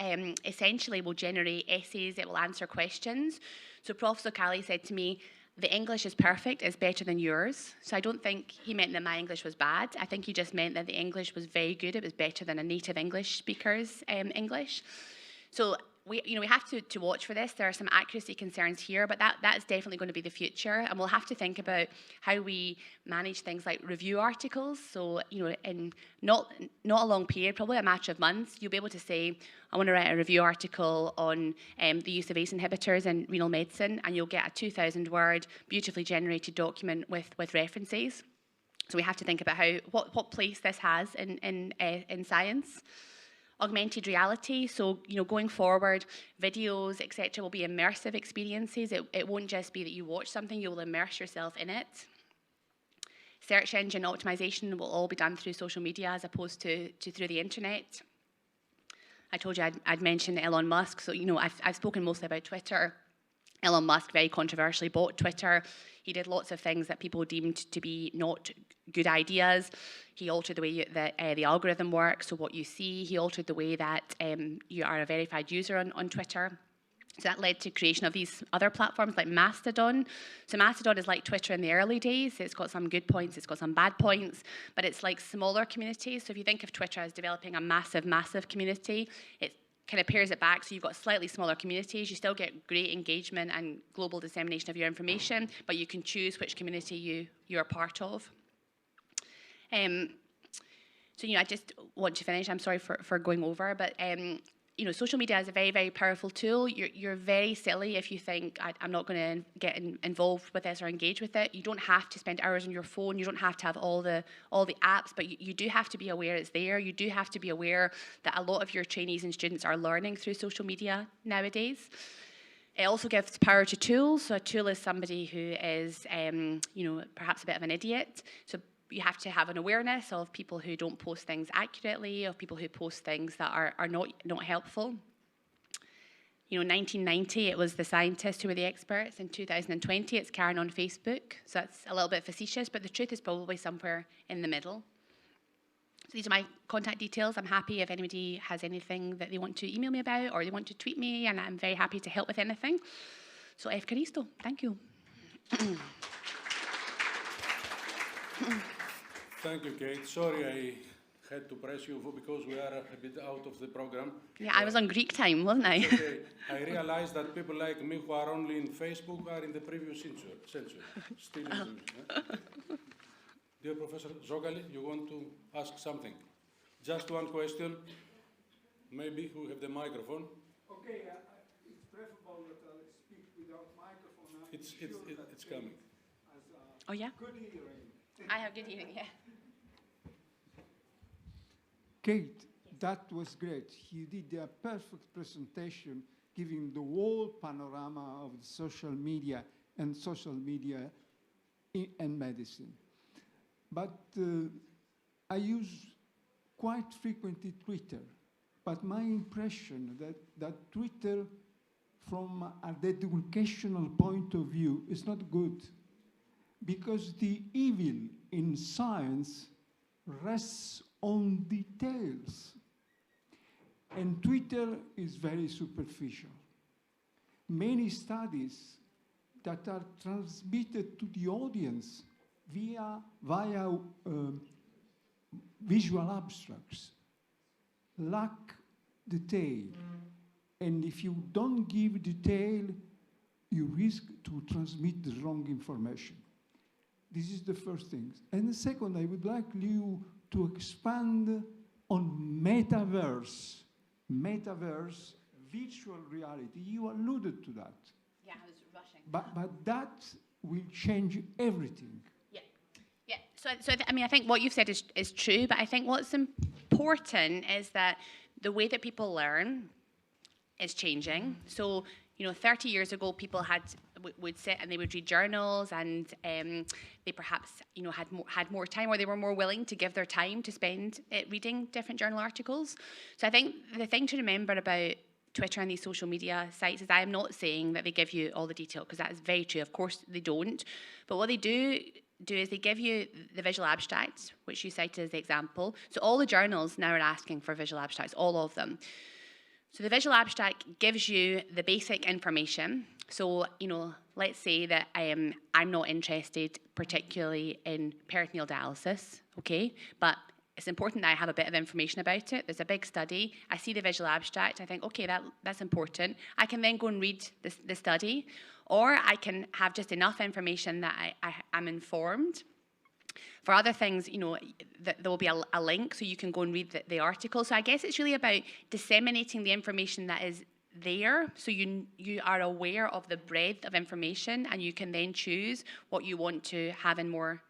essentially will generate essays, it will answer questions. So Prof. Zokali said to me, the English is perfect, it's better than yours. So I don't think he meant that my English was bad. I think he just meant that the English was very good. It was better than a native English speaker's English. So we have to watch for this. There are some accuracy concerns here, but that is definitely going to be the future. And we'll have to think about how we manage things like review articles. So, you know, in not a long period, probably a matter of months, you'll be able to say, I want to write a review article on the use of ACE inhibitors in renal medicine, and you'll get a 2,000-word, beautifully generated document with references. So we have to think about what place this has in science. Augmented reality, so, you know, going forward, videos, etc., will be immersive experiences. It won't just be that you watch something, you will immerse yourself in it. Search engine optimization will all be done through social media as opposed to through the internet. I told you I'd mentioned Elon Musk, so, you know, I've spoken mostly about Twitter. Elon Musk very controversially bought Twitter. He did lots of things that people deemed to be not good ideas. He altered the way that the algorithm works, so what you see. He altered the way that you are a verified user on Twitter. So that led to creation of these other platforms like Mastodon. So Mastodon is like Twitter in the early days. It's got some good points, it's got some bad points, but it's like smaller communities. So if you think of Twitter as developing a massive, massive community, it kind of pairs it back, so you've got slightly smaller communities. You still get great engagement and global dissemination of your information, but you can choose which community you're part of. So, you know, I just want to finish. I'm sorry for going over, but you know, social media is a very, very powerful tool. You're very silly if you think I'm not going to get involved with this or engage with it. You don't have to spend hours on your phone. You don't have to have all the apps, but you do have to be aware it's there. You do have to be aware that a lot of your trainees and students are learning through social media nowadays. It also gives power to tools. So a tool is somebody who is, you know, perhaps a bit of an idiot. So you have to have an awareness of people who don't post things accurately, of people who post things that are not helpful. You know, 1990, it was the scientists who were the experts. In 2020, it's Karen on Facebook. So that's a little bit facetious, but the truth is probably somewhere in the middle. So these are my contact details. I'm happy if anybody has anything that they want to email me about or they want to tweet me, and I'm very happy to help with anything. So Evkaristo, thank you. Thank you, Kate. Sorry I had to press you because we are a bit out of the program. Yeah, I was on Greek time, wasn't I? Okay. I realize that people like me who are only in Facebook are in the previous century. Still in the, Dear Professor Zogali, you want to ask something? Just one question. Maybe who have the microphone. Okay, it's preferable that I speak without microphone. It's coming. Oh yeah? Good hearing. I have good hearing, yeah. Kate, that was great. You did a perfect presentation giving the whole panorama of the social media and medicine. But I use quite frequently Twitter. But my impression that Twitter, from an educational point of view, is not good. Because the evil in science rests on details. And Twitter is very superficial. Many studies that are transmitted to the audience via visual abstracts lack detail. And if you don't give detail, you risk to transmit the wrong information. This is the first thing. And the second, I would like you to expand on metaverse, virtual reality. You alluded to that. Yeah, I was rushing. But that will change everything. Yeah. So I mean, I think what you've said is true, but I think what's important is that the way that people learn is changing. So, you know, 30 years ago, people would sit and they would read journals, and they perhaps, you know, had more time, or they were more willing to give their time to spend reading different journal articles. So I think the thing to remember about Twitter and these social media sites is I am not saying that they give you all the detail, because that is very true. Of course they don't. But what they do is they give you the visual abstracts, which you cited as the example. So all the journals now are asking for visual abstracts, all of them. So the visual abstract gives you the basic information. So, you know, let's say that I'm not interested particularly in peritoneal dialysis, okay? But it's important that I have a bit of information about it. There's a big study. I see the visual abstract. I think, okay, that's important. I can then go and read the study. Or I can have just enough information that I'm informed. For other things, you know, there will be a link so you can go and read the article. So I guess it's really about disseminating the information that is there, so you are aware of the breadth of information, and you can then choose what you want to have in more,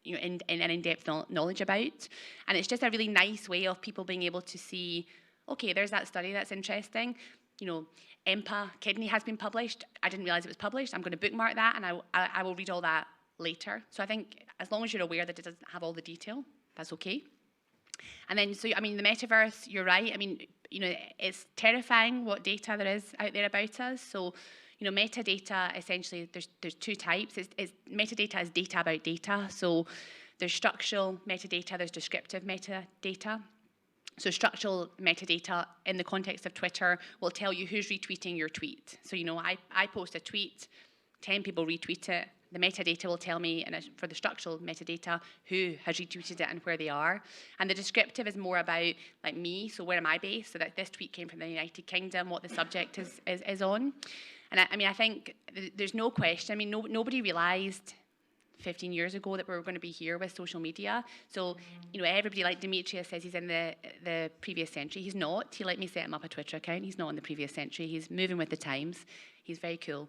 you know, in an in-depth knowledge about. And it's just a really nice way of people being able to see, okay, there's that study that's interesting. You know, EMPA kidney has been published. I didn't realize it was published. I'm going to bookmark that, and I will read all that later. So I think as long as you're aware that it doesn't have all the detail, that's okay. And then, so, I mean, the metaverse, you're right. I mean, you know, it's terrifying what data there is out there about us. So, you know, metadata, essentially, there's two types. Metadata is data about data. So there's structural metadata, there's descriptive metadata. So structural metadata in the context of Twitter will tell you who's retweeting your tweet. So, you know, I post a tweet, 10 people retweet it. The metadata will tell me, for the structural metadata, who has retweeted it and where they are. And the descriptive is more about, like, me, so where am I based? So that this tweet came from the United Kingdom, what the subject is on. And I mean, I think there's no question. I mean, nobody realised 15 years ago that we were going to be here with social media. So, you know, everybody, like Demetrius says, he's in the previous century. He's not. He let me set him up a Twitter account. He's not in the previous century. He's moving with the times. He's very cool.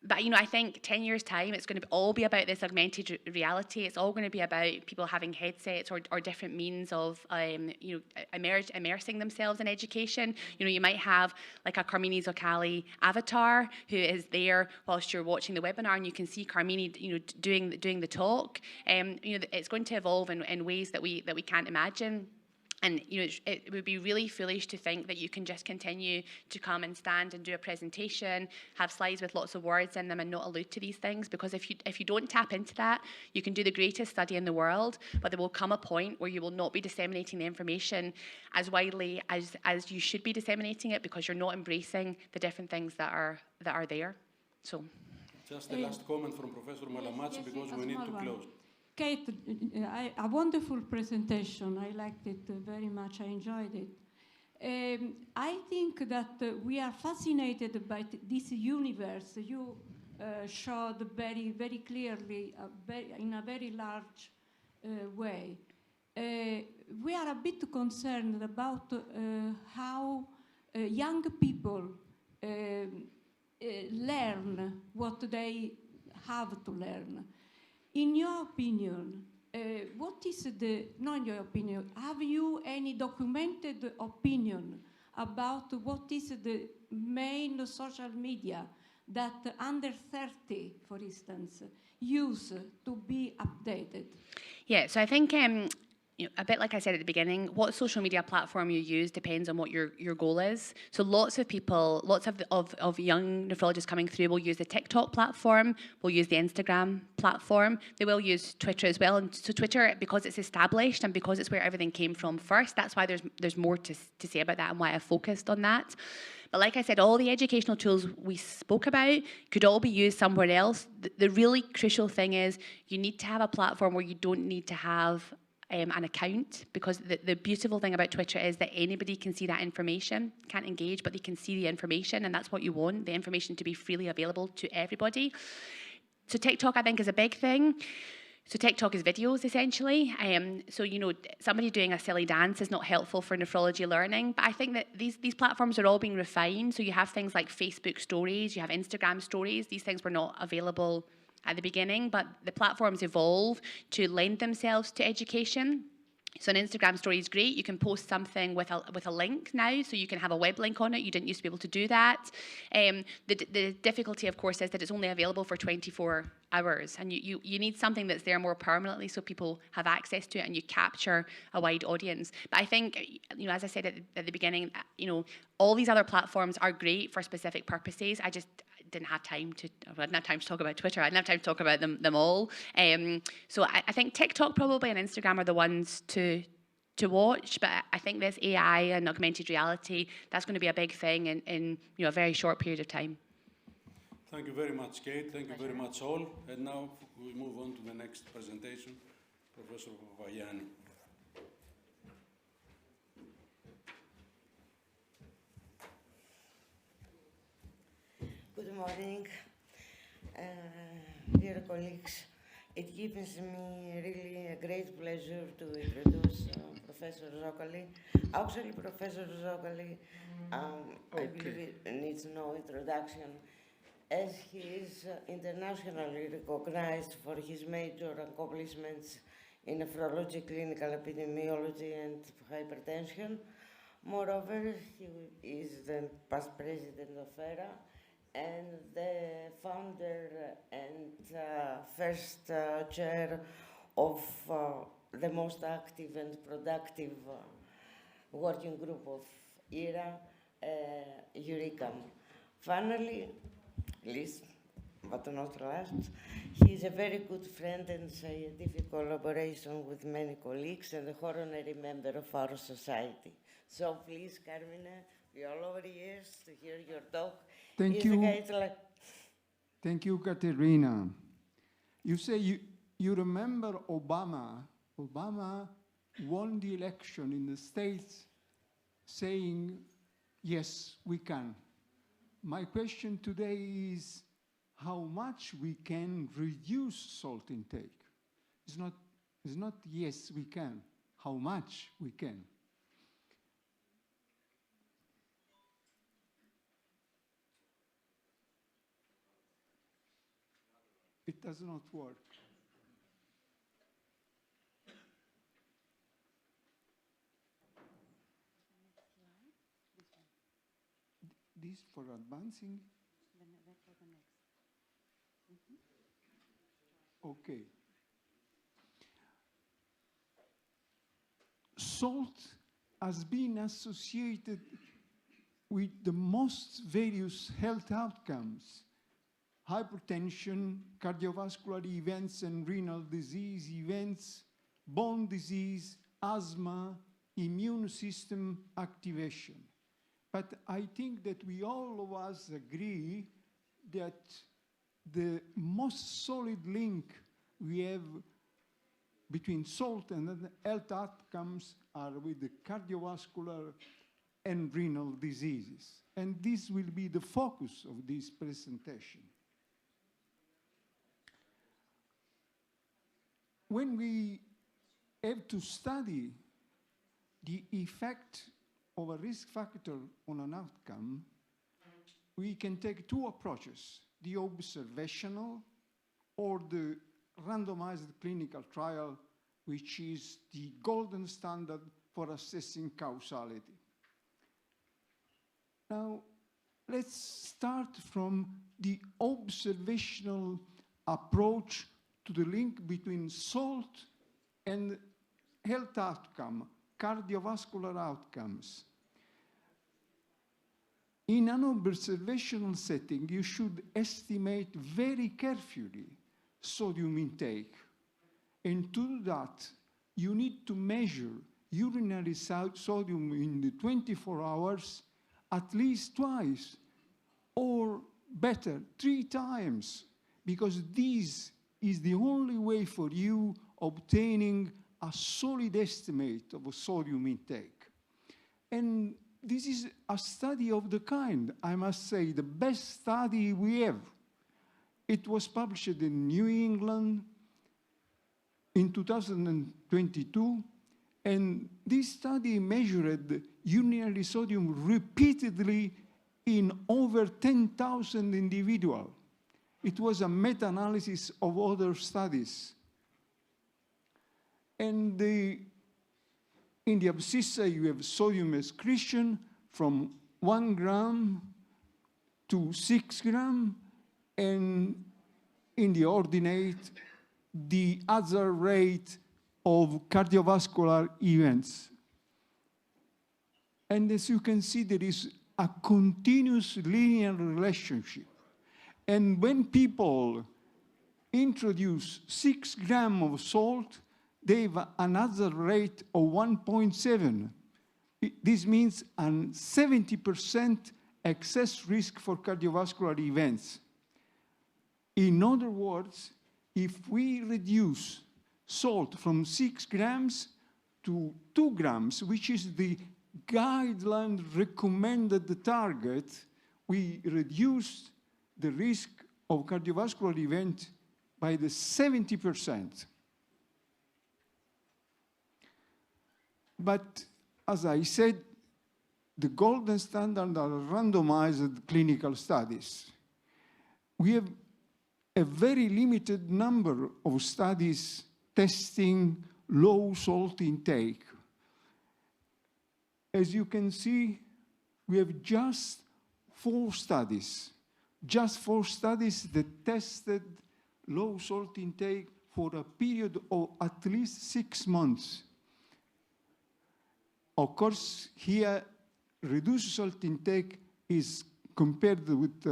But, I think 10 years' time, it's going to all be about this augmented reality. It's all going to be about people having headsets or different means of, immersing themselves in education. You might have like a Carmini Zoccali avatar who is there whilst you're watching the webinar, and you can see Carmini, doing the talk. It's going to evolve in ways that we can't imagine. And it would be really foolish to think that you can just continue to come and stand and do a presentation, have slides with lots of words in them, and not allude to these things. Because if you don't tap into that, you can do the greatest study in the world, but there will come a point where you will not be disseminating the information as widely as you should be disseminating it, because you're not embracing the different things that are there. So, just a last comment from Professor Malamazzi, because we need to close. Kate, a wonderful presentation. I liked it very much. I enjoyed it. I think that we are fascinated by this universe. You showed very, very clearly, in a very large way. We are a bit concerned about how young people learn what they have to learn. In your opinion, what is not in your opinion, have you any documented opinion about what is the main social media that under 30, for instance, use to be updated? Yeah, so I think a bit like I said at the beginning, what social media platform you use depends on what your goal is. So lots of people, lots of young nephrologists coming through will use the TikTok platform, will use the Instagram platform. They will use Twitter as well. And so Twitter, because it's established and because it's where everything came from first, that's why there's more to say about that and why I focused on that. But like I said, all the educational tools we spoke about could all be used somewhere else. The really crucial thing is you need to have a platform where you don't need to have an account, because the beautiful thing about Twitter is that anybody can see that information, can't engage, but they can see the information, and that's what you want, the information to be freely available to everybody. So TikTok, I think, is a big thing. So TikTok is videos, essentially. So, somebody doing a silly dance is not helpful for nephrology learning, but I think that these platforms are all being refined. So you have things like Facebook stories, you have Instagram stories. These things were not available at the beginning, but the platforms evolve to lend themselves to education. So an Instagram story is great. You can post something with a link now, so you can have a web link on it. You didn't used to be able to do that. The difficulty, of course, is that it's only available for 24 hours, and you need something that's there more permanently so people have access to it and you capture a wide audience. But I think, as I said at the beginning, all these other platforms are great for specific purposes. I didn't have time to talk about Twitter. I didn't have time to talk about them all. So I think TikTok probably and Instagram are the ones to watch, but I think this AI and augmented reality, that's going to be a big thing in a very short period of time. Thank you very much, Kate. Thank you very much all. And now we move on to the next presentation, Professor Papayani. Good morning, dear colleagues. It gives me really a great pleasure to introduce Professor Zoccali. Actually, Professor Zoccali, I believe it needs no introduction, as he is internationally recognized for his major accomplishments in nephrology, clinical epidemiology, and hypertension. Moreover, he is the past president of ERA, and the founder and first chair of the most active and productive working group of ERA, EURECAM. Finally, least but not last, he is a very good friend and scientific collaboration with many colleagues and a honorary member of our society. So please, Carmine, we are all over ears to hear your talk. Thank you. Thank you, Katerina. You say you remember Obama. Obama won the election in the States saying, yes, we can. My question today is how much we can reduce salt intake. It's not yes, we can. How much we can. It does not work. This for advancing? Okay. Salt has been associated with the most various health outcomes: hypertension, cardiovascular events and renal disease events, bone disease, asthma, immune system activation. But I think that we all of us agree that the most solid link we have between salt and health outcomes are with the cardiovascular and renal diseases. And this will be the focus of this presentation. When we have to study the effect of a risk factor on an outcome, we can take two approaches: the observational or the randomized clinical trial, which is the golden standard for assessing causality. Now, let's start from the observational approach to the link between salt and health outcome, cardiovascular outcomes. In an observational setting, you should estimate very carefully sodium intake. And to do that, you need to measure urinary sodium in the 24 hours at least twice, or better, 3 times, because this is the only way for you obtaining a solid estimate of sodium intake. And this is a study of the kind, I must say, the best study we have. It was published in New England in 2022, and this study measured urinary sodium repeatedly in over 10,000 individuals. It was a meta-analysis of other studies. And in the abscissa, you have sodium excretion from 1 gram to 6 grams, and in the ordinate, the hazard rate of cardiovascular events. And as you can see, there is a continuous linear relationship. And when people introduce 6 grams of salt, they have an hazard rate of 1.7. This means a 70% excess risk for cardiovascular events. In other words, if we reduce salt from 6 grams to 2 grams, which is the guideline recommended target, we reduce the risk of cardiovascular event by the 70%. But as I said, the golden standard are randomized clinical studies. We have a very limited number of studies testing low salt intake. As you can see, we have just 4 studies that tested low salt intake for a period of at least 6 months. Of course, here, reduced salt intake is compared with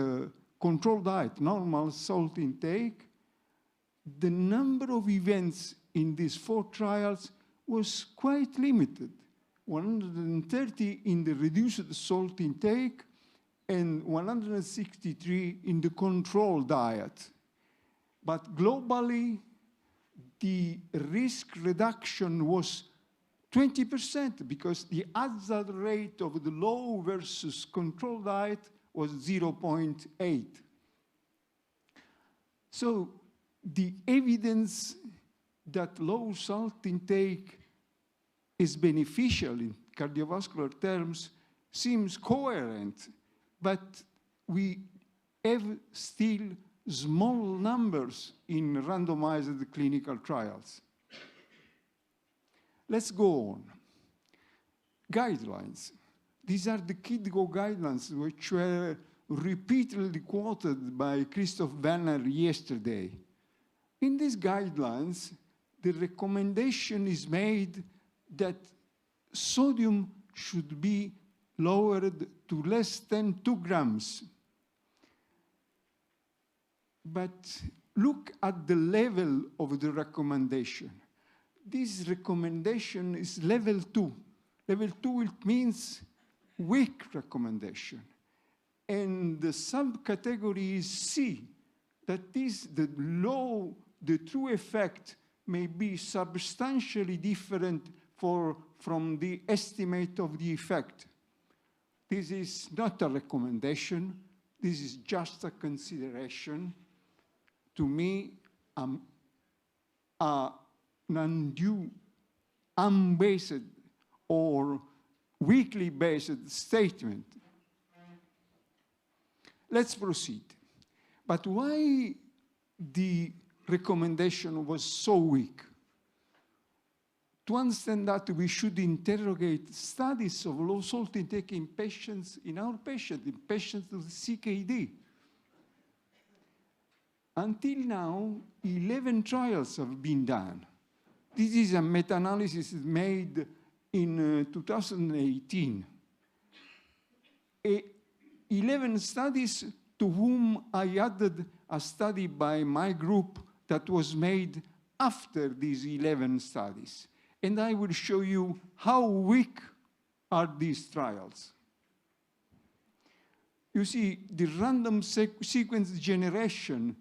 controlled diet, normal salt intake. The number of events in these 4 trials was quite limited. 130 in the reduced salt intake and 163 in the controlled diet. But globally, the risk reduction was 20% because the hazard rate of the low versus controlled diet was 0.8. So the evidence that low salt intake is beneficial in cardiovascular terms seems coherent, but we have still small numbers in randomized clinical trials. Let's go on. Guidelines. These are the KidGO guidelines, which were repeatedly quoted by Christoph Werner yesterday. In these guidelines, the recommendation is made that sodium should be lowered to less than 2 grams. But look at the level of the recommendation. This recommendation is level 2. Level 2, it means weak recommendation. And the subcategory is C. That is the true effect may be substantially different from the estimate of the effect. This is not a recommendation. This is just a consideration. To me, an undue, unbased, or weakly based statement. Let's proceed. But why the recommendation was so weak? To understand that, we should interrogate studies of low salt intake in patients, in patients with CKD. Until now, 11 trials have been done. This is a meta-analysis made in 2018. 11 studies to whom I added a study by my group that was made after these 11 studies. And I will show you how weak are these trials. You see, the random sequence generation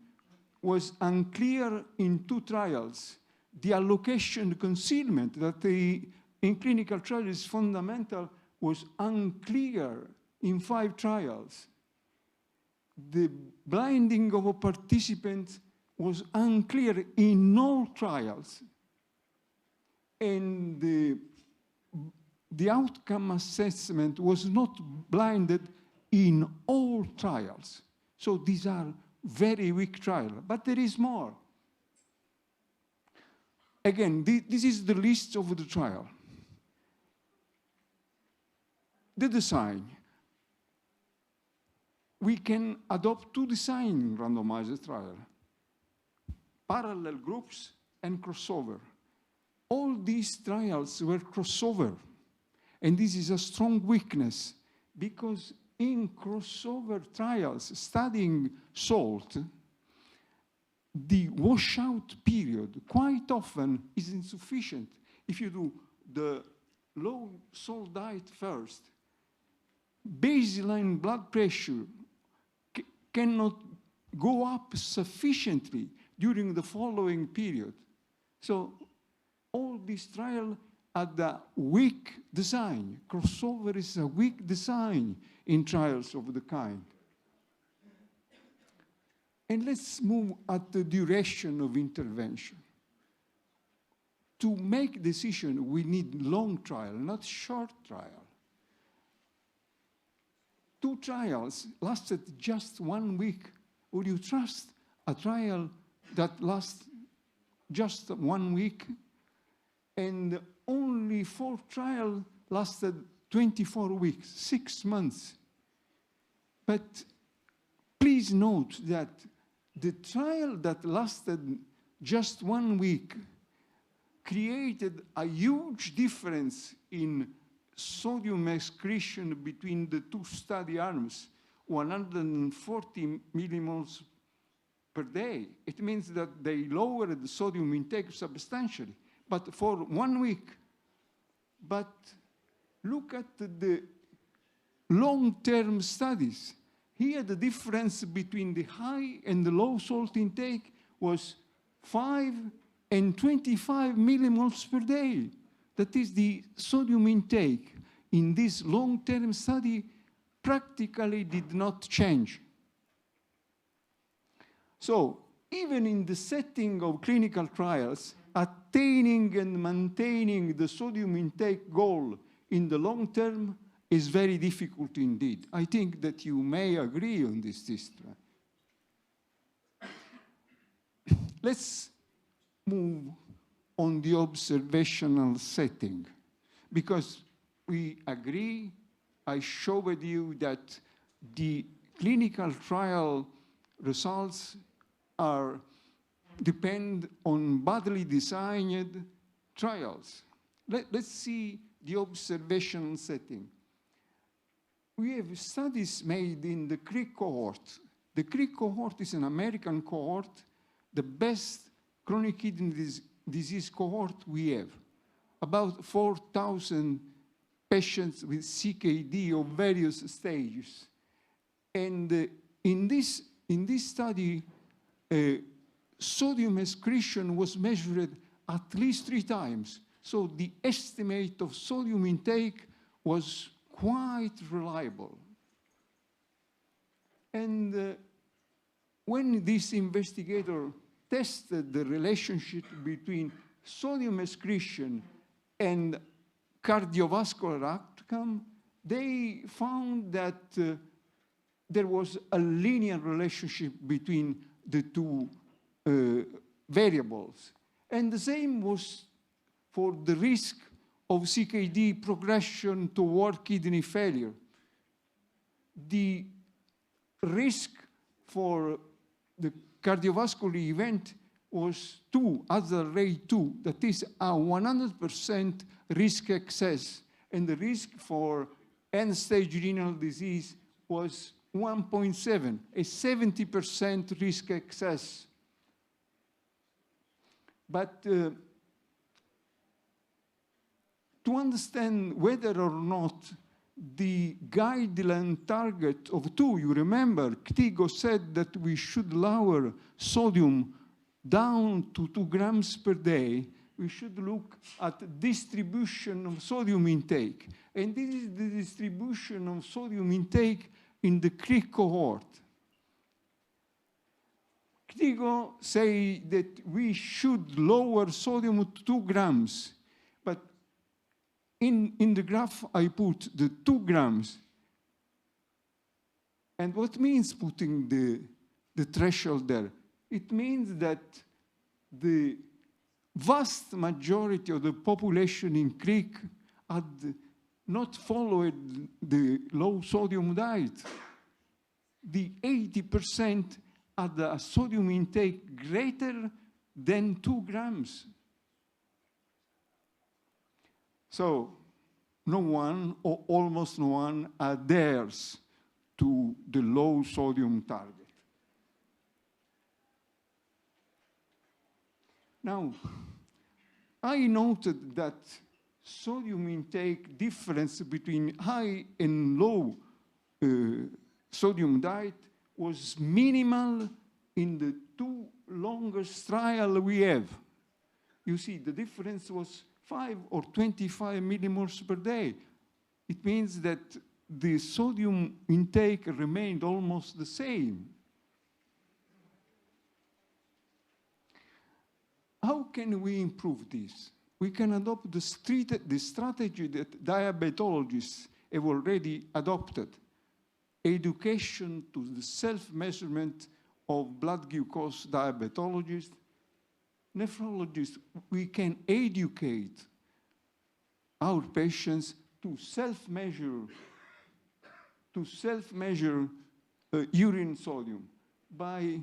was unclear in 2 trials. The allocation concealment that in clinical trials is fundamental was unclear in 5 trials. The blinding of a participant was unclear in all trials. And the outcome assessment was not blinded in all trials. So these are very weak trials, but there is more. Again, this is the list of the trial. The design. We can adopt 2 designs in randomized trial. Parallel groups and crossover. All these trials were crossover. And this is a strong weakness because in crossover trials studying salt, the washout period quite often is insufficient. If you do the low salt diet first, baseline blood pressure cannot go up sufficiently during the following period. So all these trials had a weak design. Crossover is a weak design in trials of the kind. And let's move at the duration of intervention. To make decision, we need long trial, not short trial. 2 trials lasted just 1 week. Would you trust a trial that lasts just 1 week? And only 4 trials lasted 24 weeks, 6 months. But please note that the trial that lasted just 1 week created a huge difference in sodium excretion between the 2 study arms, 140 millimoles per day. It means that they lowered the sodium intake substantially, but for 1 week. But look at the long-term studies. Here the difference between the high and the low salt intake was 5 and 25 millimoles per day. That is, the sodium intake in this long-term study practically did not change. So even in the setting of clinical trials, attaining and maintaining the sodium intake goal in the long term is very difficult indeed. I think that you may agree on this, sister. let's move on the observational setting, because we agree, I showed you that the clinical trial results depend on badly designed trials. Let's see the observation setting. We have studies made in the CRIC cohort. The CRIC cohort is an American cohort, the best chronic kidney disease cohort we have. About 4,000 patients with CKD of various stages. And in this study, sodium excretion was measured at least 3 times. So the estimate of sodium intake was quite reliable. And when this investigator tested the relationship between sodium excretion and cardiovascular outcome, they found that there was a linear relationship between the two variables. And the same was for the risk of CKD progression toward kidney failure. The risk for the cardiovascular event was 2, hazard rate 2, that is a 100% risk excess. And the risk for end-stage renal disease was 1.7, a 70% risk excess. But to understand whether or not the guideline target of 2, you remember, Ktigo said that we should lower sodium down to 2 grams per day. We should look at distribution of sodium intake. And this is the distribution of sodium intake in the CRIC cohort. Ktigo say that we should lower sodium to 2 grams. But in the graph, I put the 2 grams. And what means putting the threshold there? It means that the vast majority of the population in CRIC had not followed the low sodium diet. The 80% had a sodium intake greater than 2 grams. So no one, or almost no one, adheres to the low sodium target. Now, I noted that sodium intake difference between high and low sodium diet was minimal in the 2 longest trials we have. You see, the difference was 5 or 25 millimoles per day. It means that the sodium intake remained almost the same. How can we improve this? We can adopt the strategy that diabetologists have already adopted. Education to the self-measurement of blood glucose diabetologists. Nephrologists, we can educate our patients to self-measure urine sodium by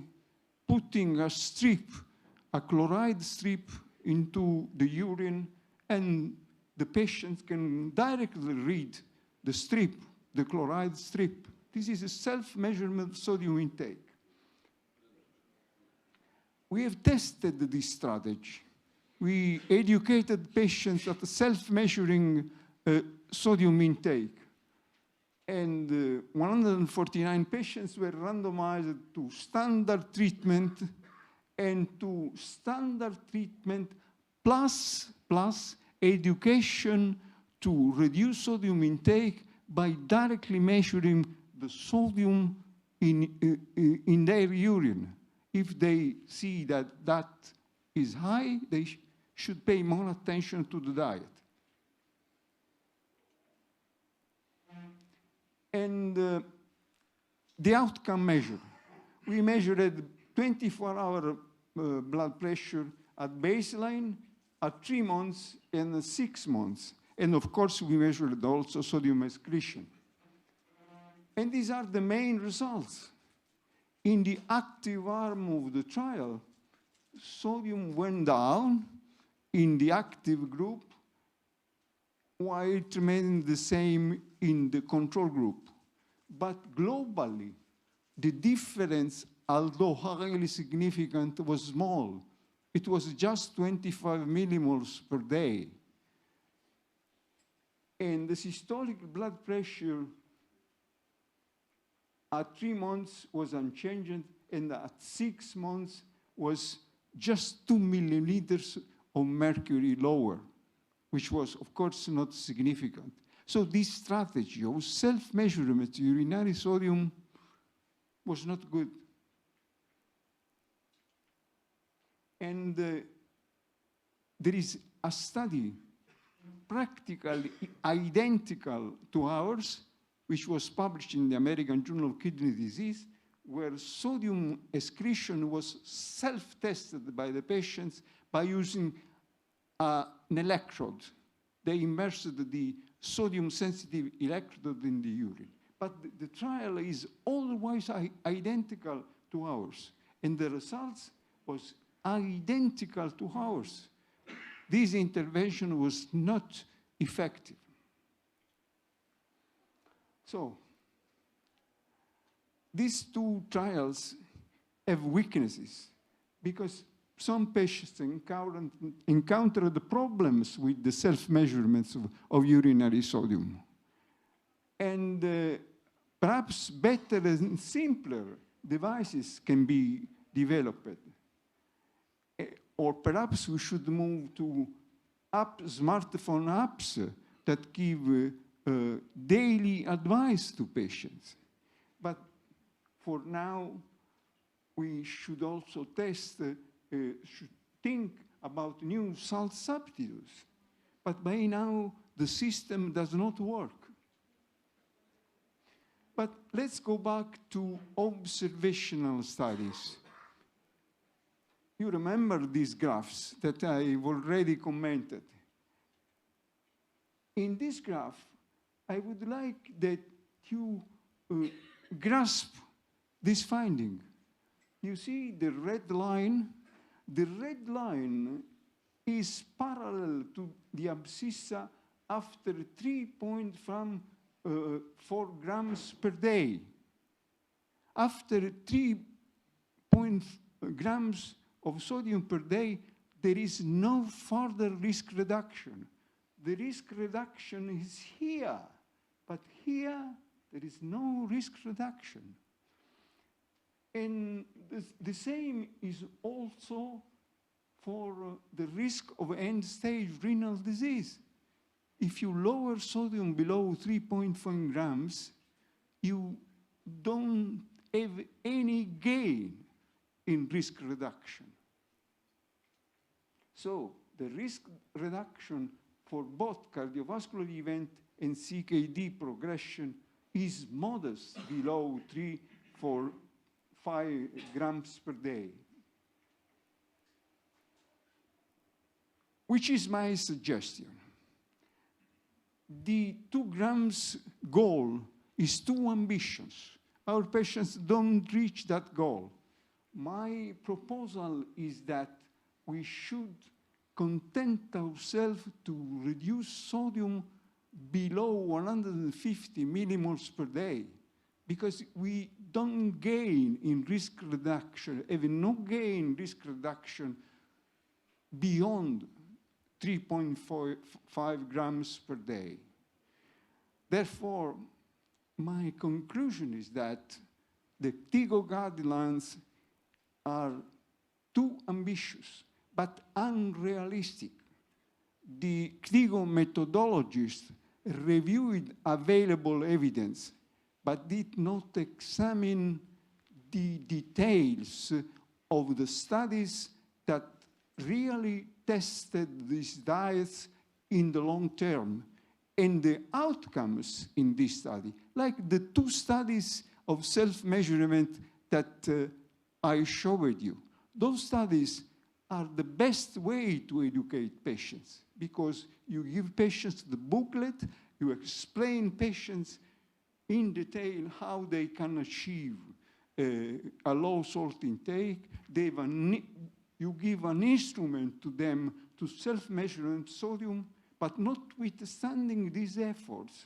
putting a strip, a chloride strip, into the urine, and the patient can directly read the strip, the chloride strip. This is a self-measurement of sodium intake. We have tested this strategy. We educated patients at self-measuring sodium intake. And 149 patients were randomized to standard treatment and to standard treatment plus education to reduce sodium intake by directly measuring the sodium in their urine. If they see that that is high, they should pay more attention to the diet. And the outcome measure. We measured 24-hour blood pressure at baseline, at 3 months, and 6 months. And of course, we measured also sodium excretion. And these are the main results. In the active arm of the trial, sodium went down in the active group, while it remained the same in the control group. But globally, the difference, although highly significant, was small. It was just 25 millimoles per day. And the systolic blood pressure at 3 months was unchanged, and at 6 months was just 2 milliliters of mercury lower, which was, of course, not significant. So this strategy of self-measurement urinary sodium was not good. And there is a study practically identical to ours, which was published in the American Journal of Kidney Disease, where sodium excretion was self-tested by the patients by using an electrode. They immersed the sodium-sensitive electrode in the urine. But the trial is always identical to ours, and the results was identical to ours. This intervention was not effective. So, these two trials have weaknesses because some patients encounter the problems with the self-measurements of urinary sodium. And perhaps better and simpler devices can be developed. Or perhaps we should move to smartphone apps that give daily advice to patients. But for now, we should also should think about new salt substitutes. But by now, the system does not work. But let's go back to observational studies. You remember these graphs that I've already commented. In this graph, I would like that you grasp this finding. You see the red line? The red line is parallel to the abscissa after 3.4 grams per day. After 3 grams of sodium per day, there is no further risk reduction. The risk reduction is here, but here there is no risk reduction. And the same is also for the risk of end-stage renal disease. If you lower sodium below 3.5 grams, you don't have any gain in risk reduction. So the risk reduction for both cardiovascular event and CKD progression is modest, below 3.5 grams per day. Which is my suggestion? The 2 grams goal is too ambitious. Our patients don't reach that goal. My proposal is that we should content ourselves to reduce sodium below 150 millimoles per day, because we don't gain in risk reduction, even no gain in risk reduction beyond 3.5 grams per day. Therefore, my conclusion is that the TIGO guidelines are too ambitious, but unrealistic. The TIGO methodologists reviewed available evidence, but did not examine the details of the studies that really tested these diets in the long term and the outcomes in this study, like the 2 studies of self-measurement that I showed you. those studies are the best way to educate patients, because you give patients the booklet, you explain patients in detail how they can achieve a low salt intake. You give an instrument to them to self-measure sodium, but notwithstanding these efforts,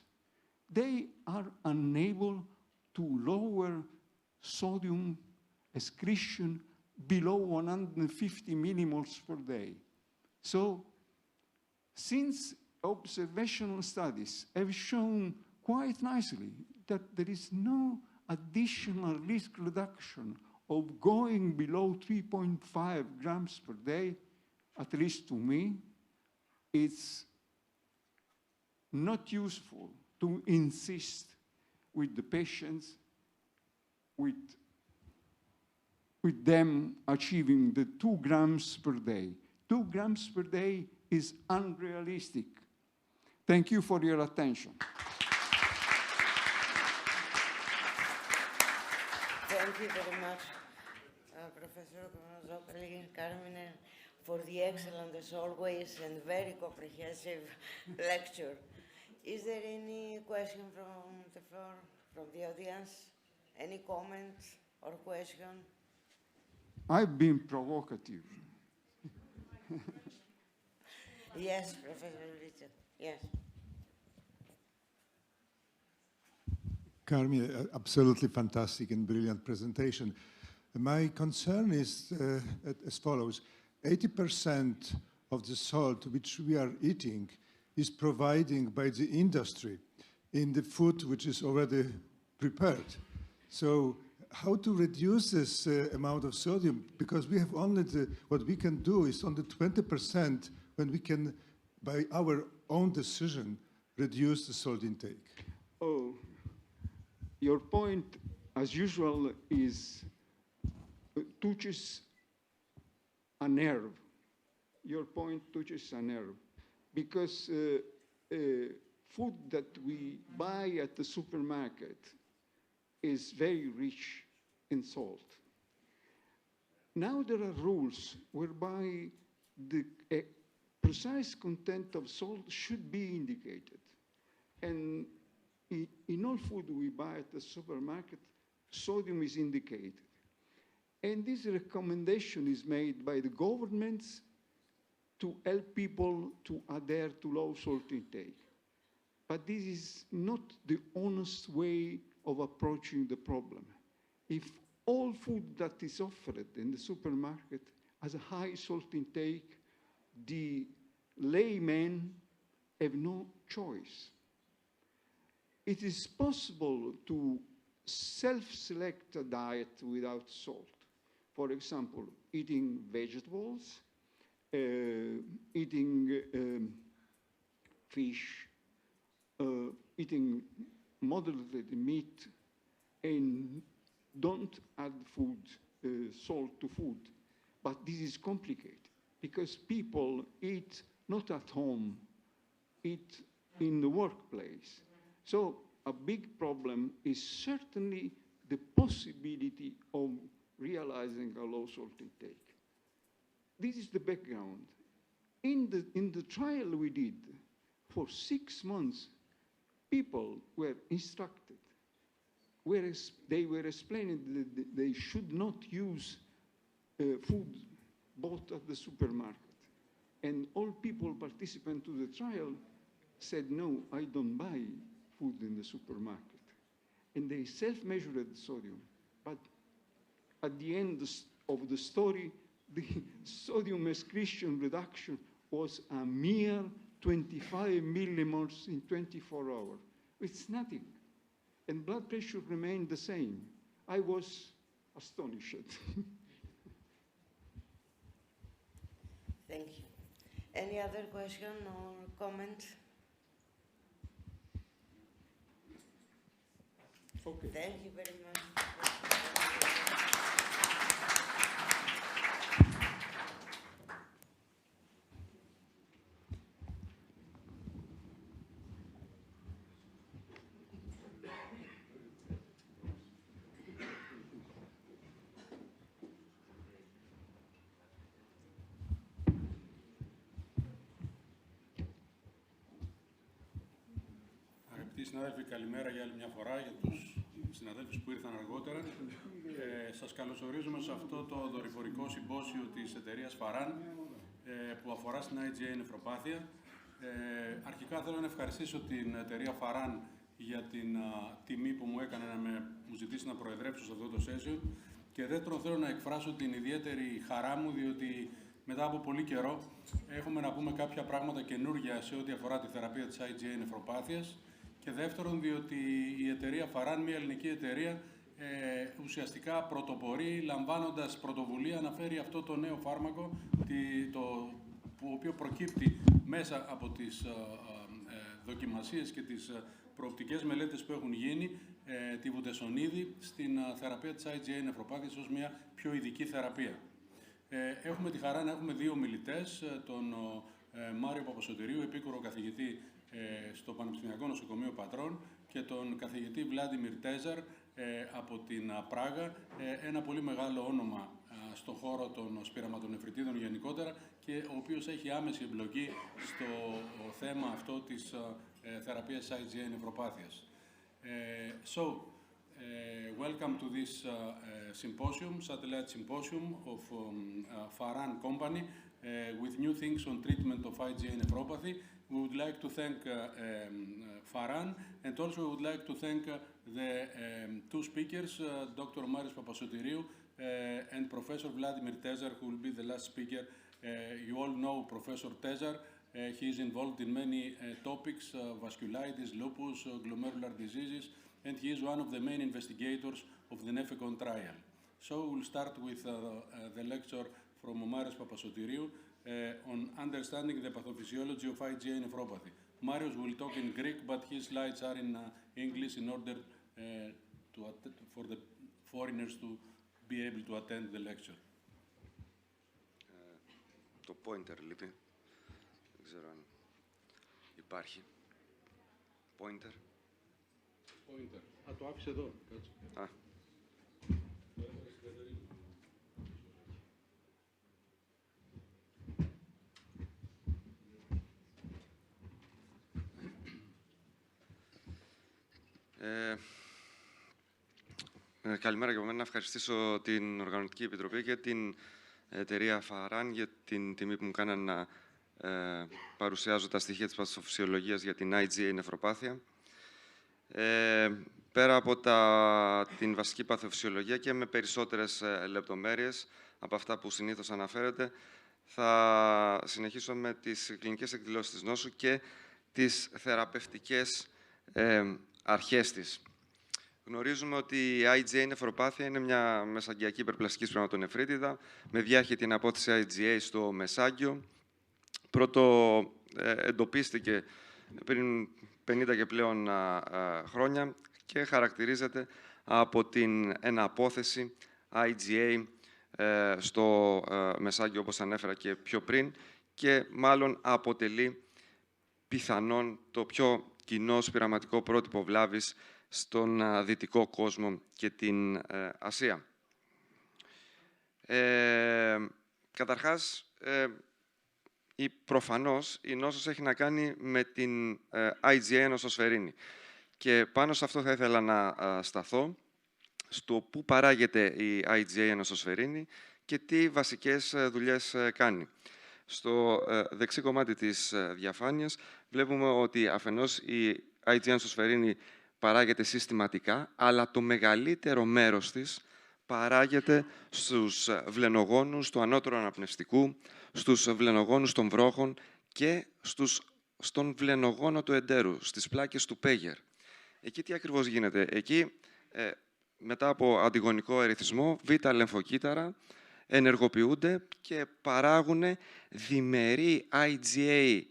they are unable to lower sodium excretion below 150 millimoles per day. So, since observational studies have shown quite nicely that there is no additional risk reduction of going below 3.5 grams per day, at least to me, it's not useful to insist with the patients with them achieving the 2 grams per day. 2 grams per day is unrealistic. Thank you for your attention. Thank you very much, Professor Zoccoli, Carmine, for the excellent, as always, and very comprehensive lecture. Is there any question from the floor, from the audience? Any comment or question? I've been provocative. Yes, Professor Richard, yes. Carmine, absolutely fantastic and brilliant presentation. My concern is as follows. 80% of the salt which we are eating is provided by the industry in the food which is already prepared. So how to reduce this amount of sodium? Because we have only what we can do is only 20% when we can, by our own decision, reduce the salt intake. Oh, your point, as usual, touches a nerve. Your point touches a nerve. Because food that we buy at the supermarket is very rich in salt. Now there are rules whereby the precise content of salt should be indicated. And in all food we buy at the supermarket, sodium is indicated. And this recommendation is made by the governments to help people to adhere to low salt intake. But this is not the honest way of approaching the problem. If all food that is offered in the supermarket has a high salt intake, the laymen have no choice. It is possible to self-select a diet without salt. For example, eating vegetables, eating fish, eating moderately meat, and don't add salt to food. But this is complicated because people eat not at home, eat in the workplace. So a big problem is certainly the possibility of realizing a low salt intake. This is the background. In the trial we did, for 6 months, people were instructed, whereas they were explaining that they should not use food bought at the supermarket. And all people participant to the trial said, no, I don't buy food in the supermarket. And they self-measured sodium. But at the end of the story, the sodium excretion reduction was a mere 25 millimoles in 24 hours. It's nothing. And blood pressure remained the same. I was astonished. Thank you. Any other question or comment? Okay. Thank you very much. Αγαπητοί συνάδελφοι, καλημέρα για άλλη μια φορά για τους συναδέλφους που ήρθαν αργότερα. Σας καλωσορίζουμε σε αυτό το δορυφορικό συμπόσιο της εταιρείας Φαράν που αφορά στην IgA νεφροπάθεια. Αρχικά θέλω να ευχαριστήσω την εταιρεία Φαράν για την τιμή που μου έκανε να μου ζητήσει να προεδρεύσω σε αυτό το session. Και δεύτερον, θέλω να εκφράσω την ιδιαίτερη χαρά μου, διότι μετά από πολύ καιρό έχουμε να πούμε κάποια πράγματα καινούργια σε ό,τι αφορά τη θεραπεία της IgA νεφροπάθειας. Και δεύτερον, διότι η εταιρεία Φαράν, μια ελληνική εταιρεία, ουσιαστικά πρωτοπορεί, λαμβάνοντας πρωτοβουλία να φέρει αυτό το νέο φάρμακο, το οποίο προκύπτει μέσα από τις δοκιμασίες και τις προοπτικές μελέτες που έχουν γίνει, τη βουτεσονίδη στην θεραπεία της IgA νεφροπάθειας ως μια πιο ειδική θεραπεία. Έχουμε τη χαρά να έχουμε δύο ομιλητές, τον Μάριο Παπασωτηρίου, επίκουρο καθηγητή στο Πανεπιστημιακό Νοσοκομείο Πατρών, και τον καθηγητή Βλάντιμιρ Τέζαρ από την Πράγα, ένα πολύ μεγάλο όνομα στον χώρο των σπυραματονεφριτίδων γενικότερα και ο οποίος έχει άμεση εμπλοκή στο θέμα αυτό της θεραπείας IgA νεφροπάθειας. Welcome to this symposium, satellite symposium of Faran Company with new things on treatment of IgA nephropathy. We would like to thank Faran, and also we would like to thank the two speakers, Dr. Marios Papasoteriou and Professor Vladimir Tezar, who will be the last speaker. You all know Professor Tezar. He is involved in many topics, vasculitis, lupus, glomerular diseases, and he is one of the main investigators of the NEFECON trial. So we'll start with the lecture from Marios Papasoteriou on understanding the pathophysiology of IgA nephropathy. Marios will talk in Greek, but his slides are in English in order for the foreigners to be able to attend the lecture. Το pointer λείπει. Δεν ξέρω αν υπάρχει. Pointer. Α, το άφησε εδώ. Α. Καλημέρα και από μένα. Να ευχαριστήσω την Οργανωτική Επιτροπή και την εταιρεία Φαράν για την τιμή που μου κάναν να παρουσιάζω τα στοιχεία της παθοφυσιολογίας για την IgA νεφροπάθεια. Πέρα από την βασική παθοφυσιολογία και με περισσότερες λεπτομέρειες από αυτά που συνήθως αναφέρεται, θα συνεχίσω με τις κλινικές εκδηλώσεις της νόσου και τις θεραπευτικές αρχές της. Γνωρίζουμε ότι η IgA νεφροπάθεια είναι μια μεσαγγειακή υπερπλαστική σπυραματονεφρίτιδα με διάχυτη αναπόθεση IgA στο μεσάγγιο. Πρώτο εντοπίστηκε πριν 50 και πλέον χρόνια και χαρακτηρίζεται από την εναπόθεση IgA στο μεσάγγιο, όπως ανέφερα και πιο πριν, και μάλλον αποτελεί πιθανόν το πιο κοινό σπυραματικό πρότυπο βλάβης στον δυτικό κόσμο και την Ασία. Καταρχάς, προφανώς η νόσος έχει να κάνει με την IgA νοσοσφαιρίνη. Και πάνω σε αυτό θα ήθελα να σταθώ, στο πού παράγεται η IgA νοσοσφαιρίνη και τι βασικές δουλειές κάνει. Στο δεξί κομμάτι της διαφάνειας βλέπουμε ότι αφενός η IgA νοσοσφαιρίνη παράγεται συστηματικά, αλλά το μεγαλύτερο μέρος της παράγεται στους βλενογόνους του ανώτερου αναπνευστικού, στους βλενογόνους των βρόχων και στον βλενογόνο του εντέρου, στις πλάκες του Πέγερ. Εκεί τι ακριβώς γίνεται? Εκεί, μετά από αντιγονικό ερεθισμό, β' λεμφοκύτταρα ενεργοποιούνται και παράγουν διμερή IgA1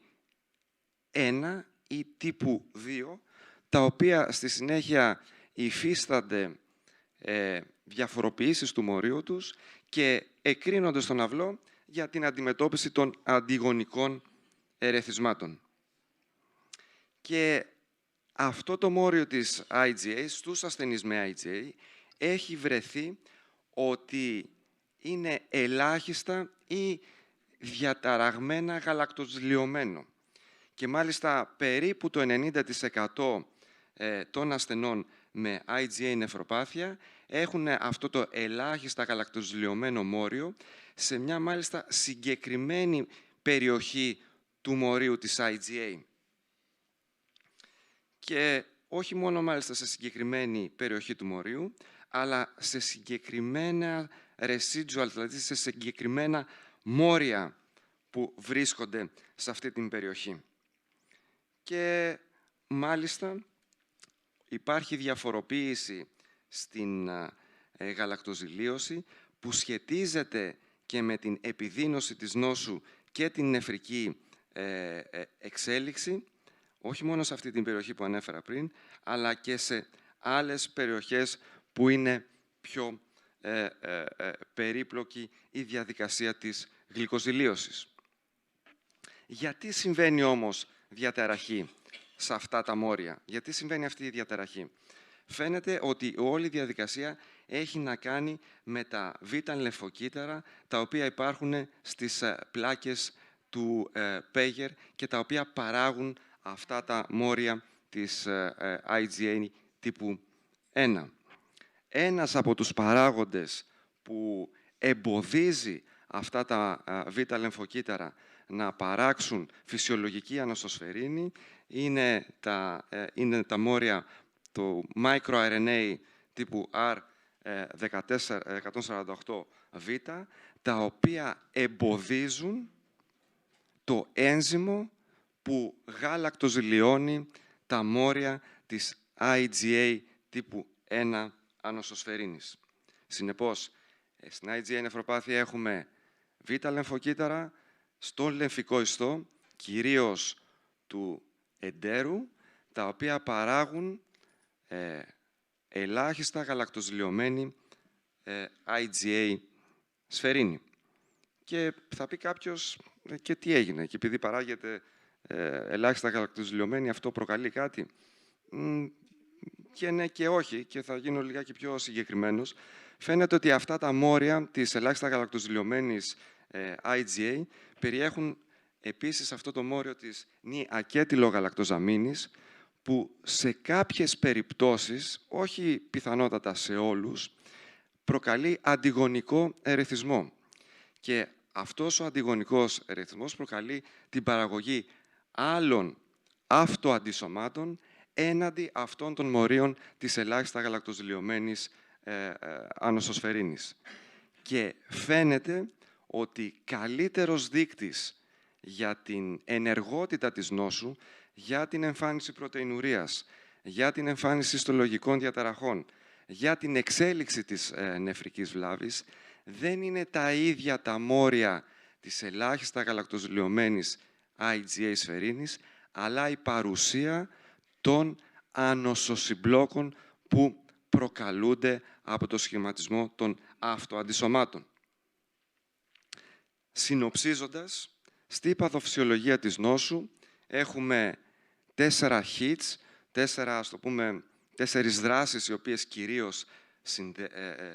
ή τύπου 2, τα οποία στη συνέχεια υφίστανται διαφοροποιήσεις του μορίου τους και εκρίνονται στον αυλό για την αντιμετώπιση των αντιγονικών ερεθισμάτων. Και αυτό το μόριο της IgA, στους ασθενείς με IgA, έχει βρεθεί ότι είναι ελάχιστα ή διαταραγμένα γαλακτοζηλιωμένο. Και μάλιστα περίπου το 90% των ασθενών με IgA νεφροπάθεια έχουν αυτό το ελάχιστα γαλακτοζηλιωμένο μόριο σε μια μάλιστα συγκεκριμένη περιοχή του μορίου της IgA. Και όχι μόνο μάλιστα σε συγκεκριμένη περιοχή του μορίου, αλλά σε συγκεκριμένα residual, δηλαδή σε συγκεκριμένα μόρια που βρίσκονται σε αυτή την περιοχή. Και μάλιστα υπάρχει διαφοροποίηση στην γαλακτοζηλίωση που σχετίζεται και με την επιδείνωση της νόσου και την νεφρική εξέλιξη, όχι μόνο σε αυτή την περιοχή που ανέφερα πριν, αλλά και σε άλλες περιοχές που είναι πιο περίπλοκη η διαδικασία της γλυκοζηλίωσης. Γιατί συμβαίνει όμως διαταραχή σε αυτά τα μόρια? Γιατί συμβαίνει αυτή η διαταραχή? Φαίνεται ότι όλη η διαδικασία έχει να κάνει με τα β' τα οποία υπάρχουν στις πλάκες του Πέγερ και τα οποία παράγουν αυτά τα μόρια της IgA τύπου 1. Ένας από τους παράγοντες που εμποδίζει αυτά τα β' να παράξουν φυσιολογική ανοσοσφαιρίνη είναι τα μόρια του microRNA τύπου R148β, τα οποία εμποδίζουν το ένζυμο που γαλακτοζηλιώνει τα μόρια της IgA τύπου 1 ανοσοσφαιρίνης. Συνεπώς, στην IgA νεφροπάθεια έχουμε β' στον λεμφικό ιστό, κυρίως του εντέρου, τα οποία παράγουν ελάχιστα γαλακτοζηλιωμένη IgA σφαιρίνη. Και θα πει κάποιος, και τι έγινε? Και επειδή παράγεται ελάχιστα γαλακτοζηλιωμένη, αυτό προκαλεί κάτι? Και ναι και όχι, και θα γίνω λιγάκι πιο συγκεκριμένος. Φαίνεται ότι αυτά τα μόρια της ελάχιστα γαλακτοζηλιωμένης IgA περιέχουν επίσης αυτό το μόριο της νη-ακέτυλο-γαλακτοζαμίνης, που σε κάποιες περιπτώσεις, όχι πιθανότατα σε όλους, προκαλεί αντιγονικό ερεθισμό. Και αυτός ο αντιγονικός ερεθισμός προκαλεί την παραγωγή άλλων αυτοαντισωμάτων έναντι αυτών των μορίων της ελάχιστα γαλακτοζηλιωμένης ανοσοσφαιρίνης. Και φαίνεται ότι καλύτερος δείκτης για την ενεργότητα της νόσου, για την εμφάνιση πρωτεϊνουρίας, για την εμφάνιση ιστολογικών διαταραχών, για την εξέλιξη της νεφρικής βλάβης, δεν είναι τα ίδια τα μόρια της ελάχιστα γαλακτοζηλιωμένης IgA σφαιρίνης, αλλά η παρουσία των ανοσοσυμπλόκων που προκαλούνται από το σχηματισμό των αυτοαντισωμάτων. Συνοψίζοντας, στη παθοφυσιολογία της νόσου έχουμε 4 hits, 4 δράσεις οι οποίες κυρίως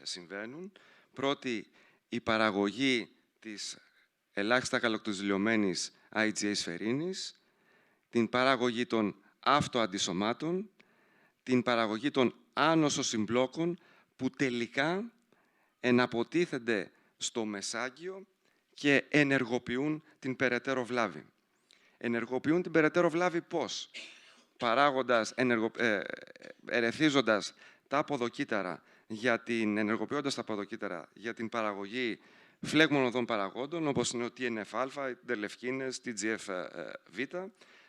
συμβαίνουν. Πρώτη, η παραγωγή της ελάχιστα γαλακτοζηλιωμένης IgA σφαιρίνης, την παραγωγή των αυτοαντισωμάτων, την παραγωγή των άνοσοσυμπλόκων που τελικά εναποτίθενται στο μεσάγγιο και ενεργοποιούν την περαιτέρω βλάβη. Ενεργοποιούν την περαιτέρω βλάβη πώς? Ερεθίζοντας τα ποδοκύτταρα, ενεργοποιώντας τα ποδοκύτταρα για την παραγωγή φλέγμων οδών παραγόντων, όπως είναι ο TNF-α, οι τερλευκίνες, TGF-β,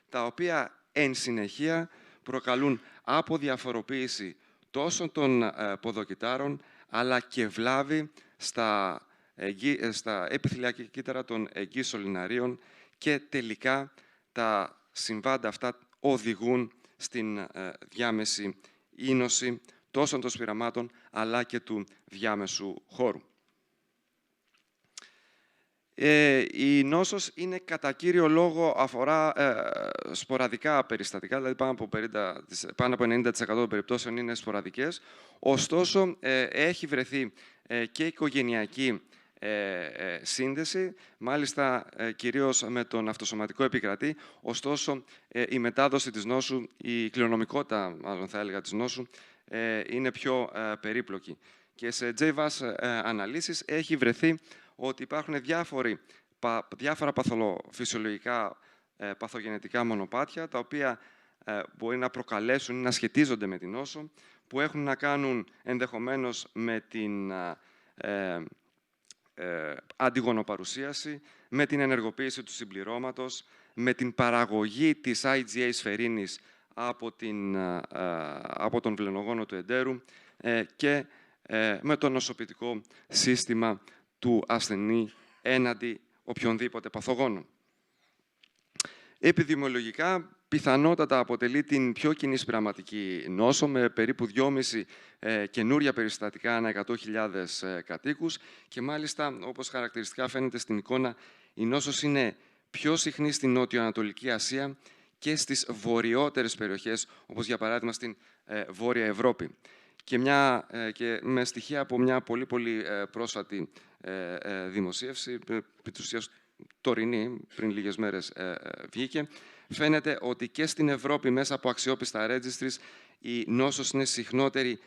τα οποία εν συνεχεία προκαλούν αποδιαφοροποίηση τόσο των ποδοκυτάρων, αλλά και βλάβη στα επιθυλιακά κύτταρα των εγγύς σωληναρίων και τελικά τα συμβάντα αυτά οδηγούν στην διάμεση είνωση τόσο των σπειραμάτων αλλά και του διάμεσου χώρου. Η νόσος είναι κατά κύριο λόγο αφορά σποραδικά περιστατικά, δηλαδή πάνω από 90% των περιπτώσεων είναι σποραδικές. Ωστόσο, έχει βρεθεί και οικογενειακή σύνδεση, μάλιστα κυρίως με τον αυτοσωματικό επικρατή. Ωστόσο, η μετάδοση της νόσου, η κληρονομικότητα, μάλλον θα έλεγα, της νόσου, είναι πιο περίπλοκη. Και σε JVAS αναλύσεις έχει βρεθεί ότι υπάρχουν διάφορα παθοφυσιολογικά παθογενετικά μονοπάτια, τα οποία μπορεί να προκαλέσουν ή να σχετίζονται με την νόσο, που έχουν να κάνουν ενδεχομένως με την αντιγονοπαρουσίαση, με την ενεργοποίηση του συμπληρώματος, με την παραγωγή της IgA σφαιρίνης από τον βλενογόνο του εντέρου και με το νοσοποιητικό σύστημα του ασθενή έναντι οποιονδήποτε παθογόνου. Επιδημιολογικά, πιθανότατα αποτελεί την πιο κοινή πειραματική νόσο, με περίπου 2,5 καινούρια περιστατικά ανά 100.000 κατοίκους και μάλιστα, όπως χαρακτηριστικά φαίνεται στην εικόνα, η νόσος είναι πιο συχνή στην Νότιο-Ανατολική Ασία και στις βορειότερες περιοχές, όπως για παράδειγμα στην Βόρεια Ευρώπη. Και με στοιχεία από μια πολύ πρόσφατη δημοσίευση, τωρινή, πριν λίγες μέρες βγήκε, φαίνεται ότι και στην Ευρώπη, μέσα από αξιόπιστα registries, η νόσος είναι συχνότερη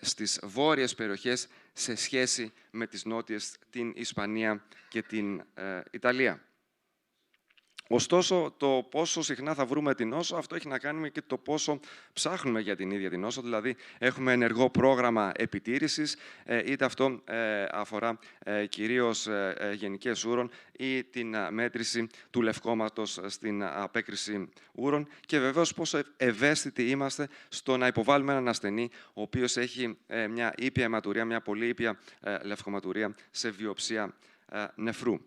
στις βόρειες περιοχές σε σχέση με τις νότιες, την Ισπανία και την Ιταλία. Ωστόσο, το πόσο συχνά θα βρούμε την νόσο, αυτό έχει να κάνει και το πόσο ψάχνουμε για την ίδια την νόσο. Δηλαδή, έχουμε ενεργό πρόγραμμα επιτήρησης, είτε αυτό αφορά κυρίως γενικές ούρων ή την μέτρηση του λευκόματος στην απέκριση ούρων και βεβαίως πόσο ευαίσθητοι είμαστε στο να υποβάλουμε έναν ασθενή, ο οποίος έχει μια ήπια αιματουρία, μια πολύ ήπια λευκοματουρία σε βιοψία νεφρού.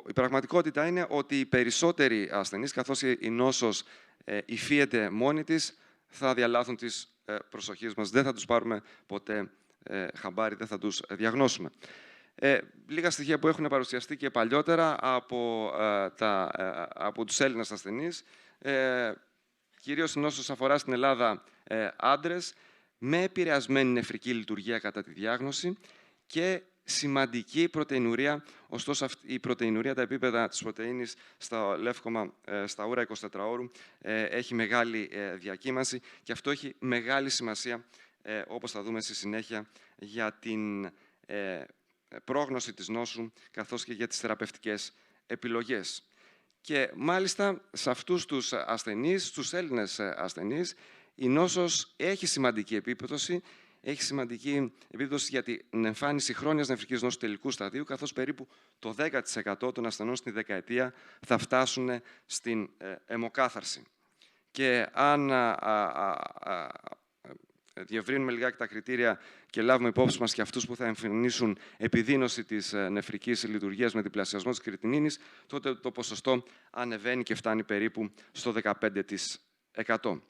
Η πραγματικότητα είναι ότι οι περισσότεροι ασθενείς, καθώς η νόσος υφίεται μόνη της, θα διαλάθουν τις προσοχές μας. Δεν θα τους πάρουμε ποτέ χαμπάρι, δεν θα τους διαγνώσουμε. Λίγα στοιχεία που έχουν παρουσιαστεί και παλιότερα από τους Έλληνες ασθενείς. Κυρίως η νόσος αφορά στην Ελλάδα άντρες με επηρεασμένη νεφρική λειτουργία κατά τη διάγνωση και σημαντική πρωτεϊνουρία, ωστόσο η πρωτεϊνουρία, τα επίπεδα της πρωτεΐνης στα λεύκομα, στα ούρα 24 ώρου, έχει μεγάλη διακύμανση και αυτό έχει μεγάλη σημασία, όπως θα δούμε στη συνέχεια, για την πρόγνωση της νόσου, καθώς και για τις θεραπευτικές επιλογές. Και μάλιστα σε αυτούς τους ασθενείς, στους Έλληνες ασθενείς, η νόσος έχει σημαντική επίπτωση. Έχει σημαντική επίπτωση για την εμφάνιση χρόνιας νεφρικής νόσου τελικού σταδίου, καθώς περίπου το 10% των ασθενών στη δεκαετία θα φτάσουν στην αιμοκάθαρση. Και αν διευρύνουμε λιγάκι τα κριτήρια και λάβουμε υπόψη μας και αυτούς που θα εμφανίσουν επιδείνωση της νεφρικής λειτουργίας με διπλασιασμό της κριτινίνης, τότε το ποσοστό ανεβαίνει και φτάνει περίπου στο 15%.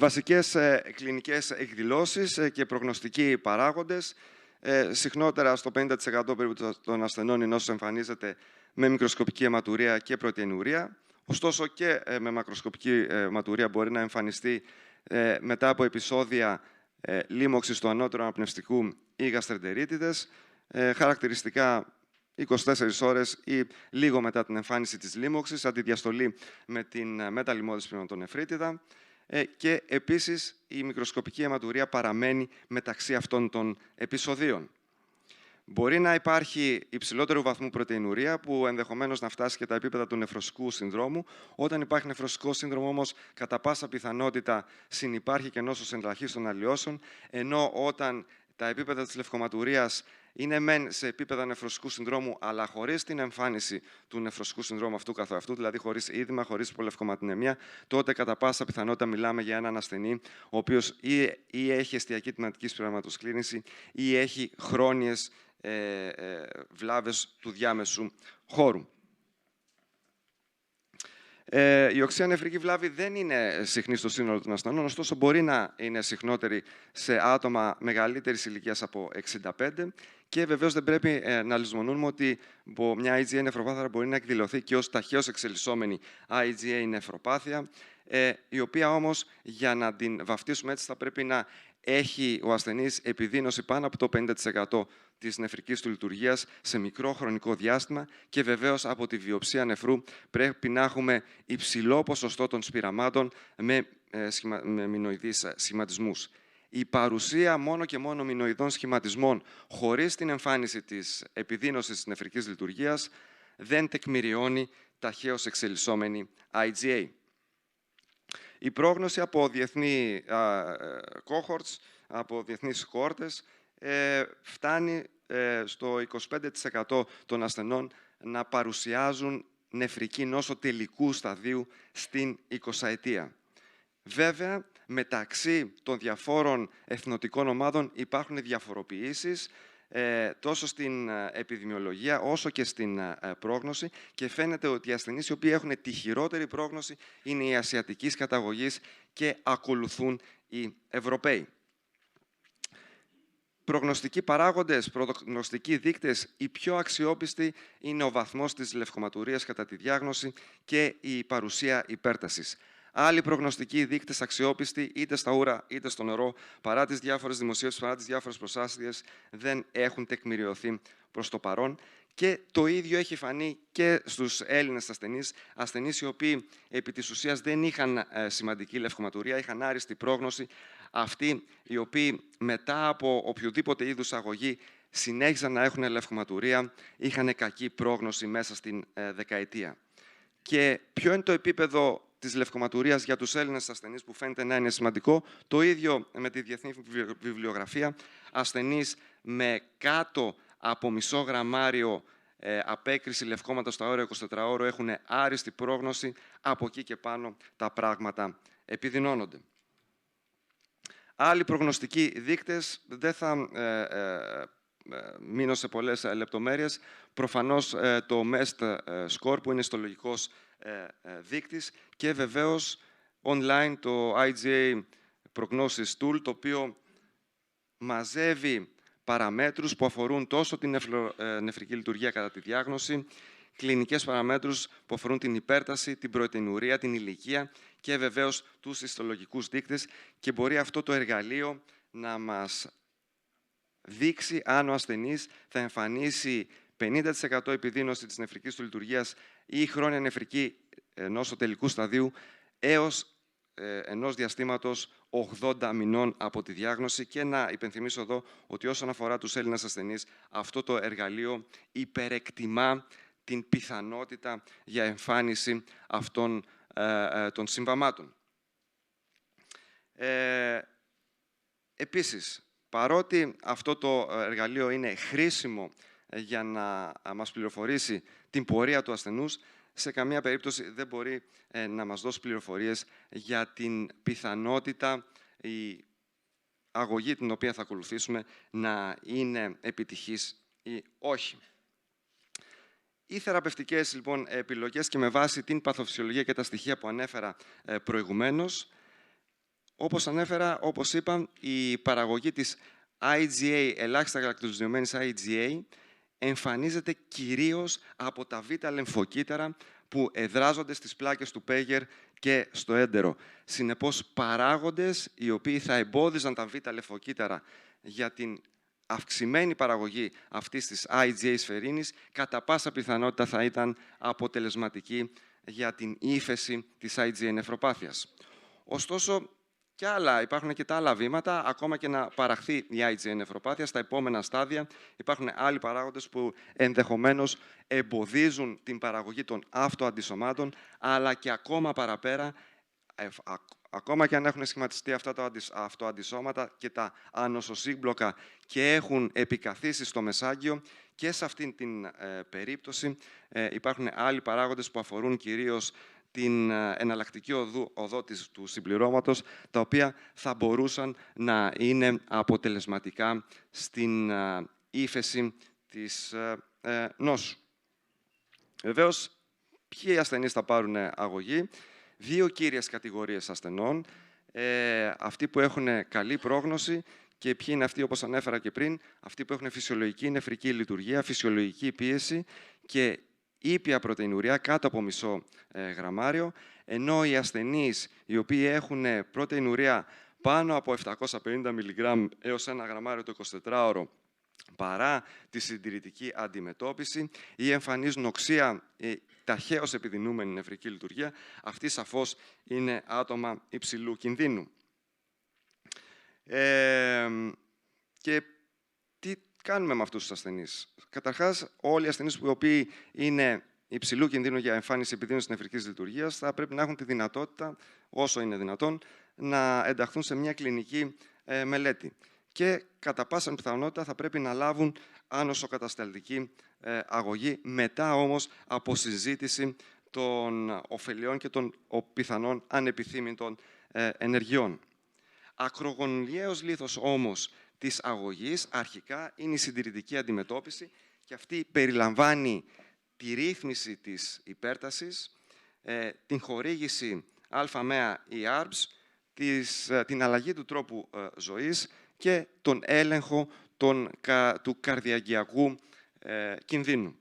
Βασικές κλινικές εκδηλώσεις και προγνωστικοί παράγοντες. Συχνότερα, στο 50% περίπου των ασθενών, η νόσος εμφανίζεται με μικροσκοπική αιματουρία και πρωτεϊνουρία. Ωστόσο, και με μακροσκοπική αιματουρία μπορεί να εμφανιστεί μετά από επεισόδια λίμωξης του ανώτερου αναπνευστικού ή γαστρεντερίτιδες, χαρακτηριστικά 24 ώρες ή λίγο μετά την εμφάνιση της λίμωξης, αντιδιαστολή με την μεταλλιμώδης πνευματονεφρίτιδα. Και επίσης η μικροσκοπική αιματουρία παραμένει μεταξύ αυτών των επεισοδίων. Μπορεί να υπάρχει υψηλότερου βαθμού πρωτεϊνουρία που ενδεχομένως να φτάσει και τα επίπεδα του νεφρωσικού συνδρόμου. Όταν υπάρχει νεφρωσικό σύνδρομο όμως, κατά πάσα πιθανότητα συνυπάρχει και νόσος ελαχίστων αλλοιώσεων, ενώ όταν τα επίπεδα της λευκοματουρίας είναι μεν σε επίπεδα νεφρωσικού συνδρόμου, αλλά χωρίς την εμφάνιση του νεφρωσικού συνδρόμου αυτού καθεαυτού, δηλαδή χωρίς είδημα, χωρίς υπολευκοματιναιμία, τότε κατά πάσα πιθανότητα μιλάμε για έναν ασθενή, ο οποίος ή έχει εστιακή τμηματική σπυραματοσκλήρυνση ή έχει χρόνιες βλάβες του διάμεσου χώρου. Η οξεία νεφρική βλάβη δεν είναι συχνή στο σύνολο των ασθενών, ωστόσο μπορεί να είναι συχνότερη σε άτομα μεγαλύτερης ηλικίας από 65 Και βεβαίως δεν πρέπει να λησμονούμε ότι μια IgA νευροπάθεια μπορεί να εκδηλωθεί και ως ταχαίως εξελισσόμενη IgA νευροπάθεια, η οποία όμως, για να την βαφτίσουμε έτσι, θα πρέπει να έχει ο ασθενής επιδείνωση πάνω από το 50% της νεφρικής του λειτουργίας σε μικρό χρονικό διάστημα και βεβαίως από τη βιοψία νεφρού πρέπει να έχουμε υψηλό ποσοστό των σπειραμάτων με μινοειδείς σχηματισμούς. Η παρουσία μόνο και μόνο μινοειδών σχηματισμών χωρίς την εμφάνιση της επιδείνωσης της νεφρικής λειτουργίας δεν τεκμηριώνει ταχαίως εξελισσόμενη IgA. Η πρόγνωση από διεθνή cohorts, από διεθνείς κόρτες, φτάνει στο 25% των ασθενών να παρουσιάζουν νεφρική νόσο τελικού σταδίου στην 20ετία. Βέβαια, μεταξύ των διαφόρων εθνοτικών ομάδων υπάρχουν διαφοροποιήσεις τόσο στην επιδημιολογία όσο και στην πρόγνωση και φαίνεται ότι οι ασθενείς οι οποίοι έχουν τη χειρότερη πρόγνωση είναι οι ασιατικής καταγωγής και ακολουθούν οι Ευρωπαίοι. Προγνωστικοί παράγοντες, προγνωστικοί δείκτες, οι πιο αξιόπιστοι είναι ο βαθμός της λευκοματουρίας κατά τη διάγνωση και η παρουσία υπέρτασης. Άλλοι προγνωστικοί δείκτες αξιόπιστοι, είτε στα ούρα είτε στο νερό, παρά τις διάφορες δημοσίευσεις, παρά τις διάφορες προσάσχειες, δεν έχουν τεκμηριωθεί προς το παρόν. Και το ίδιο έχει φανεί και στους Έλληνες ασθενείς οι οποίοι επί της ουσίας δεν είχαν σημαντική λευκοματουρία, είχαν άριστη πρόγνωση. Αυτοί οι οποίοι μετά από οποιοδήποτε είδους αγωγή συνέχιζαν να έχουν λευκοματουρία, είχαν κακή πρόγνωση μέσα στην δεκαετία. Και ποιο είναι το επίπεδο της λευκοματουρίας για τους Έλληνες ασθενείς που φαίνεται να είναι σημαντικό? Το ίδιο με τη διεθνή βιβλιογραφία. Ασθενείς με κάτω από μισό γραμμάριο απέκριση λευκόματος στα όρια 24 ώρου έχουν άριστη πρόγνωση. Από εκεί και πάνω τα πράγματα επιδεινώνονται. Άλλοι προγνωστικοί δείκτες, δεν θα μείνω σε πολλές λεπτομέρειες. Προφανώς το MEST score που είναι ιστολογικός δείκτης και βεβαίως online το IgA Prognosis Tool, το οποίο μαζεύει παραμέτρους που αφορούν τόσο την νεφρική λειτουργία κατά τη διάγνωση, κλινικές παραμέτρους που αφορούν την υπέρταση, την πρωτεϊνουρία, την ηλικία και βεβαίως τους ιστολογικούς δείκτες και μπορεί αυτό το εργαλείο να μας δείξει αν ο ασθενής θα εμφανίσει 50% επιδείνωση της νεφρικής του λειτουργίας ή χρόνια νεφρική νόσο τελικού σταδίου έως ενός διαστήματος 80 μηνών από τη διάγνωση. Και να υπενθυμίσω εδώ ότι όσον αφορά τους Έλληνες ασθενείς, αυτό το εργαλείο υπερεκτιμά την πιθανότητα για εμφάνιση αυτών των συμβαμάτων. Επίσης, παρότι αυτό το εργαλείο είναι χρήσιμο για να μας πληροφορήσει την πορεία του ασθενούς, σε καμία περίπτωση δεν μπορεί να μας δώσει πληροφορίες για την πιθανότητα η αγωγή την οποία θα ακολουθήσουμε να είναι επιτυχής ή όχι. Οι θεραπευτικές λοιπόν επιλογές και με βάση την παθοφυσιολογία και τα στοιχεία που ανέφερα προηγουμένως, όπως είπα, η παραγωγή της IgA, ελάχιστα γαλακτοζωοποιημένης IgA, εμφανίζεται κυρίως από τα β' λεμφοκύτταρα που εδράζονται στις πλάκες του Πέγερ και στο έντερο. Συνεπώς, παράγοντες οι οποίοι θα εμπόδιζαν τα β' λεμφοκύτταρα για την αυξημένη παραγωγή αυτής της IgA σφαιρίνης, κατά πάσα πιθανότητα θα ήταν αποτελεσματική για την ύφεση της IgA νεφροπάθειας. Ωστόσο, υπάρχουν και τα άλλα βήματα, ακόμα και να παραχθεί η IgA νεφροπάθεια στα επόμενα στάδια. Υπάρχουν άλλοι παράγοντες που ενδεχομένως εμποδίζουν την παραγωγή των αυτοαντισωμάτων, αλλά και ακόμα παραπέρα, ακόμα και αν έχουν σχηματιστεί αυτά τα αυτοαντισώματα και τα ανοσοσύμπλοκα και έχουν επικαθίσει στο μεσάγγιο, και σε αυτήν την περίπτωση υπάρχουν άλλοι παράγοντες που αφορούν κυρίως την εναλλακτική οδό του συμπληρώματος, τα οποία θα μπορούσαν να είναι αποτελεσματικά στην ύφεση της νόσου. Βεβαίως, ποιοι ασθενείς θα πάρουν αγωγή? Δύο κύριες κατηγορίες ασθενών, αυτοί που έχουν καλή πρόγνωση Και ποιοι είναι αυτοί, όπως ανέφερα και πριν, αυτοί που έχουν φυσιολογική νεφρική λειτουργία, φυσιολογική πίεση και ήπια πρωτεϊνουρία κάτω από μισό γραμμάριο, ενώ οι ασθενείς οι οποίοι έχουν πρωτεϊνουρία πάνω από 750 μιλιγκράμμ έως 1 γραμμάριο το 24ωρο, παρά τη συντηρητική αντιμετώπιση ή εμφανίζουν οξία ταχαίως επιδεινούμενη νεφρική λειτουργία, αυτοί σαφώς είναι άτομα υψηλού κινδύνου. Και τι κάνουμε με αυτούς τους ασθενείς? Καταρχάς, όλοι οι ασθενείς οι οποίοι είναι υψηλού κινδύνου για εμφάνιση επιδείνωσης νεφρικής λειτουργίας θα πρέπει να έχουν τη δυνατότητα, όσο είναι δυνατόν, να ενταχθούν σε μια κλινική μελέτη. Και κατά πάσα πιθανότητα θα πρέπει να λάβουν άνοσο-κατασταλτική αγωγή, μετά όμως από συζήτηση των ωφελιών και των πιθανών ανεπιθύμητων ενεργειών. Ακρογωνιαίος λίθος όμως της αγωγής αρχικά είναι η συντηρητική αντιμετώπιση και αυτή περιλαμβάνει τη ρύθμιση της υπέρτασης, την χορήγηση α-ΜΕΑ ή ARBS, την αλλαγή του τρόπου ζωής και τον έλεγχο του καρδιαγγειακού κινδύνου.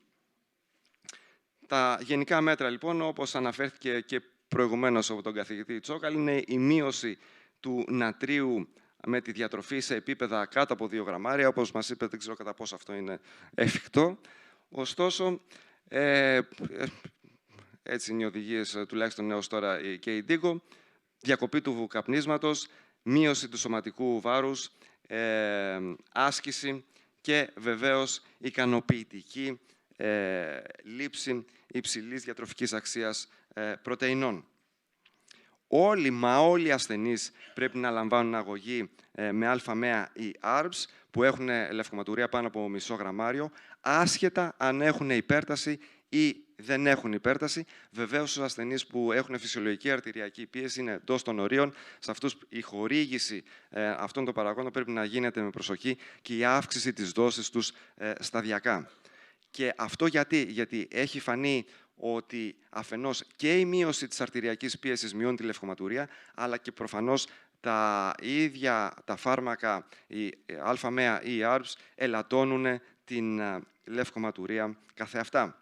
Τα γενικά μέτρα, λοιπόν, όπως αναφέρθηκε και προηγουμένως από τον καθηγητή Τσόκαλη, είναι η μείωση του νατρίου με τη διατροφή σε επίπεδα κάτω από 2 γραμμάρια. Όπως μας είπε, δεν ξέρω κατά πόσο αυτό είναι εφικτό. Ωστόσο, έτσι είναι οι οδηγίες, τουλάχιστον έως τώρα και η ΝΤΙΚΟ, διακοπή του καπνίσματος, μείωση του σωματικού βάρους, άσκηση και βεβαίως ικανοποιητική λήψη υψηλής διατροφικής αξίας πρωτεϊνών. Όλοι οι ασθενείς πρέπει να λαμβάνουν αγωγή με α-ΜΕΑ ή ARBS που έχουν λευκοματουρία πάνω από μισό γραμμάριο, άσχετα αν έχουν υπέρταση ή δεν έχουν υπέρταση. Βεβαίως, στους ασθενείς που έχουν φυσιολογική αρτηριακή πίεση είναι εντός των ορίων. Σε αυτούς η χορήγηση αυτών των παραγόντων πρέπει να γίνεται με προσοχή και η αύξηση της δόσης τους σταδιακά. Και αυτό γιατί έχει φανεί ότι αφενός και η μείωση της αρτηριακής πίεσης μειώνει τη λευκοματουρία, αλλά και προφανώς τα ίδια τα φάρμακα, η α-ΜΕΑ ή η ARBS, ελαττώνουν την λευκοματουρία καθεαυτά.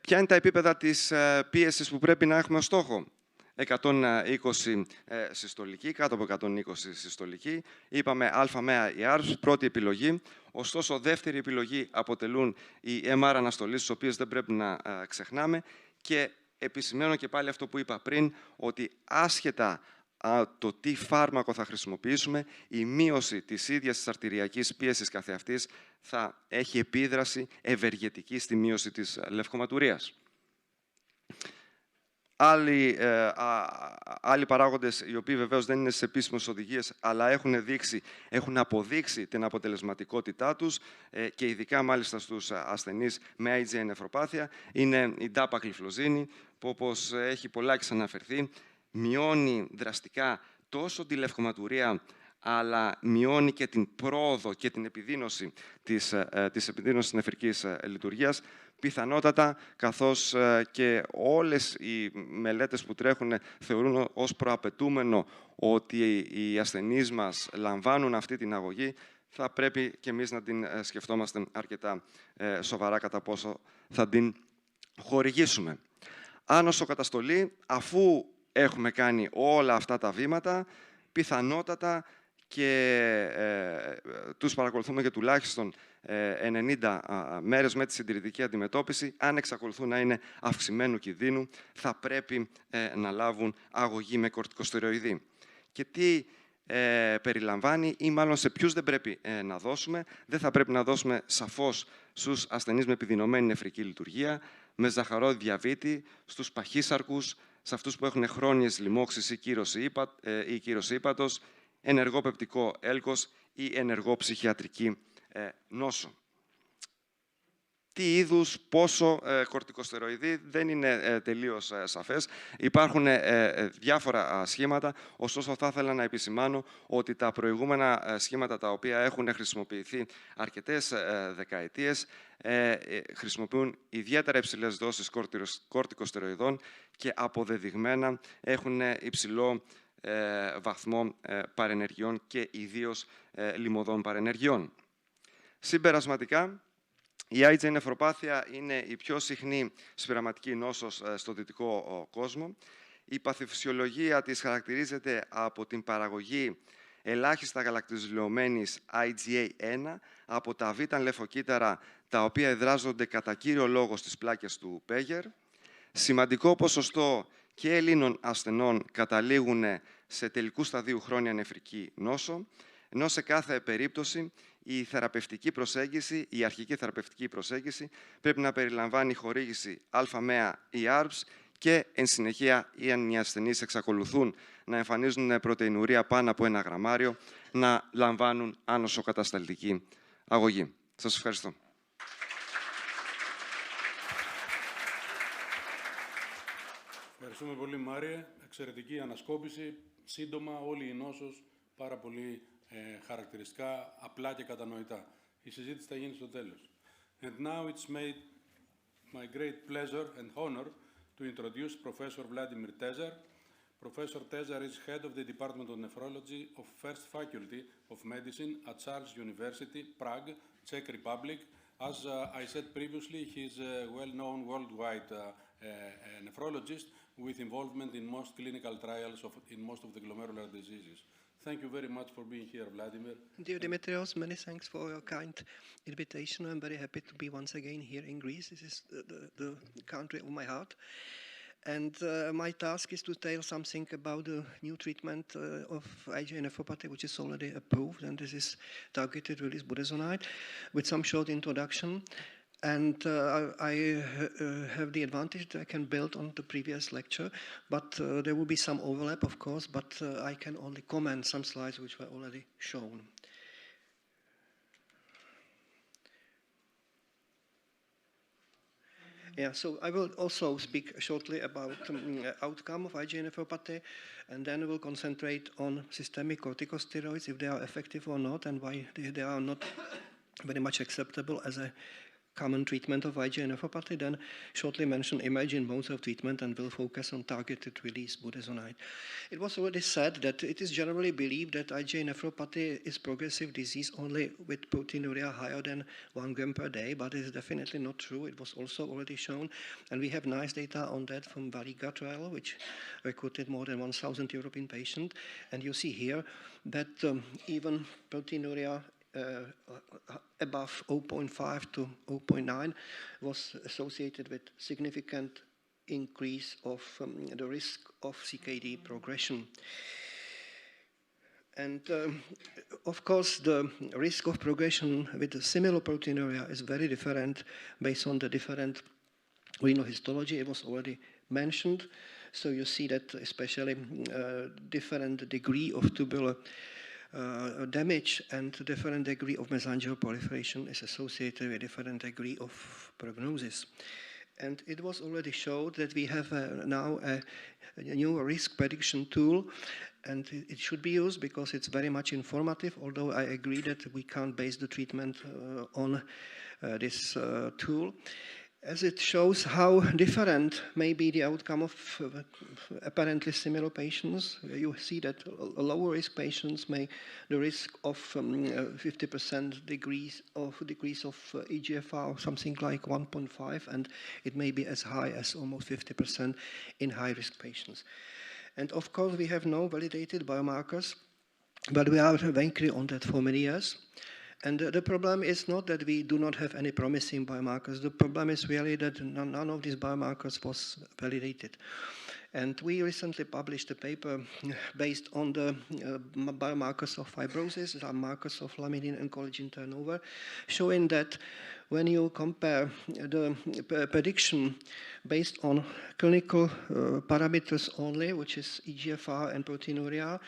Ποια είναι τα επίπεδα της πίεσης που πρέπει να έχουμε ως στόχο? 120 συστολική, κάτω από 120 συστολική. Είπαμε α-ΜΕΑ ή ARBS, πρώτη επιλογή. Ωστόσο, δεύτερη επιλογή αποτελούν οι MR αναστολές, τις οποίες δεν πρέπει να ξεχνάμε. Και επισημαίνω και πάλι αυτό που είπα πριν, ότι άσχετα το τι φάρμακο θα χρησιμοποιήσουμε, η μείωση της ίδιας της αρτηριακής πίεσης καθεαυτής θα έχει επίδραση ευεργετική στη μείωση της λευκοματουρίας. Άλλοι παράγοντες, οι οποίοι βεβαίως δεν είναι στις επίσημες οδηγίες, αλλά έχουν αποδείξει την αποτελεσματικότητά τους και ειδικά μάλιστα στους ασθενείς με IgA νεφροπάθεια, είναι η ντάπαγλυφλοζίνη, που όπως έχει πολλάκις αναφερθεί, μειώνει δραστικά τόσο τη λευκοματουρία, αλλά μειώνει και την πρόοδο και την επιδείνωση της επιδείνωσης νεφρικής λειτουργίας. Πιθανότατα, καθώς και όλες οι μελέτες που τρέχουν θεωρούν ως προαπαιτούμενο ότι οι ασθενείς μας λαμβάνουν αυτή την αγωγή, θα πρέπει και εμείς να την σκεφτόμαστε αρκετά σοβαρά κατά πόσο θα την χορηγήσουμε. Άνοσο καταστολή, αφού έχουμε κάνει όλα αυτά τα βήματα, πιθανότατα και τους παρακολουθούμε για τουλάχιστον 90 μέρες με τη συντηρητική αντιμετώπιση. Αν εξακολουθούν να είναι αυξημένου κινδύνου, θα πρέπει να λάβουν αγωγή με κορτικοστεροειδή. Και τι περιλαμβάνει, ή μάλλον σε ποιους δεν πρέπει να δώσουμε? Δεν θα πρέπει να δώσουμε σαφώς στους ασθενείς με επιδεινωμένη νεφρική λειτουργία, με ζαχαρόδι διαβήτη, στους παχύσαρκους, σε αυτούς που έχουν χρόνιες λοιμώξεις ή κύρωση ύπατος, ενεργό πεπτικό έλκος ή ενεργό ψυχιατρική νόσο. Τι είδους, πόσο κορτικοστεροειδή δεν είναι τελείως σαφές. Υπάρχουν διάφορα σχήματα, ωστόσο θα ήθελα να επισημάνω ότι τα προηγούμενα σχήματα τα οποία έχουν χρησιμοποιηθεί αρκετές δεκαετίες χρησιμοποιούν ιδιαίτερα υψηλές δόσεις κορτικοστεροειδών και αποδεδειγμένα έχουν υψηλό βαθμό παρενεργειών και ιδίως λιμωδών παρενεργειών. Συμπερασματικά, η IgA νεφροπάθεια είναι η πιο συχνή σπειραματική νόσος στο δυτικό κόσμο. Η παθοφυσιολογία της χαρακτηρίζεται από την παραγωγή ελάχιστα γαλακτοζηλωμένης IgA1 από τα β' λεμφοκύτταρα, τα οποία εδράζονται κατά κύριο λόγο στις πλάκες του Πέγερ. Σημαντικό ποσοστό και Ελλήνων ασθενών καταλήγουν σε τελικού σταδίου χρόνια νεφρική νόσο, ενώ σε κάθε περίπτωση η θεραπευτική προσέγγιση, η αρχική θεραπευτική προσέγγιση πρέπει να περιλαμβάνει χορήγηση ΑΜΕΑ ή ARBS και εν συνεχεία, ή αν οι ασθενείς εξακολουθούν να εμφανίζουν πρωτεϊνουρία πάνω από 1 γραμμάριο, να λαμβάνουν άνοσο κατασταλτική αγωγή. Σας ευχαριστώ. Ευχαριστούμε πολύ, Μάριε. Εξαιρετική ανασκόπηση. Σύντομα, όλη η νόσος, πάρα πολύ χαρακτηριστικά, απλά και κατανοητά. Η συζήτηση θα γίνει στο τέλος. And now it's made my great pleasure and honor to introduce Professor Vladimir Tezar. Professor Tezar is head of the Department of Nephrology of First Faculty of Medicine at Charles University, Prague, Czech Republic. As I said previously, he is a well-known worldwide nephrologist with involvement in most clinical trials in most of the glomerular diseases. Thank you very much for being here, Vladimir. Dear Dimitrios, many thanks for your kind invitation. I'm very happy to be once again here in Greece. This is the country of my heart. And my task is to tell something about the new treatment of IgA nephropathy, which is already approved, and this is targeted release budesonide, with some short introduction. And I have the advantage that I can build on the previous lecture, but there will be some overlap, of course, but I can only comment some slides which were already shown. Yeah, so I will also speak shortly about outcome of IgA nephropathy, and then we will concentrate on systemic corticosteroids, if they are effective or not, and why they are not very much acceptable as a common treatment of IgA nephropathy, then shortly mention emerging modes of treatment, and will focus on targeted release budesonide. It was already said that it is generally believed that IgA nephropathy is progressive disease only with proteinuria higher than 1 gram per day, but it is definitely not true. It was also already shown, and we have nice data on that from Variga trial, which recruited more than 1,000 European patients, and you see here that even proteinuria above 0.5 to 0.9 was associated with significant increase of the risk of CKD progression. And of course, the risk of progression with similar proteinuria is very different based on the different renal histology. It was already mentioned. So you see that especially different degree of tubular damage and different degree of mesangial proliferation is associated with different degree of prognosis. And it was already showed that we have now a new risk prediction tool, and it should be used because it's very much informative, although I agree that we can't base the treatment on this tool, as it shows how different may be the outcome of apparently similar patients. You see that lower risk patients may the risk of 50% decrease of eGFR, something like 1.5, and it may be as high as almost 50% in high risk patients. And of course, we have no validated biomarkers, but we are working on that for many years. And the problem is not that we do not have any promising biomarkers. The problem is really that none of these biomarkers was validated. And we recently published a paper based on the biomarkers of fibrosis, some markers of laminin and collagen turnover, showing that when you compare the prediction based on clinical parameters only, which is eGFR and proteinuria,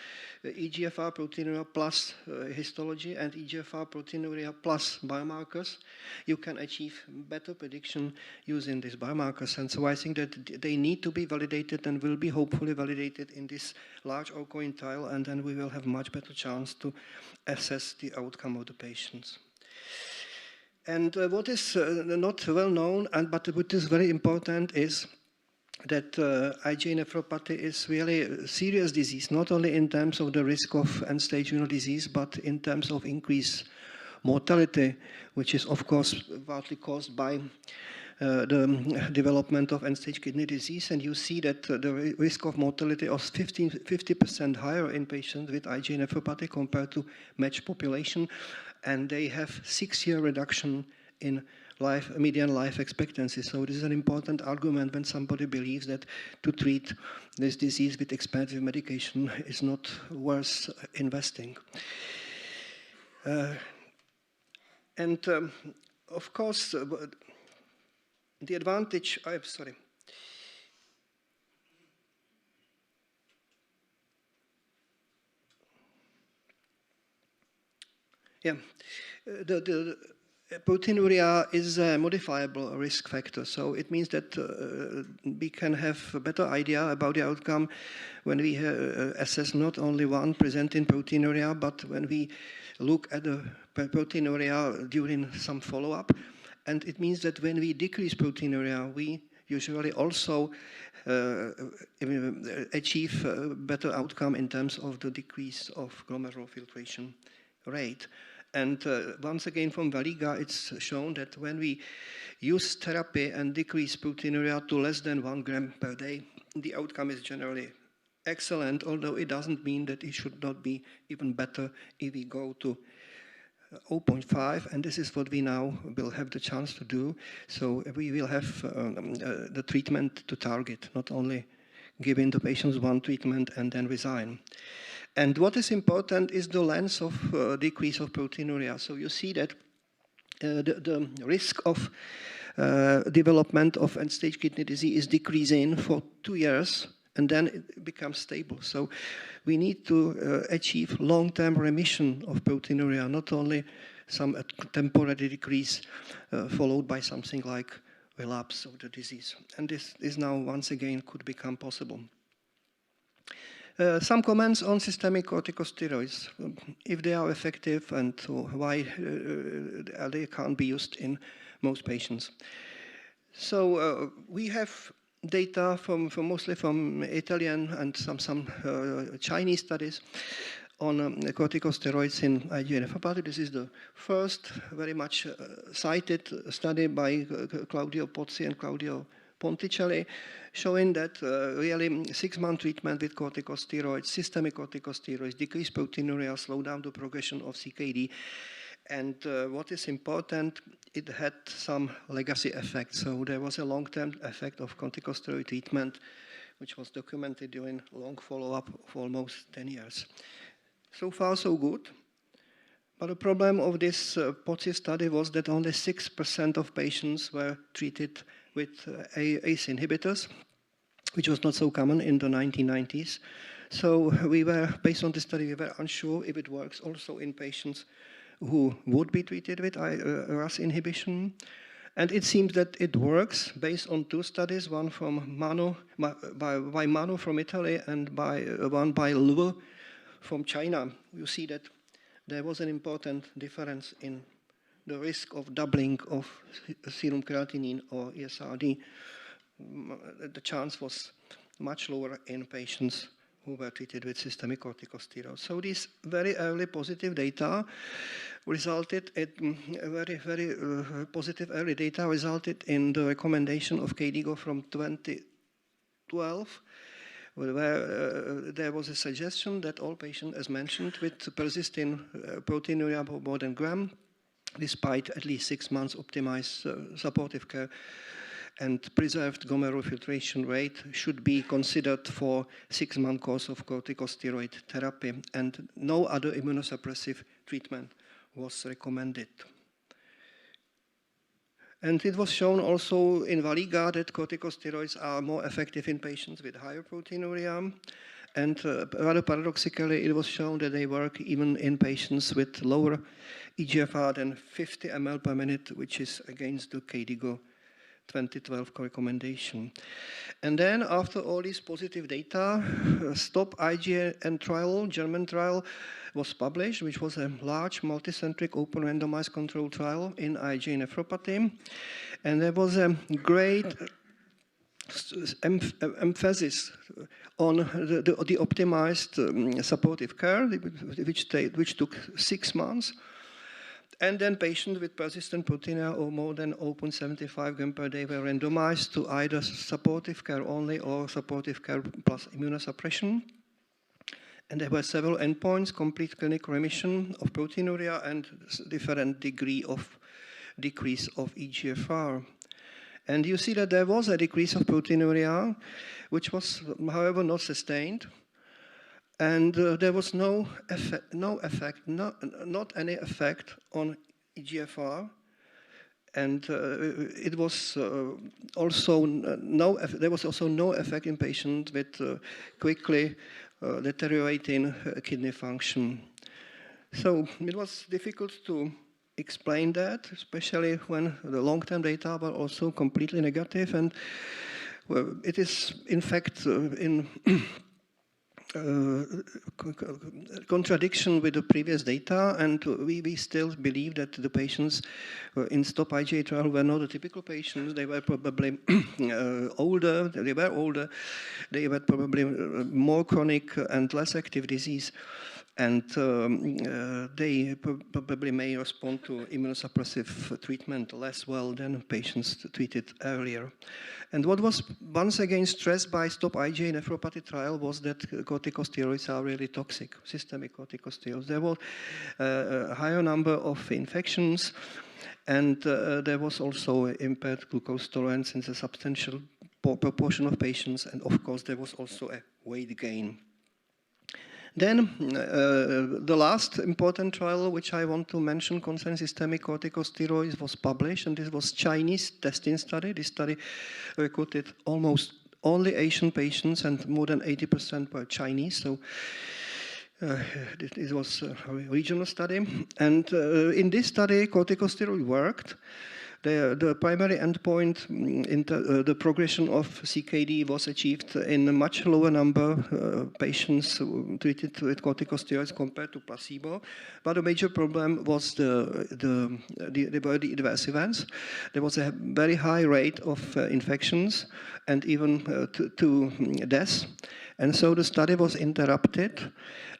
eGFR proteinuria plus histology and eGFR proteinuria plus biomarkers, you can achieve better prediction using these biomarkers. And so I think that they need to be validated and will be hopefully validated in this large ongoing trial, and then we will have much better chance to assess the outcome of the patients. And what is not well known, but what is very important is that IgA nephropathy is really a serious disease, not only in terms of the risk of end-stage renal disease, but in terms of increased mortality, which is, of course, partly caused by the development of end-stage kidney disease. And you see that the risk of mortality is 50% higher in patients with IgA nephropathy compared to matched population. And they have 6-year reduction in median life expectancy. So this is an important argument when somebody believes that to treat this disease with expensive medication is not worth investing. Of course, the advantage, I'm sorry. Yeah, the proteinuria is a modifiable risk factor, so it means that we can have a better idea about the outcome when we assess not only one presenting proteinuria, but when we look at the proteinuria during some follow-up. And it means that when we decrease proteinuria, we usually also achieve a better outcome in terms of the decrease of glomerular filtration rate. And once again, from Valiga, it's shown that when we use therapy and decrease proteinuria to less than 1 gram per day, the outcome is generally excellent, although it doesn't mean that it should not be even better if we go to 0.5, and this is what we now will have the chance to do. So we will have the treatment to target, not only giving the patients one treatment and then resign. And what is important is the length of decrease of proteinuria. So you see that the risk of development of end-stage kidney disease is decreasing for 2 years, and then it becomes stable. So we need to achieve long-term remission of proteinuria, not only some temporary decrease followed by something like relapse of the disease. And this is now, once again, could become possible. Some comments on systemic corticosteroids, if they are effective and why they can't be used in most patients. So we have data from mostly from Italian and some Chinese studies on corticosteroids in IgA nephropathy. This is the first very much cited study by Claudio Pozzi and Claudio Ponticelli, showing that really 6-month treatment with corticosteroids, systemic corticosteroids, decrease proteinuria, slow down the progression of CKD. And what is important, it had some legacy effects. So there was a long-term effect of corticosteroid treatment, which was documented during long follow-up of almost 10 years. So far, so good. But the problem of this Pozzi study was that only 6% of patients were treated with ACE inhibitors, which was not so common in the 1990s. So we were, based on this study, we were unsure if it works also in patients who would be treated with RAS inhibition. And it seems that it works based on 2 studies, one from by Mano from Italy and one by Luo from China. You see that there was an important difference in the risk of doubling of serum creatinine or ESRD. The chance was much lower in patients who were treated with systemic corticosteroids. So these very early positive data resulted in very positive early data resulted in the recommendation of KDIGO from 2012, where there was a suggestion that all patients, as mentioned, with persisting proteinuria of more than gram, despite at least 6 months optimized supportive care and preserved glomerular filtration rate, should be considered for 6-month course of corticosteroid therapy, and no other immunosuppressive treatment was recommended. And it was shown also in Valiga that corticosteroids are more effective in patients with higher proteinuria. And rather paradoxically, it was shown that they work even in patients with lower eGFR than 50 ml per minute, which is against the KDIGO 2012 recommendation. And then after all these positive data, STOP IgAN trial, German trial, was published, which was a large multicentric open randomized control trial in IgA nephropathy. And there was a great emphasis on the optimized supportive care, which took 6 months. And then patients with persistent proteinuria or more than 0.75 gram per day were randomized to either supportive care only or supportive care plus immunosuppression. And there were several endpoints: complete clinical remission of proteinuria and different degree of decrease of eGFR. And you see that there was a decrease of proteinuria, which was, however, not sustained. And there was not any effect on eGFR. And it was there was also no effect in patients with quickly deteriorating kidney function. So it was difficult to explain that, especially when the long-term data were also completely negative. And it is, in fact, in contradiction with the previous data, and we still believe that the patients in STOP IgA trial were not the typical patients. They were probably older, they were probably more chronic and less active disease, and they probably may respond to immunosuppressive treatment less well than patients treated earlier. And what was once again stressed by STOP IgA nephropathy trial was that corticosteroids are really toxic, systemic corticosteroids. There was a higher number of infections, and there was also impaired glucose tolerance in a substantial proportion of patients, and of course there was also a weight gain. Then the last important trial which I want to mention concerning systemic corticosteroids was published, and this was Chinese testing study. This study recruited almost only Asian patients, and more than 80% were Chinese. So it was a regional study. And in this study, corticosteroid worked. The primary endpoint in the progression of CKD was achieved in a much lower number of patients treated with corticosteroids compared to placebo. But the major problem was the adverse events. There was a very high rate of infections and even to deaths. And so the study was interrupted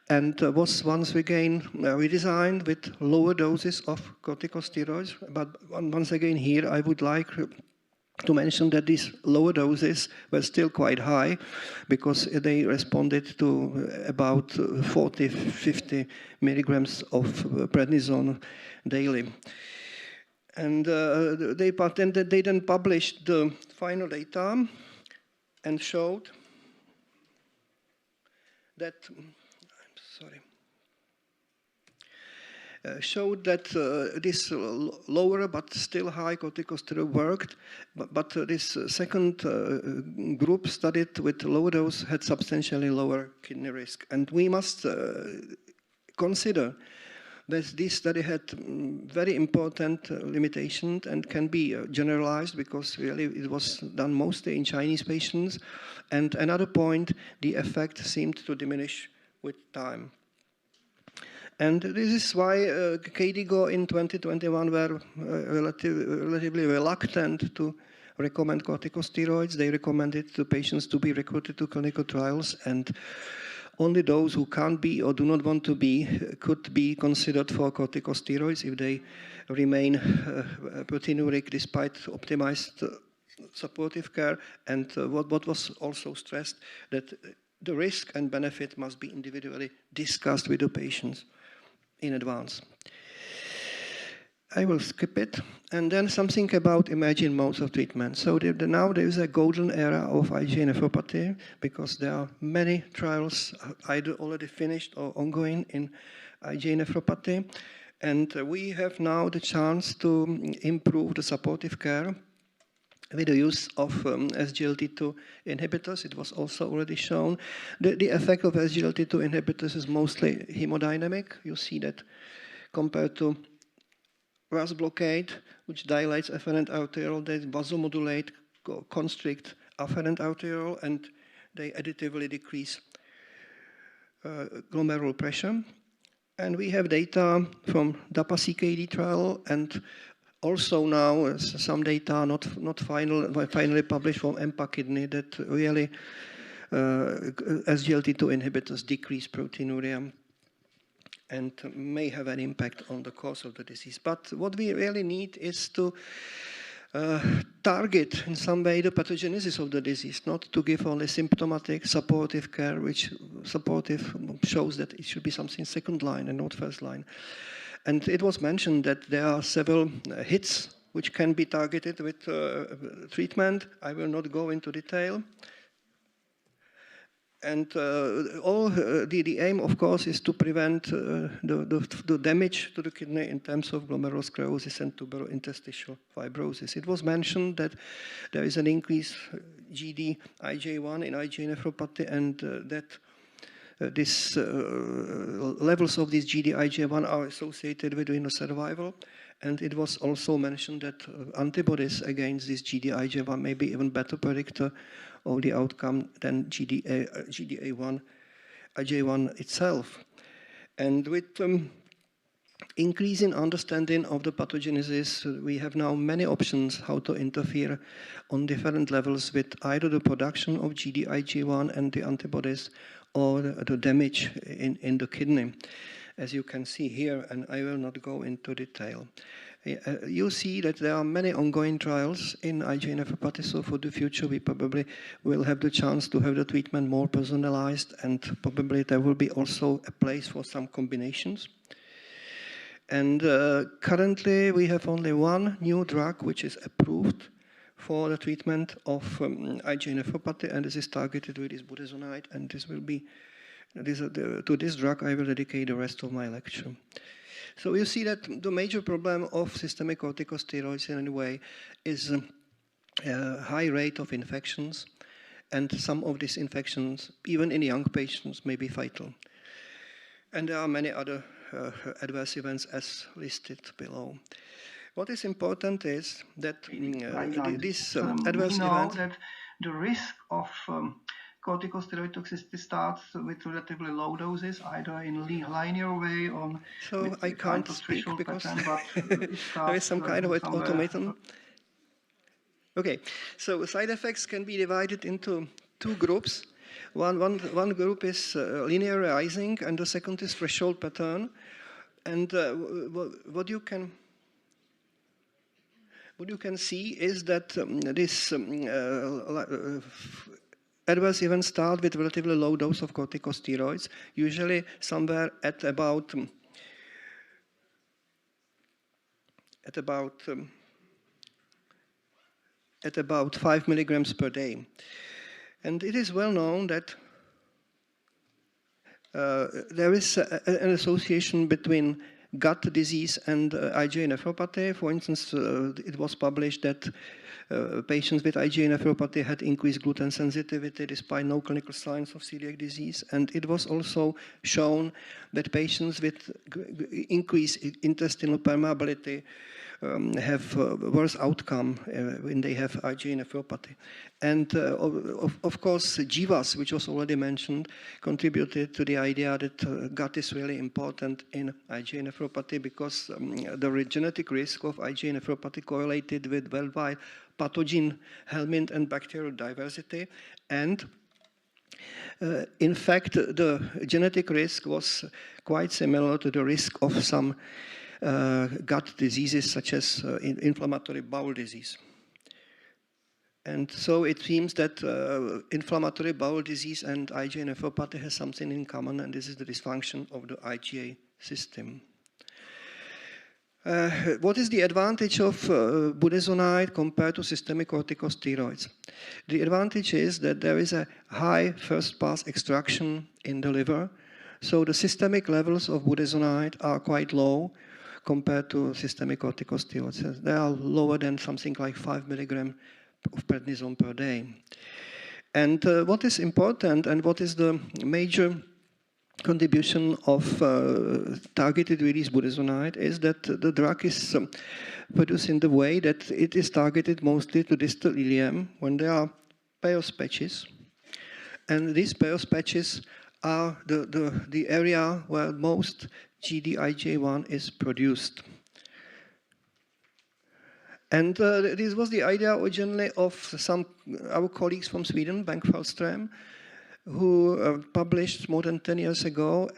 and was once again redesigned with lower doses of corticosteroids. But once again here, I would like to mention that these lower doses were still quite high, because they responded to about 40-50 milligrams of prednisone daily. And they then published the final data and showed that this lower but still high corticosteroid worked, but this second group studied with lower dose had substantially lower kidney risk. And we must consider that this study had very important limitations and can be generalized, because really it was done mostly in Chinese patients. And another point, the effect seemed to diminish with time. And this is why KDIGO in 2021 were relatively reluctant to recommend corticosteroids. They recommended the patients to be recruited to clinical trials, and only those who can't be or do not want to be could be considered for corticosteroids if they remain proteinuric despite optimized supportive care. And what was also stressed, that the risk and benefit must be individually discussed with the patients in advance. I will skip it. And then something about emerging modes of treatment. So now there is a golden era of IgA nephropathy, because there are many trials either already finished or ongoing in IgA nephropathy. And we have now the chance to improve the supportive care with the use of SGLT2 inhibitors. It was also already shown. The effect of SGLT2 inhibitors is mostly hemodynamic. You see that compared to RAS blockade, which dilates afferent arteriole, they vasomodulate, constrict afferent arteriole, and they additively decrease glomerular pressure. And we have data from DAPA-CKD trial and Also now, some data not finally published from EMPA kidney that really SGLT2 inhibitors decrease proteinuria and may have an impact on the cause of the disease. But what we really need is to target in some way the pathogenesis of the disease, not to give only symptomatic supportive care, which supportive shows that it should be something second line and not first line. And it was mentioned that there are several hits which can be targeted with treatment. I will not go into detail. And the aim, of course, is to prevent the damage to the kidney in terms of glomerulosclerosis and tuberointerstitial fibrosis. It was mentioned that there is an increased Gd-IgA1 in IgA nephropathy, and that these levels of this Gd-IgA1 are associated with renal survival. And it was also mentioned that antibodies against this Gd-IgA1 may be even better predictor of the outcome than IgA1 itself. And with increasing understanding of the pathogenesis, we have now many options how to interfere on different levels with either the production of Gd-IgA1 and the antibodies or the damage in the kidney, as you can see here, and I will not go into detail. You see that there are many ongoing trials in IgA nephropathy, so for the future we probably will have the chance to have the treatment more personalized, and probably there will be also a place for some combinations. And currently we have only one new drug which is approved for the treatment of IgA nephropathy, and this is targeted with this budesonide, and this will be, to this drug I will dedicate the rest of my lecture. So you see that the major problem of systemic corticosteroids in any way is a high rate of infections, and some of these infections, even in young patients, may be fatal. And there are many other adverse events as listed below. What is important is that these adverse events... that the risk of corticosteroid toxicity starts with relatively low doses, either in a linear way or... So I can't speak because there is some kind of automaton. Okay, so side effects can be divided into two groups. One group is linear rising, and the second is threshold pattern. And what you can see is that this adverse events start with relatively low dose of corticosteroids, usually somewhere at about 5 milligrams per day. And it is well known that there is an association between gut disease and IgA nephropathy. For instance, it was published that patients with IgA nephropathy had increased gluten sensitivity despite no clinical signs of celiac disease. And it was also shown that patients with increased intestinal permeability have worse outcome when they have IgA nephropathy. And of course, GWAS, which was already mentioned, contributed to the idea that gut is really important in IgA nephropathy because the genetic risk of IgA nephropathy correlated with worldwide pathogen helminth and bacterial diversity. And in fact, the genetic risk was quite similar to the risk of some gut diseases such as inflammatory bowel disease. And so it seems that inflammatory bowel disease and IgA nephropathy has something in common, and this is the dysfunction of the IgA system. What is the advantage of budesonide compared to systemic corticosteroids? The advantage is that there is a high first-pass extraction in the liver, so the systemic levels of budesonide are quite low compared to systemic corticosteroids. They are lower than something like 5 milligrams of prednisone per day. And what is important and what is the major contribution of targeted release budesonide is that the drug is produced in the way that it is targeted mostly to distal ileum when there are Peyer's patches. And these Peyer's patches are the area where most Gd-IgA1 is produced. And this was the idea originally of our colleagues from Sweden, Bengt Fallström, who published more than 10 years ago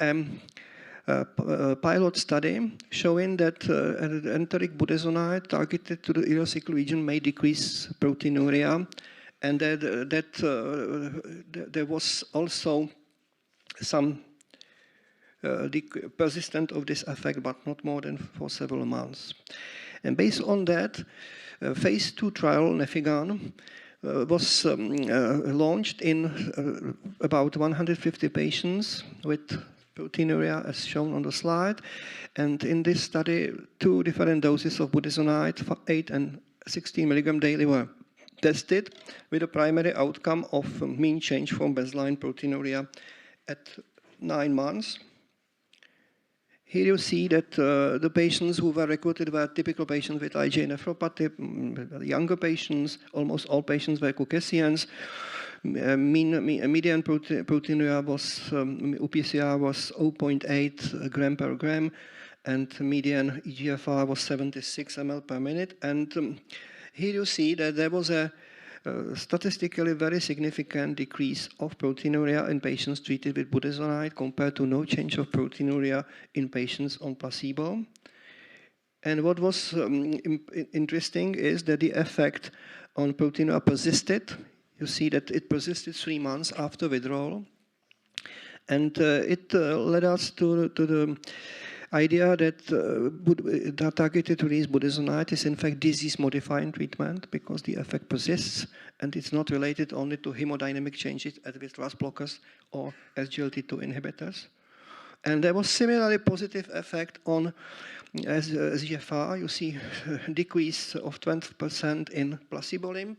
a pilot study showing that enteric budesonide targeted to the ileocecal region may decrease proteinuria, and that there was also some persistent of this effect, but not more than for several months. And based on that, phase 2 trial, Nefigan, was launched in about 150 patients with proteinuria, as shown on the slide. And in this study, 2 different doses of budesonide, 8 and 16 milligram daily, were tested with a primary outcome of mean change from baseline proteinuria at 9 months. Here you see that the patients who were recruited were typical patients with IgA nephropathy, younger patients, almost all patients were Caucasians. Median proteinuria was, UPCR was 0.8 gram per gram, and median eGFR was 76 ml per minute. And here you see that there was a statistically very significant decrease of proteinuria in patients treated with budesonide compared to no change of proteinuria in patients on placebo. And what was interesting is that the effect on proteinuria persisted. You see that it persisted 3 months after withdrawal. And it led us to the idea that targeted release budesonide is in fact disease-modifying treatment because the effect persists and it's not related only to hemodynamic changes as with RAS blockers or SGLT2 inhibitors. And there was similarly positive effect on SGFR. You see a decrease of 20% in placebo limb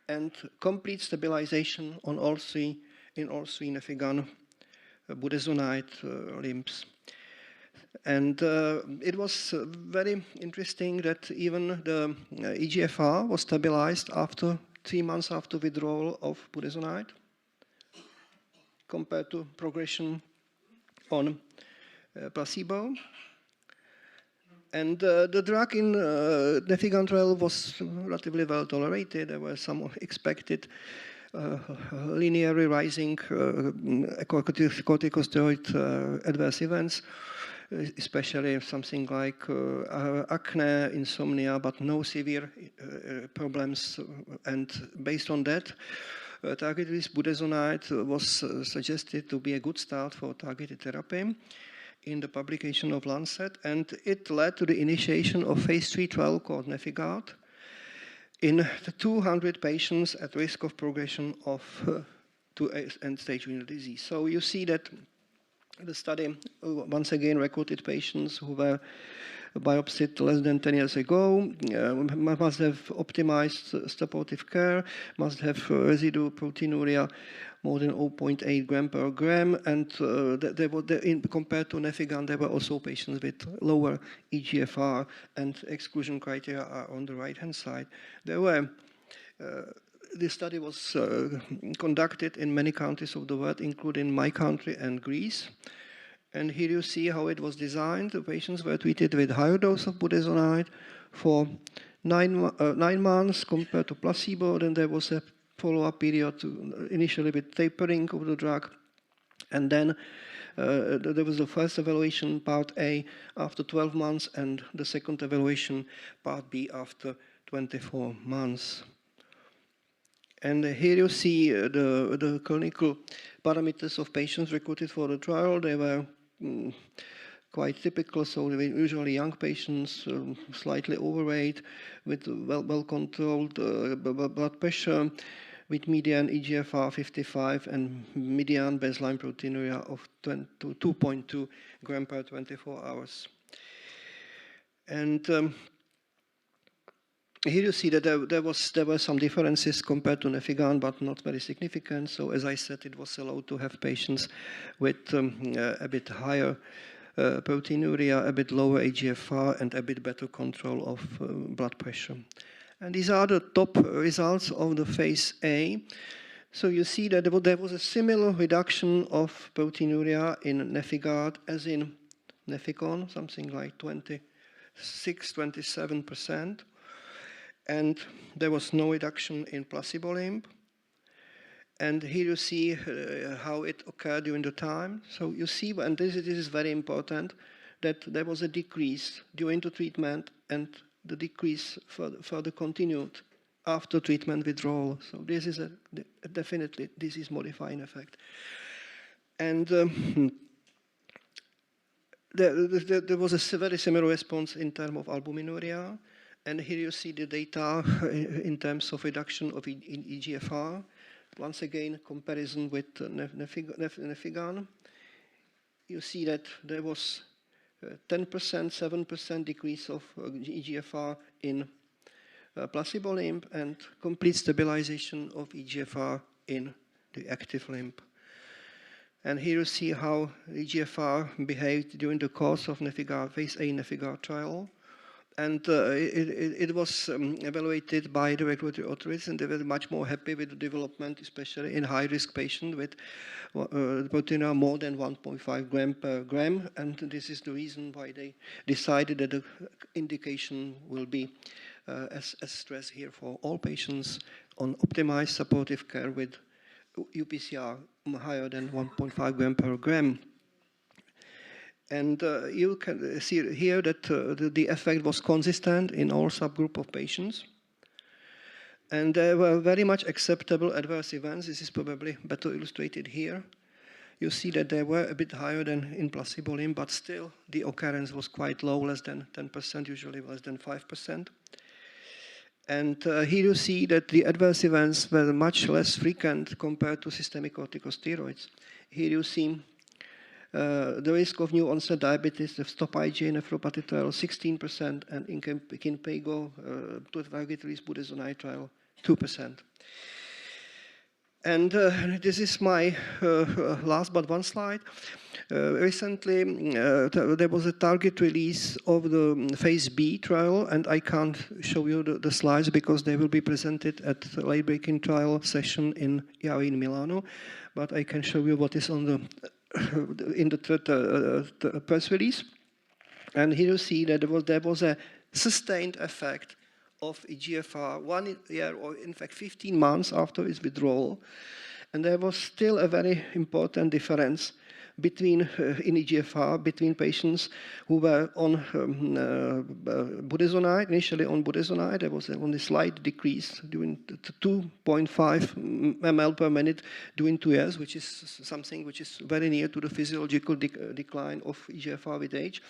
and complete stabilization on all three Nefigan budesonide limbs. And it was very interesting that even the eGFR was stabilized after 3 months after withdrawal of budesonide compared to progression on placebo. And the drug in Nefigan trial was relatively well tolerated. There were some expected linearly rising corticosteroid adverse events, especially something like acne, insomnia, but no severe problems. And based on that, targeted release budesonide was suggested to be a good start for targeted therapy in the publication of Lancet, and it led to the initiation of phase 3 trial called Nefigard in the 200 patients at risk of progression to end-stage renal disease. So you see that the study once again recruited patients who were biopsied less than 10 years ago, must have optimized supportive care, must have residual proteinuria more than 0.8 gram per gram, and compared to Nefigan, there were also patients with lower eGFR, and exclusion criteria are on the right-hand side. This study was conducted in many countries of the world, including my country and Greece. And here you see how it was designed. The patients were treated with higher dose of budesonide for 9 months compared to placebo. Then there was a follow-up period initially with tapering of the drug. And then there was the first evaluation, part A, after 12 months, and the second evaluation, part B, after 24 months. And here you see the clinical parameters of patients recruited for the trial. They were quite typical, so they were usually young patients, slightly overweight, with well-controlled blood pressure, with median eGFR 55 and median baseline proteinuria of 2.2 gram per 24 hours. And here you see that there were some differences compared to Nefigan, but not very significant. So as I said, it was allowed to have patients with a bit higher proteinuria, a bit lower eGFR, and a bit better control of blood pressure. And these are the top results of the phase A. So you see that there was a similar reduction of proteinuria in Nefigard as in Neficon, something like 26-27%. and there was no reduction in placebo limb. And here you see how it occurred during the time. So you see, and this is very important, that there was a decrease during the treatment, and the decrease further continued after treatment withdrawal. So this is definitely disease modifying effect. And there was a very similar response in terms of albuminuria. And here you see the data in terms of reduction of eGFR. Once again, comparison with Nefigan. You see that there was 10%, 7% decrease of eGFR in placebo limb and complete stabilization of eGFR in the active limb. And here you see how eGFR behaved during the course of phase A Nefigar trial. And it was evaluated by the regulatory authorities, and they were much more happy with the development, especially in high-risk patients with proteinuria more than 1.5 gram per gram. And this is the reason why they decided that the indication will be, as stressed here, for all patients on optimized supportive care with UPCR higher than 1.5 gram per gram. And you can see here that the effect was consistent in all subgroup of patients. And there were very much acceptable adverse events. This is probably better illustrated here. You see that they were a bit higher than in placebo limb, but still the occurrence was quite low, less than 10%, usually less than 5%. And here you see that the adverse events were much less frequent compared to systemic corticosteroids. Here you see the risk of new onset diabetes, the stop IgA nephropathy trial, 16%, and in Kinpeygo, target release budesonide trial, 2%. And this is my last but one slide. Recently, there was a target release of the phase B trial, and I can't show you the slides because they will be presented at the late-breaking trial session in IARI in Milano, but I can show you what is on the in the press release. And here you see that there was a sustained effect of eGFR 1 year, or in fact 15 months after its withdrawal. And there was still a very important difference between in eGFR between patients who were on budesonide, initially on budesonide. There was only slight decrease during 2.5 ml per minute during 2 years, which is something which is very near to the physiological decline of eGFR with age.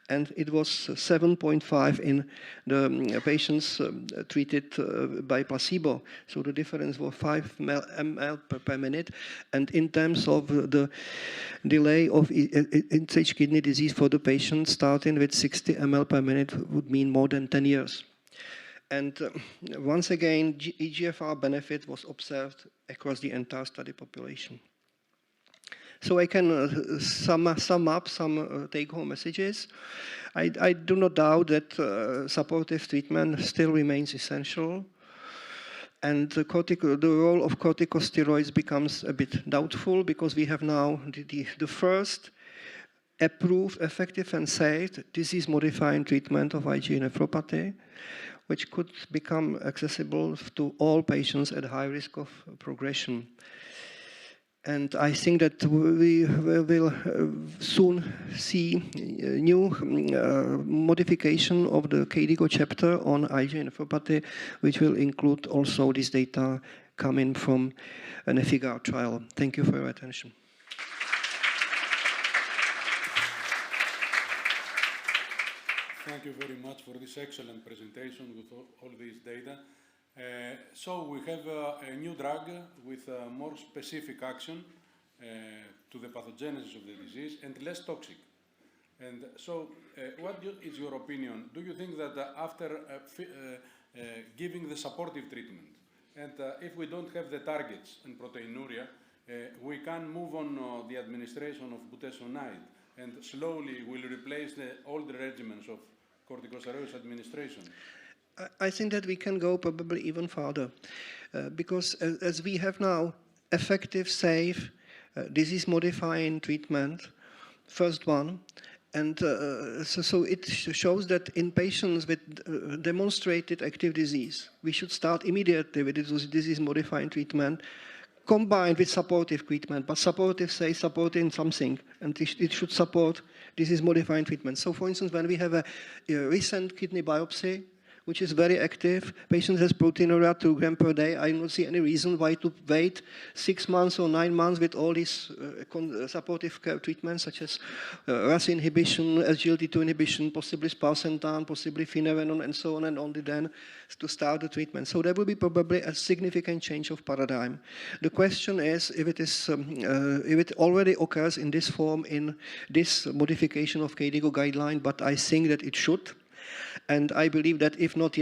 And it was 7.5 in the patients treated by placebo. So the difference was 5 ml per minute. And in terms of the delay of end-stage kidney disease for the patient, starting with 60 ml per minute would mean more than 10 years. And once again, eGFR benefit was observed across the entire study population. So I can sum up some take-home messages. I do not doubt that supportive treatment still remains essential. And the role of corticosteroids becomes a bit doubtful because we have now the first approved, effective and safe disease-modifying treatment of IgA nephropathy, which could become accessible to all patients at high risk of progression. And I think that we will soon see a new modification of the KDIGO chapter on IgA nephropathy, which will include also this data coming from an Nefigar trial. Thank you for your attention. Thank you very much for this excellent presentation with all this data. So we have a new drug with more specific action to the pathogenesis of the disease and less toxic. And so what is your opinion? Do you think that after giving the supportive treatment, and if we don't have the targets in proteinuria, we can move on the administration of budesonide and slowly will replace the older regimens of corticosteroids administration? I think that we can go probably even further because as we have now effective, safe, disease-modifying treatment, first one, And so it shows that in patients with demonstrated active disease, we should start immediately with disease-modifying treatment, combined with supportive treatment, but supportive says supporting something, and it should support disease-modifying treatment. So, for instance, when we have a recent kidney biopsy, which is very active, patient has proteinuria 2 grams per day, I don't see any reason why to wait 6 months or 9 months with all these supportive care treatments, such as RAS inhibition, SGLT2 inhibition, possibly sparsentan, possibly finerenone, and so on, and only then to start the treatment. So there will be probably a significant change of paradigm. The question is if it already occurs in this form in this modification of KDIGO guideline, but I think that it should. And I believe that if not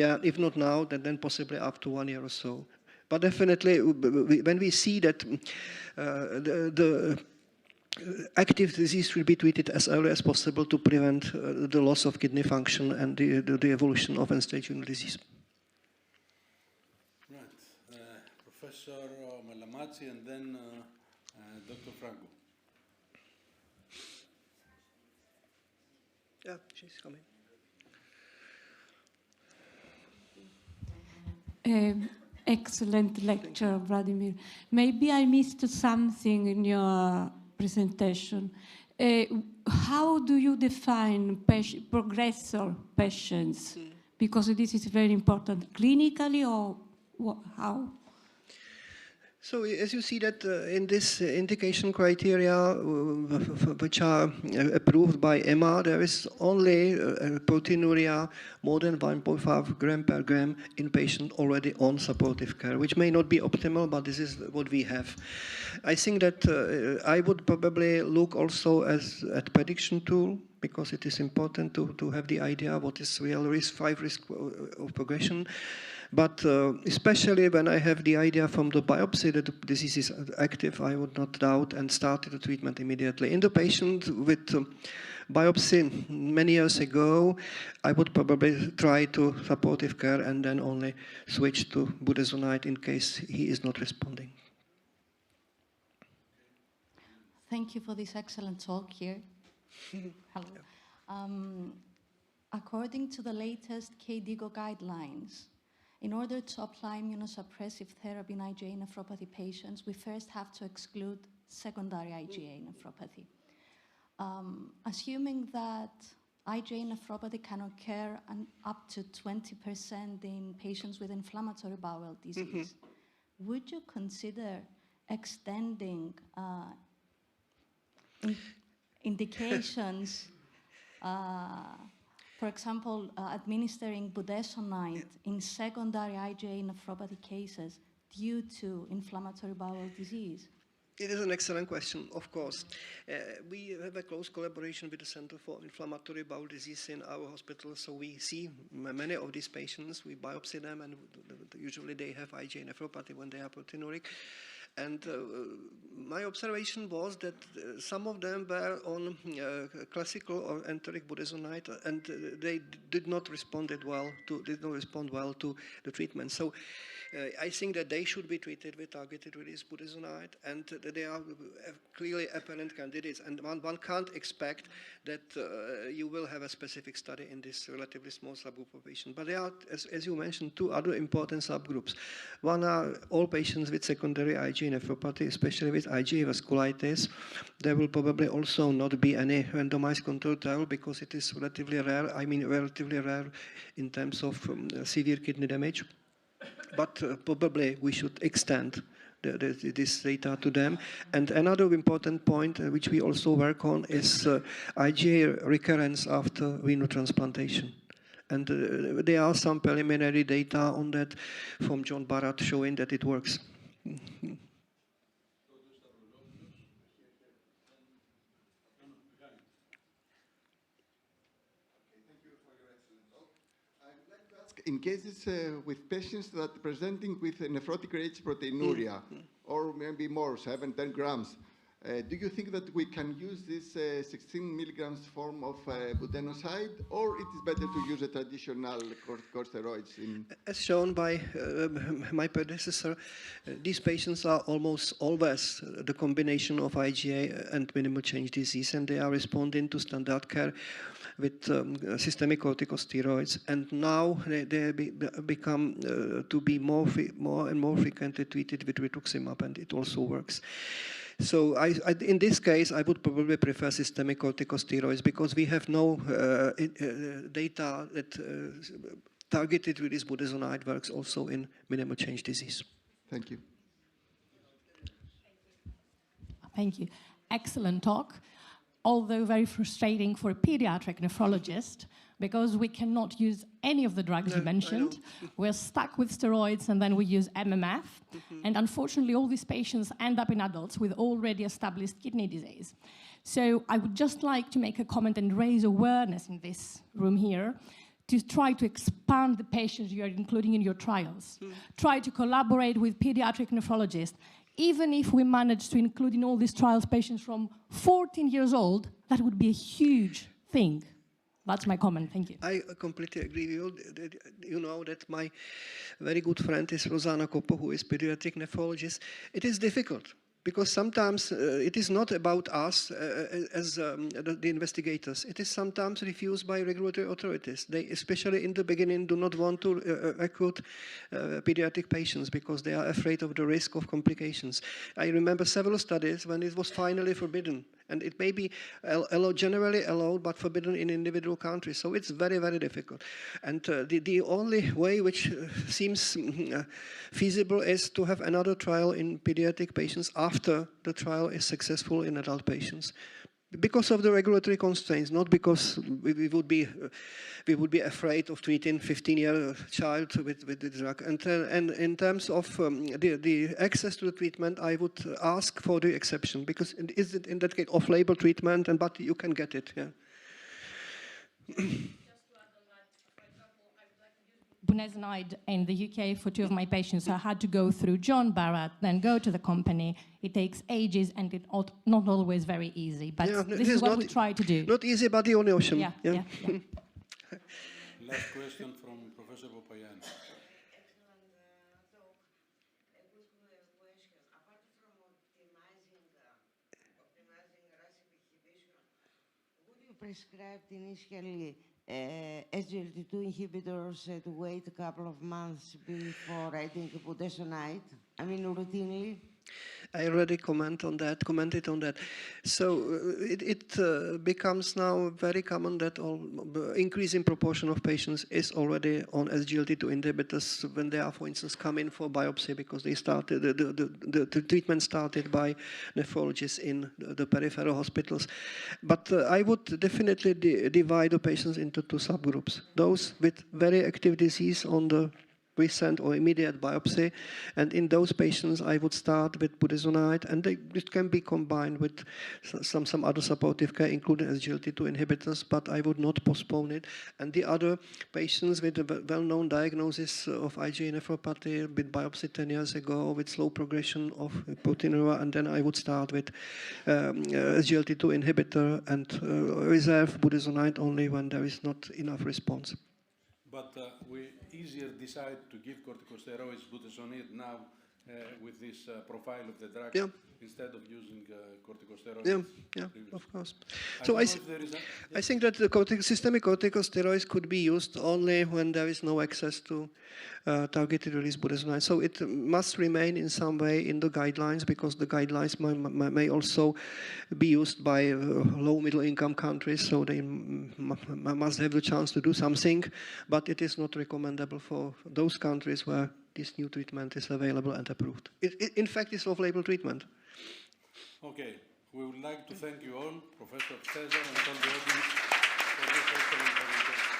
now, then possibly after 1 year or so. But definitely, when we see that the active disease will be treated as early as possible to prevent the loss of kidney function and the evolution of end-stage renal disease. Right. Professor Malamazzi and then Dr. Franco. Yeah, she's coming. Excellent lecture, Vladimir. Maybe I missed something in your presentation. How do you define progressor patients? Because this is very important. Clinically or how? So as you see that in this indication criteria which are approved by EMA, there is only proteinuria more than 1.5 gram per gram in patient already on supportive care, which may not be optimal, but this is what we have. I think that I would probably look also at prediction tool, because it is important to have the idea what is real risk, 5 risk of progression. But especially when I have the idea from the biopsy that the disease is active, I would not doubt and start the treatment immediately. In the patient with biopsy many years ago, I would probably try to supportive care and then only switch to budesonide in case he is not responding. Thank you for this excellent talk here. Hello. According to the latest KDIGO guidelines, in order to apply immunosuppressive therapy in IgA nephropathy patients, we first have to exclude secondary IgA nephropathy. Assuming that IgA nephropathy can occur up to 20% in patients with inflammatory bowel disease, would you consider extending indications, for example, administering budesonide in secondary IgA nephropathy cases due to inflammatory bowel disease? It is an excellent question, of course. We have a close collaboration with the Center for Inflammatory Bowel Disease in our hospital, so we see many of these patients, we biopsy them, and usually they have IgA nephropathy when they are proteinuric. And my observation was that some of them were on classical or enteric budesonide, and they did not respond well to the treatment. So I think that they should be treated with targeted release budesonide, and they are clearly apparent candidates. And one can't expect that you will have a specific study in this relatively small subgroup of patients. But there are, as you mentioned, 2 other important subgroups. One are all patients with secondary IgA nephropathy, especially with IgA vasculitis. There will probably also not be any randomized controlled trial because it is relatively rare. I mean, relatively rare in terms of severe kidney damage. But probably we should extend this data to them. And another important point, which we also work on, is IgA recurrence after renal transplantation. And there are some preliminary data on that from John Barratt showing that it works. In cases with patients that are presenting with nephrotic rage proteinuria, or maybe more, 7-10 grams, Do you think that we can use this 16 milligrams form of butenoside, or it is better to use a traditional corticosteroids? As shown by my predecessor, these patients are almost always the combination of IgA and minimal change disease, and they are responding to standard care with systemic corticosteroids. And now they become to be more and more frequently treated with rituximab, and it also works. So in this case, I would probably prefer systemic corticosteroids because we have no data that targeted release budesonide works also in minimal change disease. Thank you. Thank you. Excellent talk, although very frustrating for a pediatric nephrologist because we cannot use any of the drugs you mentioned. We're stuck with steroids and then we use MMF. And unfortunately, all these patients end up in adults with already established kidney disease. So I would just like to make a comment and raise awareness in this room here to try to expand the patients you are including in your trials. Try to collaborate with pediatric nephrologists. Even if we manage to include in all these trials patients from 14 years old, that would be a huge thing. That's my comment. Thank you. I completely agree with you. You know that my very good friend is Rosanna Koppo, who is pediatric nephrologist. It is difficult because sometimes it is not about us as the investigators. It is sometimes refused by regulatory authorities. They, especially in the beginning, do not want to recruit pediatric patients because they are afraid of the risk of complications. I remember several studies when it was finally forbidden. And it may be generally allowed, but forbidden in individual countries. So it's very, very difficult. And the only way which seems feasible is to have another trial in pediatric patients after the trial is successful in adult patients. Because of the regulatory constraints, not because we would be afraid of treating 15-year child with the drug. And in terms of the access to the treatment, I would ask for the exception because is it in that case off-label treatment, but you can get it. Yeah. Budesonide in the UK for 2 of my patients. So I had to go through John Barratt, then go to the company. It takes ages and it's not always very easy. But yeah, this is what we try to do. Not easy, but the only option. Yeah. Last question from Professor Popayan. Would you prescribe initially SGLT2 inhibitors to wait a couple of months before adding budesonide? I mean, routinely? I already commented on that. So it becomes now very common that increasing proportion of patients is already on SGLT2 inhibitors when they are, for instance, come in for biopsy because they started the treatment started by nephrologists in the peripheral hospitals. But I would definitely divide the patients into 2 subgroups: those with very active disease on the recent or immediate biopsy, and in those patients I would start with budesonide, and it can be combined with some other supportive care, including SGLT2 inhibitors, but I would not postpone it. And the other patients with a well-known diagnosis of IgA nephropathy with biopsy 10 years ago, with slow progression of proteinuria, and then I would start with SGLT2 inhibitor and reserve budesonide only when there is not enough response. But we easier decide to give corticosteroids, budesonide now with this profile of the drug instead of using corticosteroids. Yeah, of course. So I think that the systemic corticosteroids could be used only when there is no access to targeted release budesonide. So it must remain in some way in the guidelines because the guidelines may also be used by low middle income countries, so they must have the chance to do something, but it is not recommendable for those countries where this new treatment is available and approved. In fact, it's off-label treatment. Okay, we would like to thank you all, Professor Cesar and all the audience, for this excellent presentation.